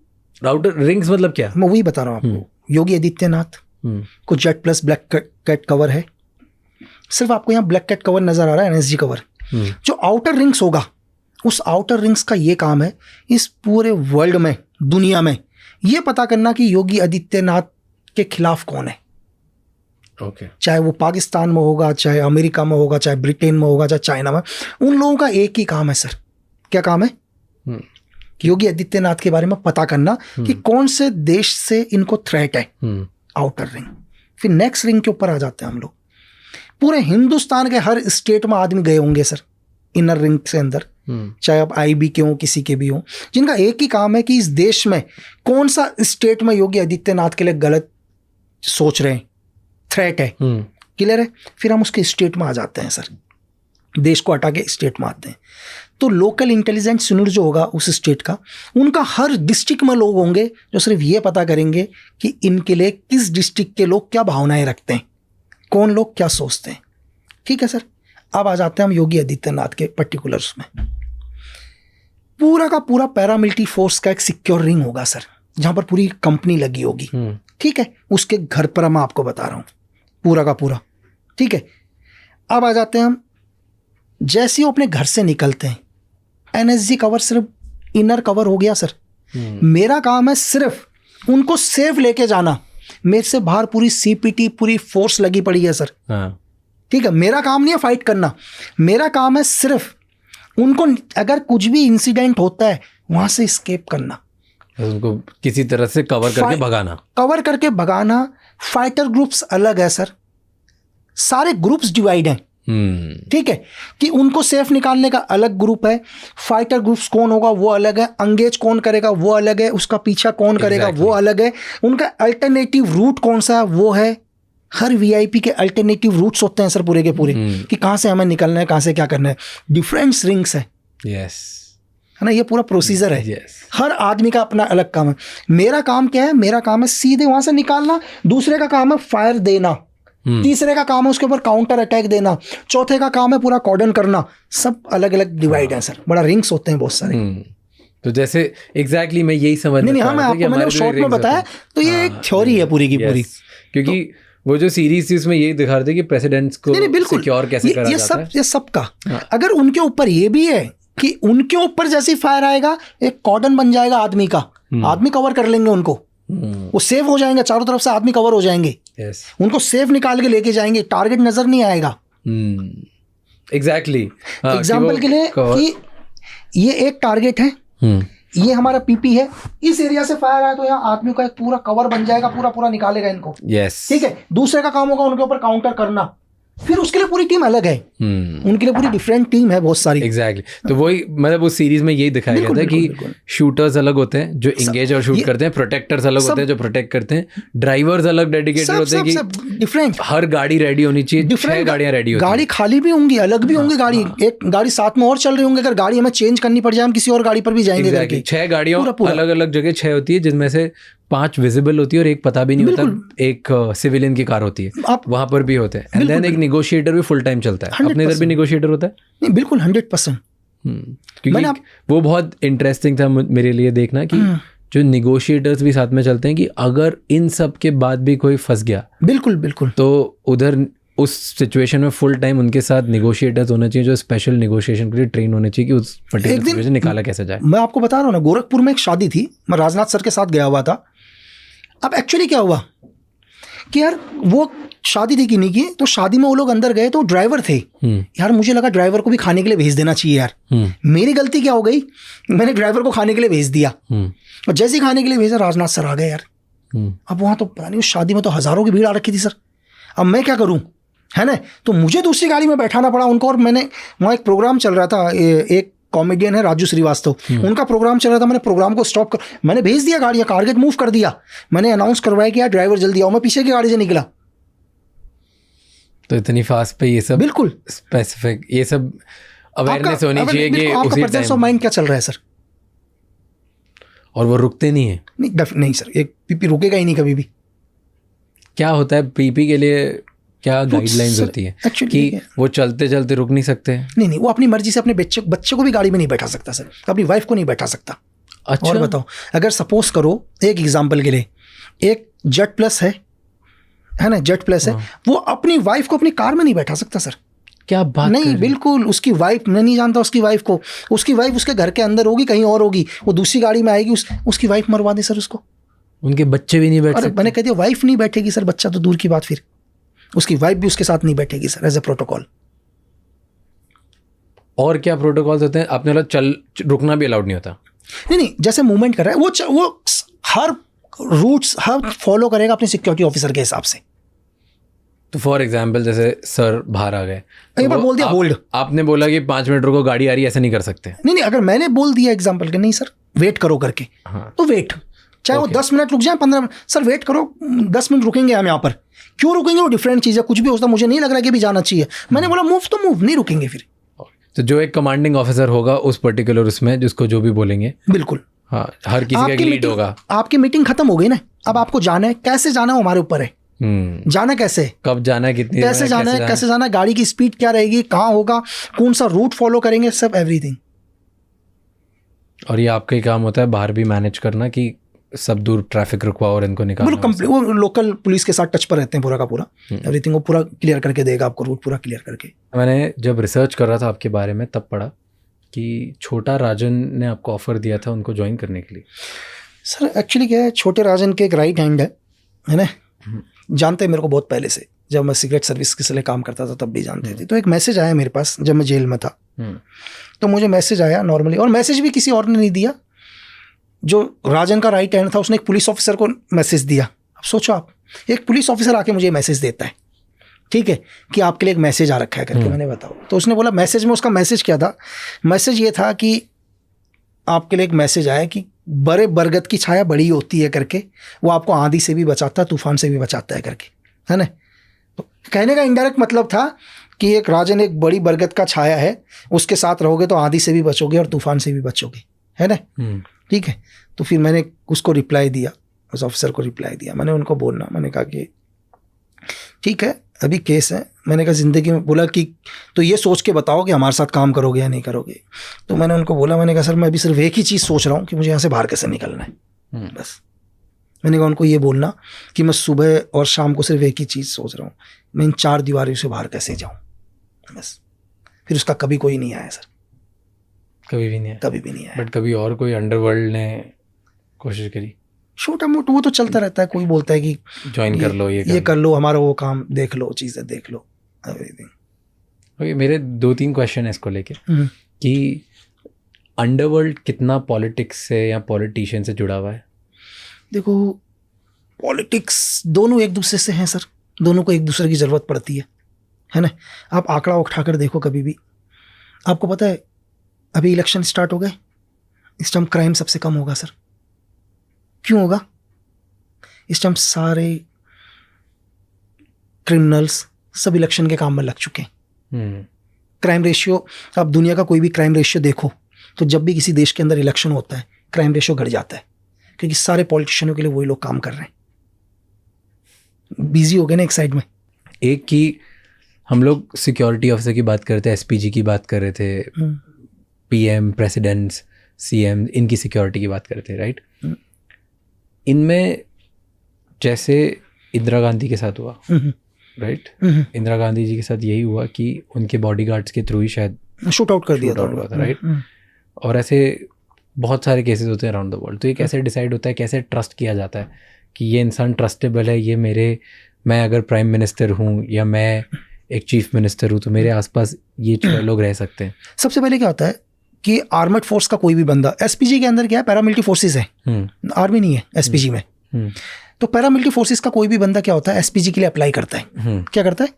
आउटर रिंग्स मतलब क्या? मैं वही बता रहा हूँ आपको। योगी आदित्यनाथ को Z plus black cat cover है, सिर्फ आपको यहाँ ब्लैक कैट कवर नजर आ रहा है, एनएसजी कवर। जो आउटर रिंग्स होगा, उस आउटर रिंग्स का ये काम है इस पूरे वर्ल्ड में, दुनिया में ये पता करना कि योगी आदित्यनाथ के खिलाफ कौन है। चाहे वो पाकिस्तान में होगा, चाहे अमेरिका में होगा, चाहे ब्रिटेन में होगा, चाहे चाइना में, उन लोगों का एक ही काम है सर। क्या काम है? योगी आदित्यनाथ के बारे में पता करना कि कौन से देश से इनको थ्रेट है। Outer ring. फिर नेक्स्ट रिंग के ऊपर आ जाते हैं हम लोग। पूरे हिंदुस्तान के हर स्टेट में आदमी गए होंगे सर इनर रिंग से अंदर, चाहे आप आईबी के हो, किसी के भी हो, जिनका एक ही काम है कि इस देश में कौन सा स्टेट में योगी आदित्यनाथ के लिए गलत सोच रहे हैं, थ्रेट है, क्लियर है। फिर हम उसके स्टेट में आ जाते हैं सर, देश को हटा के स्टेट में आते हैं। तो लोकल इंटेलिजेंस यूनिट जो होगा उस स्टेट का, उनका हर डिस्ट्रिक्ट में लोग होंगे जो सिर्फ ये पता करेंगे कि इनके लिए किस डिस्ट्रिक्ट के लोग क्या भावनाएं रखते हैं, कौन लोग क्या सोचते हैं। ठीक है सर। अब आ जाते हैं हम योगी आदित्यनाथ के पर्टिकुलर्स में। पूरा का पूरा पैरामिलिट्री फोर्स का एक सिक्योर रिंग होगा सर, जहां पर पूरी कंपनी लगी होगी। ठीक है। उसके घर पर मैं आपको बता रहा हूं पूरा का पूरा। ठीक है। अब आ जाते हैं हम, जैसे ही अपने घर से निकलते हैं, एनएसजी कवर सिर्फ इनर कवर हो गया सर। मेरा काम है सिर्फ उनको सेफ लेके जाना। मेरे से बाहर पूरी सीपीटी, पूरी फोर्स लगी पड़ी है सर। ठीक है। मेरा काम नहीं है फाइट करना, मेरा काम है सिर्फ उनको, अगर कुछ भी इंसिडेंट होता है वहां से एस्केप करना, उनको किसी तरह से कवर करके भगाना। फाइटर ग्रुप्स अलग है सर, सारे ग्रुप्स डिवाइड हैं। ठीक है, कि उनको सेफ निकालने का अलग ग्रुप है, फाइटर ग्रुप्स कौन होगा वो अलग है, अंगेज कौन करेगा वो अलग है, उसका पीछा कौन करेगा वो अलग है, उनका अल्टरनेटिव रूट कौन सा वो है। हर वीआईपी के अल्टरनेटिव रूट्स होते हैं सर पूरे के पूरे, कि कहाँ से हमें निकलना है, कहाँ से क्या करना है। डिफरेंट रिंग्स है, है ना, ये पूरा प्रोसीजर है। हर आदमी का अपना अलग काम है। मेरा काम क्या है, मेरा काम है सीधे वहां से निकालना, दूसरे का काम है फायर देना, तीसरे का काम है उसके ऊपर काउंटर अटैक देना, चौथे का काम है पूरा कॉर्डन करना। सब अलग अलग डिवाइड है सर, बड़ा रिंग्स होते हैं बहुत सारे। तो जैसे एग्जैक्टली मैं यही समझ नहीं हाँ, मैं आपको मैंने शॉर्ट में बताया, तो ये एक थ्योरी है पूरी की पूरी। क्योंकि वो जो सीरीज थी उसमें यही दिखा रहे थे कि प्रेसिडेंट्स को सिक्योर कैसे करा जाता है। ये सब का अगर उनके ऊपर ये भी है कि उनके ऊपर जैसे फायर आएगा एक कॉर्डन बन जाएगा आदमी का, आदमी कवर कर लेंगे उनको, वो सेफ हो जाएंगे, चारों तरफ से आदमी कवर हो जाएंगे, उनको सेफ निकाल के लेके जाएंगे, टारगेट नजर नहीं आएगा। एग्जैक्टली एग्जाम्पल के लिए कि ये एक टारगेट है, ये हमारा पीपी है, इस एरिया से फायर आया तो यहाँ आदमी का एक पूरा कवर बन जाएगा, पूरा पूरा निकालेगा इनको। ठीक है, दूसरे का काम होगा उनके ऊपर काउंटर करना, फिर उसके लिए पूरी टीम अलग है, उनके लिए पूरी डिफरेंट टीम है बहुत सारी। एग्जैक्टली तो वही मतलब उस सीरीज में यही दिखाया गया था कि शूटर्स अलग होते हैं जो इंगेज और शूट करते हैं, प्रोटेक्टर्स अलग होते हैं जो प्रोटेक्ट करते हैं, ड्राइवर्स अलग डेडिकेटेड होते हैं कि डिफरेंट, हर गाड़ी रेडी होनी चाहिए, 6 गाड़ियां रेडी होती हैं, गाड़ी खाली भी होंगी, अलग भी होंगी गाड़ी, एक गाड़ी साथ में और चल रही होंगी, अगर गाड़ी हमें चेंज करनी पड़ जाए हम किसी और गाड़ी पर भी जाएंगे। 6 गाड़ियां अलग अलग जगह 6 होती है, जिनमें से 5 विजिबल होती है और एक पता भी नहीं होता, एक सिविलियन की कार होती है, वहां पर भी होते हैं। एंड देन एक नेगोशिएटर भी फुल टाइम चलता है, अपने इधर भी नेगोशिएटर होता है। नहीं बिल्कुल 100%। क्योंकि वो बहुत इंटरेस्टिंग था मेरे लिए देखना कि जो नेगोशिएटर्स भी साथ में चलते हैं, कि अगर इन सब के बाद भी कोई फंस गया बिल्कुल बिल्कुल तो उधर उस सिचुएशन में फुल टाइम उनके साथ नेगोशिएटर्स होना चाहिए जो स्पेशल नेगोशिएशन के लिए ट्रेन होने चाहिए कि उस पर्टिकुलर सिचुएशन निकाला कैसे जाए। मैं आपको बता रहा हूँ ना, गोरखपुर में एक शादी थी, मैं राजनाथ सर के साथ गया हुआ था। अब एक्चुअली क्या हुआ कि यार वो शादी थी कि नहीं की, तो शादी में वो लोग अंदर गए तो ड्राइवर थे, यार मुझे लगा ड्राइवर को भी खाने के लिए भेज देना चाहिए यार। मेरी गलती क्या हो गई, मैंने ड्राइवर को खाने के लिए भेज दिया, और जैसे ही खाने के लिए भेजा राजनाथ सर आ गए यार। अब वहाँ तो पता नहीं उस शादी में तो हजारों की भीड़ आ रखी थी सर, अब मैं क्या करूँ, है ना, तो मुझे दूसरी गाड़ी में बैठाना पड़ा उनको। और मैंने वहाँ एक प्रोग्राम चल रहा था, एक कॉमेडियन है राजू श्रीवास्तव, उनका प्रोग्राम चल रहा था, मैंने प्रोग्राम को स्टॉप कर मैंने भेज दिया गाड़ी, टारगेट मूव कर दिया, मैंने अनाउंस करवाया कि यार ड्राइवर जल्दी आओ, मैं पीछे की गाड़ी से निकला। तो इतनी फास्ट पे ये सब बिल्कुल स्पेसिफिक, ये सब अवेयरनेस होनी चाहिए कि आपका प्रेजेंस ऑफ माइंड क्या चल रहा है सर, और वो रुकते नहीं है। नहीं सर, एक पीपी रुकेगा ही नहीं कभी भी। क्या होता है पीपी के लिए, क्या गाइडलाइंस होती है कि वो चलते चलते रुक नहीं सकते? नहीं, वो अपनी मर्जी से अपने बच्चे को भी गाड़ी में नहीं बैठा सकता सर, अपनी वाइफ को नहीं बैठा सकता। अच्छा, और बताओ, अगर सपोज करो एक एग्जांपल के लिए, एक जेट प्लस है ना, जेट प्लस है, वो अपनी वाइफ को अपनी कार में नहीं बैठा सकता सर। क्या बात नहीं, बिल्कुल उसकी वाइफ, मैं नहीं जानता उसकी वाइफ को, उसकी वाइफ उसके घर के अंदर होगी, कहीं और होगी, वो दूसरी गाड़ी में आएगी, उसकी वाइफ मरवा दे सर उसको। उनके बच्चे भी नहीं बैठ सकते? मैंने कह दिया वाइफ नहीं बैठेगी सर, बच्चा तो दूर की बात, फिर उसकी वाइफ भी उसके साथ नहीं बैठेगी सर, एज ए प्रोटोकॉल। और क्या प्रोटोकॉल्स होते हैं? आपने बोला रुकना भी अलाउड नहीं होता? नहीं, जैसे मूवमेंट कर रहा है वो हर रूट्स हर फॉलो करेगा अपने सिक्योरिटी ऑफिसर के हिसाब से। तो फॉर एग्जाम्पल जैसे सर बाहर आ गए, एक बार बोल दिया होल्ड, आपने बोला कि 5 मिनट रुको, गाड़ी आ रही है, ऐसा नहीं कर सकते? नहीं, अगर मैंने बोल दिया एग्जाम्पल के नहीं सर वेट करो करके, तो वेट, चाहे वो 10 मिनट रुक जाए, 15 मिनट, सर वेट करो, 10 मिनट रुकेंगे हम यहाँ पर। क्यों रुकेंगे, वो डिफरेंट चीज़ है, कुछ भी होता मुझे नहीं लग रहा कि भी जाना चाहिए, मैंने बोला मूव तो मूव, नहीं रुकेंगे फिर। तो जो एक कमांडिंग ऑफिसर होगा उस पर्टिकुलर उसमें, जिसको जो भी बोलेंगे, बिल्कुल हाँ, हर किसी का लीड होगा। आपकी मीटिंग खत्म हो गई ना, अब आपको जाना है, कैसे जाना है हमारे ऊपर है, जाना कैसे, कब जाना है, कितनी कैसे जाना है, कैसे जाना है, गाड़ी की स्पीड क्या रहेगी, कहाँ होगा, कौन सा रूट फॉलो करेंगे, सब एवरीथिंग। और ये आपका ही काम होता है बाहर भी मैनेज करना कि सब दूर ट्रैफिक रुकवाओ और इनको निकालना। वो लोकल पुलिस के साथ टच पर रहते हैं पूरा का पूरा, एवरीथिंग वो पूरा क्लियर करके देगा आपको, रूट पूरा क्लियर करके। मैंने जब रिसर्च कर रहा था आपके बारे में तब पढ़ा कि छोटा राजन ने आपको ऑफर दिया था उनको ज्वाइन करने के लिए। सर एक्चुअली क्या है, छोटे राजन के एक राइट हैंड है ना, जानते हैं मेरे को बहुत पहले से, जब मैं सीक्रेट सर्विस के लिए काम करता था तब भी जानते थे। तो एक मैसेज आया मेरे पास जब मैं जेल में था, तो मुझे मैसेज आया नॉर्मली, और मैसेज भी किसी और ने नहीं दिया, जो राजन का राइट हैंड था उसने एक पुलिस ऑफिसर को मैसेज दिया। अब सोचो आप, एक पुलिस ऑफिसर आके मुझे मैसेज देता है, ठीक है, कि आपके लिए एक मैसेज आ रखा है करके। मैंने बताओ, तो उसने बोला मैसेज में, उसका मैसेज क्या था? मैसेज ये था कि आपके लिए एक मैसेज आया कि बड़े बरगद की छाया बड़ी होती है करके, वो आपको आंधी से भी बचाता है, तूफान से भी बचाता है करके, है ना। तो कहने का इनडायरेक्ट मतलब था कि एक राजन एक बड़ी बरगद का छाया है, उसके साथ रहोगे तो आंधी से भी बचोगे और तूफान से भी बचोगे, है ना। ठीक है, तो फिर मैंने उसको रिप्लाई दिया, उस ऑफिसर को रिप्लाई दिया। मैंने उनको बोलना, मैंने कहा कि ठीक है अभी केस है, मैंने कहा ज़िंदगी में, बोला कि तो ये सोच के बताओ कि हमारे साथ काम करोगे या नहीं करोगे। तो मैंने उनको बोला, मैंने कहा सर मैं अभी सिर्फ एक ही चीज़ सोच रहा हूँ कि मुझे यहाँ से बाहर कैसे निकलना है, बस। मैंने कहा उनको ये बोलना कि मैं सुबह और शाम को सिर्फ एक ही चीज़ सोच रहा हूँ, मैं इन 4 दीवारों से बाहर कैसे जाऊँ, बस। फिर उसका कभी कोई नहीं आया सर, कभी भी नहीं आया, कभी भी नहीं आया। बट कभी और कोई अंडरवर्ल्ड ने कोशिश करी? छोटा मोटा वो तो चलता रहता है, कोई बोलता है कि ज्वाइन कर लो, ये कर लो, हमारा वो काम देख लो, चीज़ें देख लो, एवरीथिंग। ओके, मेरे 2-3 क्वेश्चन है इसको लेके कि अंडरवर्ल्ड कितना पॉलिटिक्स से या पॉलिटिशियन से जुड़ा हुआ है? देखो पॉलिटिक्स दोनों एक दूसरे से हैं सर, दोनों को एक दूसरे की ज़रूरत पड़ती है ना। आप आंकड़ा उठाकर देखो कभी भी, आपको पता है अभी इलेक्शन स्टार्ट हो गए, इस टाइम क्राइम सबसे कम होगा सर। क्यों होगा? इस टाइम सारे क्रिमिनल्स सब इलेक्शन के काम में लग चुके हैं। क्राइम रेशियो, आप दुनिया का कोई भी क्राइम रेशियो देखो तो जब भी किसी देश के अंदर इलेक्शन होता है क्राइम रेशियो घट जाता है, क्योंकि सारे पॉलिटिशियनों के लिए वही लोग काम कर रहे हैं, बिजी हो गए ना एक साइड में। एक की हम लोग सिक्योरिटी ऑफिसर की बात करते हैं, एसपीजी की बात कर रहे थे, पीएम, प्रेसिडेंट्स, सीएम, इनकी सिक्योरिटी की बात करते हैं, राइट। इनमें जैसे इंदिरा गांधी के साथ हुआ, राइट, इंदिरा गांधी जी के साथ यही हुआ कि उनके बॉडीगार्ड्स के थ्रू ही शायद शूट आउट कर दिया था, राइट। और ऐसे बहुत सारे केसेस होते हैं अराउंड द वर्ल्ड। तो ये कैसे डिसाइड होता है, कैसे ट्रस्ट किया जाता है कि ये इंसान ट्रस्टेबल है, ये मैं अगर प्राइम मिनिस्टर हूँ या मैं एक चीफ मिनिस्टर हूँ तो मेरे आसपास ये लोग रह सकते हैं? सबसे पहले क्या होता है कि आर्मड फोर्स का कोई भी बंदा, एसपीजी के अंदर क्या है, पैरामिलिट्री फोर्सेस है, आर्मी नहीं है एसपीजी में। तो पैरामिलिट्री फोर्सेस का कोई भी बंदा क्या होता है, एसपीजी के लिए अप्लाई करता है। क्या करता है?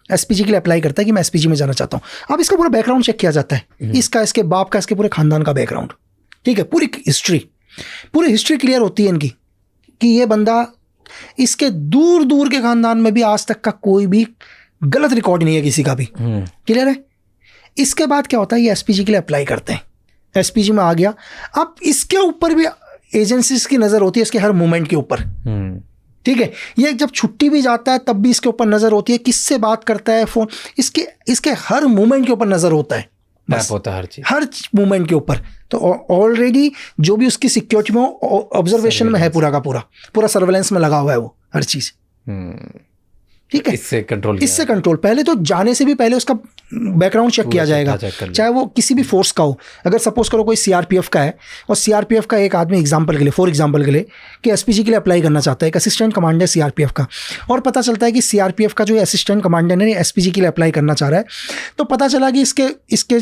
एसपीजी के लिए अप्लाई करता है कि मैं एसपीजी में जाना चाहता हूँ। अब इसका पूरा बैकग्राउंड चेक किया जाता है, इसका, इसके बाप का, इसके पूरे खानदान का बैकग्राउंड, ठीक है, पूरी हिस्ट्री क्लियर होती है इनकी कि ये बंदा, इसके दूर दूर के खानदान में भी आज तक का कोई भी गलत रिकॉर्ड नहीं है किसी का भी, क्लियर है। इसके बाद क्या होता है, ये एसपीजी के लिए अप्लाई करते हैं, एसपीजी में आ गया। अब इसके ऊपर भी एजेंसीज की नज़र होती है, इसके हर मूवमेंट के ऊपर, ठीक है। ये जब छुट्टी भी जाता है तब भी इसके ऊपर नज़र होती है, किससे बात करता है फ़ोन, इसके हर मूवमेंट के ऊपर नज़र होता है, बस होता है हर मूवमेंट के ऊपर। तो ऑलरेडी जो भी उसकी सिक्योरिटी में ऑब्जर्वेशन में है, पूरा का पूरा सर्वेलेंस में लगा हुआ है वो हर चीज़, ठीक है। इससे कंट्रोल पहले तो जाने से भी पहले उसका बैकग्राउंड चेक किया जाएगा, चाहे वो किसी भी फोर्स का हो। अगर सपोज करो कोई सीआरपीएफ का है और सीआरपीएफ का एक आदमी फॉर एग्जांपल के लिए कि एसपीजी के लिए अप्लाई करना चाहता है, एक असिस्टेंट कमांडर सीआरपीएफ का, और पता चलता है कि सीआरपीएफ का जो असिस्टेंट कमांडर है एसपीजी के लिए अप्लाई करना चाह रहा है, तो पता चला कि इसके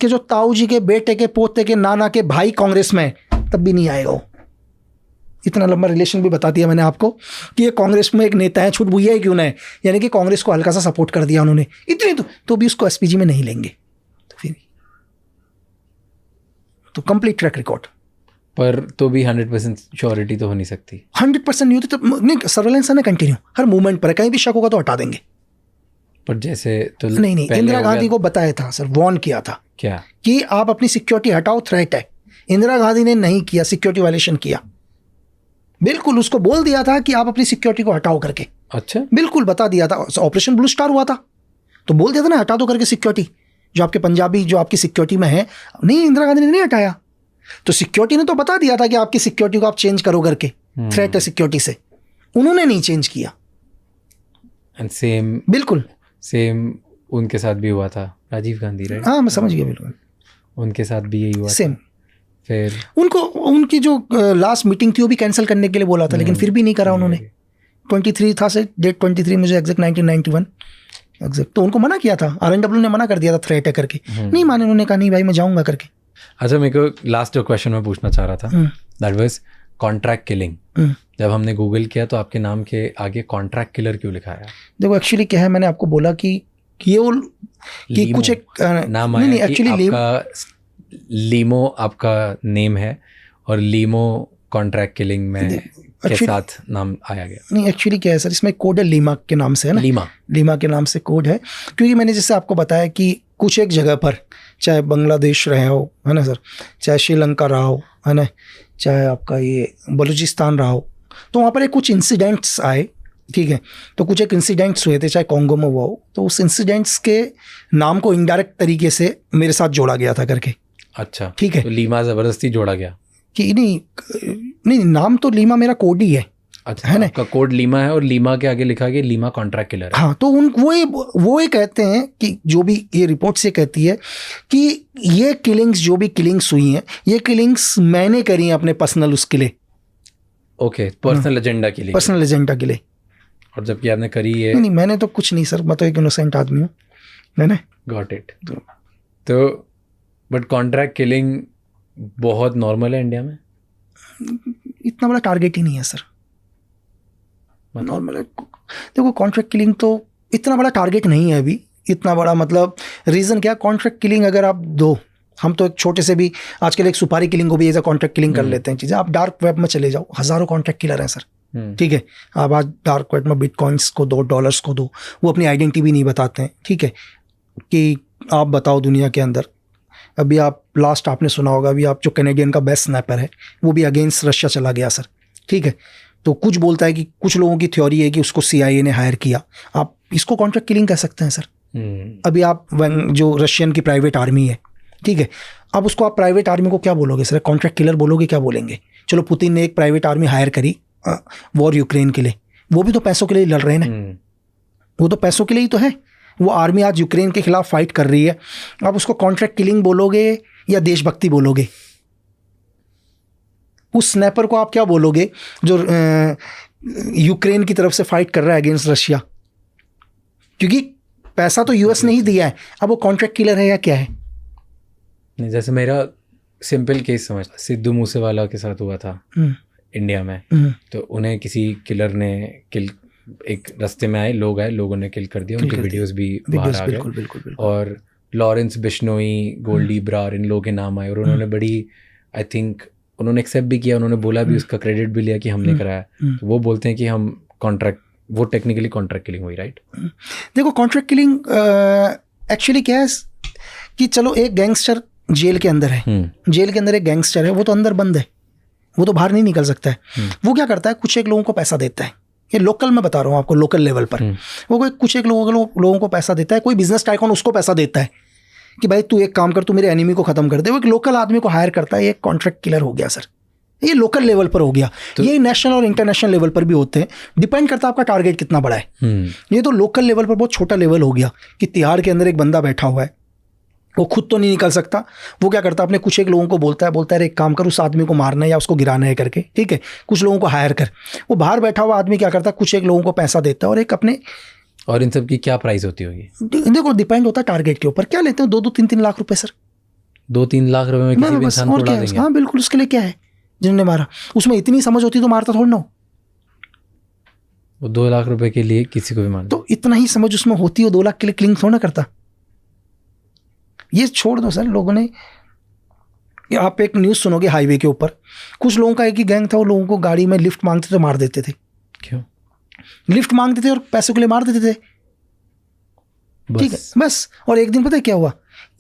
जो ताऊ जी के बेटे के पोते के नाना के भाई कांग्रेस में, तब भी नहीं आएगा वो। इतना लंबा रिलेशन भी बता दिया मैंने आपको कि ये कांग्रेस में एक नेता है, छूट भुइया ही क्यों ना है, यानी कि कांग्रेस को हल्का सा सपोर्ट कर दिया उन्होंने, इतनी तो भी उसको एसपीजी में नहीं लेंगे। तो फिर तो कंप्लीट ट्रैक रिकॉर्ड, पर तो भी 100% श्योरिटी तो हो नहीं सकती। 100% नहीं होती तो नहीं, सर्वेलेंस है ना कंटिन्यू, हर मूवमेंट पर, कहीं भी शक होगा तो हटा देंगे। पर जैसे तो नहीं, इंदिरा गांधी को बताया था सर, वॉर्न किया था क्या कि आप अपनी सिक्योरिटी हटाओ, थ्रेट है। इंदिरा गांधी ने नहीं किया, सिक्योरिटी वायलेशन किया, बिल्कुल उसको बोल दिया था कि आप अपनी सिक्योरिटी को हटाओ करके। अच्छा, बिल्कुल बता दिया था। ऑपरेशन ब्लू स्टार हुआ था तो बोल दिया था ना, हटा दो करके सिक्योरिटी, जो आपके पंजाबी जो आपकी सिक्योरिटी में है। नहीं, इंदिरा गांधी ने नहीं हटाया, तो सिक्योरिटी ने तो बता दिया था कि आपकी सिक्योरिटी को आप चेंज करो करके, थ्रेट है सिक्योरिटी से, उन्होंने नहीं चेंज किया। एंड बिल्कुल सेम उनके साथ भी हुआ था, राजीव गांधी, राइट? हाँ, मैं समझ गया, बिल्कुल उनके साथ भी यही हुआ सेम। फिर उनकी जो लास्ट मीटिंग थी वो भी कैंसिल करने के लिए बोला था, लेकिन फिर भी नहीं करा उन्होंने। 23 था से डेट 23 मुझे एग्जैक्ट 1991 एग्जैक्ट, तो उनको मना किया था, RNW ने मना कर दिया था थ्रेट है करके, नहीं माने, उन्होंने कहा नहीं भाई मैं जाऊंगा करके। अच्छा, मेरे को लास्ट जो क्वेश्चन मैं पूछना चाह रहा था, दैट वाज कॉन्ट्रैक्ट किलिंग, जब हमने गूगल किया तो आपके नाम के आगे कॉन्ट्रैक्ट किलर क्यों लिखा है? देखो एक्चुअली क्या है, मैंने आपको बोला कि कुछ एक नाम आया नहीं कि एक्चुअली आपका लीमो आपका नेम है और लीमो कॉन्ट्रैक्ट किलिंग में के साथ नाम आया गया। नहीं एक्चुअली क्या है सर, इसमें कोड है लीमा के नाम से, है ना, लीमा के नाम से कोड है। क्योंकि मैंने जैसे आपको बताया कि कुछ एक जगह पर, चाहे बांग्लादेश रहे हो, है ना सर, चाहे श्रीलंका रहा हो, है ना, चाहे आपका ये बलूचिस्तान रहा हो, तो वहाँ पर कुछ इंसिडेंट्स आए, ठीक है, तो कुछ एक इंसिडेंट्स हुए थे, चाहे कॉन्गो में हुआ हो, तो उस इंसिडेंट्स के नाम को इनडायरेक्ट तरीके से मेरे साथ जोड़ा गया था करके। अच्छा, ठीक है, तो लीमा ज़बरदस्ती जोड़ा गया कि नहीं, नाम तो लीमा मेरा कोड ही है। अच्छा, है ना, आपका कोड लीमा है और लीमा के आगे लिखा गया लीमा कॉन्ट्रैक्ट किलर है। हाँ, तो वो ये कहते हैं कि जो भी ये रिपोर्ट से कहती है कि ये किलिंग्स, जो भी किलिंग्स हुई हैं, ये किलिंग्स मैंने करी हैं अपने पर्सनल उसके लिए। ओके, पर्सनल एजेंडा के लिए, पर्सनल एजेंडा के लिए। और जबकि आपने करी है। नहीं, मैंने तो कुछ नहीं सर, मैं तो एक इनोसेंट आदमी हूँ, है ना। Got it. तो बट कॉन्ट्रैक्ट किलिंग बहुत नॉर्मल है इंडिया में? इतना बड़ा टारगेट ही नहीं है सर, नॉर्मल है। देखो कॉन्ट्रैक्ट किलिंग तो इतना बड़ा टारगेट नहीं है अभी, इतना बड़ा मतलब रीज़न क्या, कॉन्ट्रैक्ट किलिंग अगर आप दो, हम तो एक छोटे से भी आजकल एक सुपारी किलिंग को भी एज अ कॉन्ट्रैक्ट किलिंग कर लेते हैं चीज़ें। आप डार्क वेब में चले जाओ, हज़ारों कॉन्ट्रैक्ट किलर हैं सर, ठीक है। आप आज डार्क वेब में बिटकॉइंस को दो, डॉलर्स को दो, वो अपनी आइडेंटिटी भी नहीं बताते हैं, ठीक है, कि आप बताओ दुनिया के अंदर। अभी आप लास्ट आपने सुना होगा, अभी आप जो कैनेडियन का बेस्ट स्नैपर है वो भी अगेंस्ट रशिया चला गया सर, ठीक है। तो कुछ बोलता है कि कुछ लोगों की थ्योरी है कि उसको CIA ने हायर किया। आप इसको कॉन्ट्रैक्ट किलिंग कह सकते हैं सर। अभी आप जो रशियन की प्राइवेट आर्मी है, ठीक है, अब उसको आप प्राइवेट आर्मी को क्या बोलोगे सर? कॉन्ट्रैक्ट किलर बोलोगे, क्या बोलेंगे? चलो पुतिन ने एक प्राइवेट आर्मी हायर करी वॉर यूक्रेन के लिए, वो भी तो पैसों के लिए लड़ रहे हैं ना, वो तो पैसों के लिए ही तो है। वो आर्मी आज यूक्रेन के खिलाफ फाइट कर रही है, आप उसको कॉन्ट्रैक्ट किलिंग बोलोगे या देशभक्ति बोलोगे? उस स्नैपर को आप क्या बोलोगे जो यूक्रेन की तरफ से फाइट कर रहा है अगेंस्ट रशिया? क्योंकि पैसा तो US ने ही दिया है, अब वो कॉन्ट्रैक्ट किलर है या क्या है? नहीं, जैसे मेरा सिंपल केस समझ, सिद्धू मूसेवाला के साथ हुआ था इंडिया में, तो उन्हें किसी किलर ने किल, एक रास्ते में आए, लोगों ने किल कर दिया, उनके वीडियोस भी बाहर आ गए। और लॉरेंस बिश्नोई, गोल्डी ब्रार, इन लोगों के नाम आए और उन्होंने बड़ी, आई थिंक उन्होंने एक्सेप्ट भी किया, उन्होंने बोला भी, उसका क्रेडिट भी लिया कि हमने कराया। तो वो बोलते हैं कि हम कॉन्ट्रैक्ट, वो टेक्निकली कॉन्ट्रैक्ट किलिंग हुई, राइट? देखो कॉन्ट्रैक्ट किलिंग एक्चुअली क्या है कि चलो एक गैंगस्टर जेल के अंदर है, जेल के अंदर एक गैंगस्टर है, वो तो अंदर बंद है, वो तो बाहर नहीं निकल सकता है। वो क्या करता है, कुछ एक लोगों को पैसा देता है, ये लोकल में बता रहा हूँ आपको, लोकल लेवल पर वो कुछ एक लोगों को पैसा देता है। कोई बिजनेस टाइकॉन उसको पैसा देता है कि भाई तू एक काम कर, तू मेरे एनिमी को खत्म कर दे। वो एक लोकल आदमी को हायर करता है, ये कॉन्ट्रैक्ट किलर हो गया सर। ये लोकल लेवल पर हो गया, तो ये नेशनल और इंटरनेशनल लेवल पर भी होते हैं, डिपेंड करता है आपका टारगेट कितना बड़ा है। ये तो लोकल लेवल पर बहुत छोटा लेवल हो गया कि तिहाड़ के अंदर एक बंदा बैठा हुआ है, वो खुद तो नहीं निकल सकता, वो क्या करता है, अपने कुछ एक लोगों को बोलता है एक काम कर, उस आदमी को मारना है या उसको गिराना है करके, ठीक है, कुछ लोगों को हायर कर। वो बाहर बैठा हुआ आदमी क्या करता है, कुछ एक लोगों को पैसा देता है और एक अपने। और इन सब की क्या प्राइस होती होगी? देखो डिपेंड होता है टारगेट के ऊपर, क्या लेते हैं, 2-3 लाख रुपए सर। 2-3 लाख रुपए में किसी भी इंसान को उड़ा देंगे? हाँ बिल्कुल, उसके लिए क्या है, जिन्होंने मारा उसमें इतनी समझ होती तो मारता थोड़ा ना हो। वो 2 लाख रुपए के लिए किसी को भी मार, तो इतना ही समझ उसमें होती है, 2 लाख के लिए क्लिंग थोड़ा ना करता। ये छोड़ दो सर, लोगों ने, आप एक न्यूज़ सुनोगे हाईवे के ऊपर, कुछ लोगों का एक ही गैंग था, वो लोगों को गाड़ी में लिफ्ट मांगते थे, मार देते थे। क्यों? लिफ्ट मांगते थे और पैसों के लिए मार देते थे, ठीक है, बस। और एक दिन पता है क्या हुआ,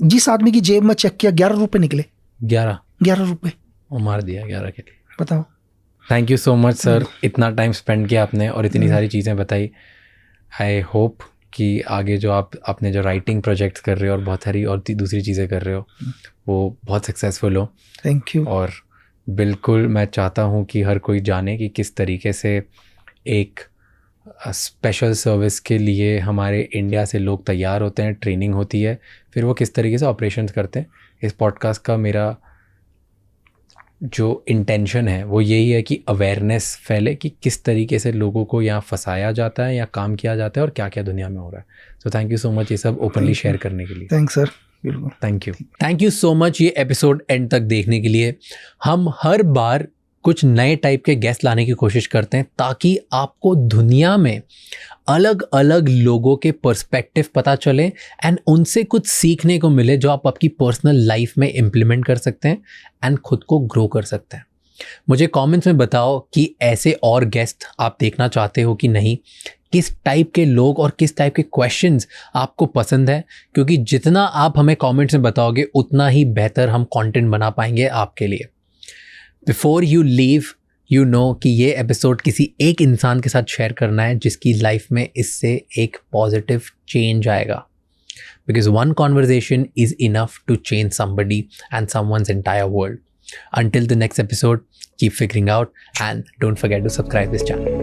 जिस आदमी की जेब में चेक किया 11 रुपए निकले। 11 रुपए वो मार दिया 11 के लिए। बताओ। Thank you so much sir, इतना टाइम स्पेंड किया आपने और इतनी सारी चीज़ें बताई। आई होप कि आगे जो आपने जो राइटिंग प्रोजेक्ट्स कर रहे हो और बहुत सारी और दूसरी चीज़ें कर रहे हो वो बहुत सक्सेसफुल हो। Thank you. और बिल्कुल मैं चाहता हूँ कि हर कोई जाने कि किस तरीके से एक स्पेशल सर्विस के लिए हमारे इंडिया से लोग तैयार होते हैं, ट्रेनिंग होती है, फिर वो किस तरीके से ऑपरेशंस करते हैं। इस पॉडकास्ट का मेरा जो इंटेंशन है वो यही है कि अवेयरनेस फैले कि किस तरीके से लोगों को यहाँ फंसाया जाता है या काम किया जाता है और क्या क्या दुनिया में हो रहा है। So thank you so much ये सब ओपनली शेयर करने के लिए। Thanks sir. बिल्कुल थैंक यू सो मच ये एपिसोड एंड तक देखने के लिए। हम हर बार कुछ नए टाइप के गेस्ट लाने की कोशिश करते हैं ताकि आपको दुनिया में अलग अलग लोगों के पर्सपेक्टिव पता चले एंड उनसे कुछ सीखने को मिले जो आप आपकी पर्सनल लाइफ में इम्प्लीमेंट कर सकते हैं एंड खुद को ग्रो कर सकते हैं। मुझे कमेंट्स में बताओ कि ऐसे और गेस्ट आप देखना चाहते हो कि नहीं, किस टाइप के लोग और किस टाइप के क्वेश्चंस आपको पसंद है, क्योंकि जितना आप हमें कमेंट्स में बताओगे उतना ही बेहतर हम कंटेंट बना पाएंगे आपके लिए। Before you leave, you know कि ये एपिसोड किसी एक इंसान के साथ शेयर करना है जिसकी लाइफ में इससे एक पॉजिटिव चेंज आएगा, because one conversation is enough to change somebody and someone's entire world. Until the next episode, keep figuring out and don't forget to subscribe this channel.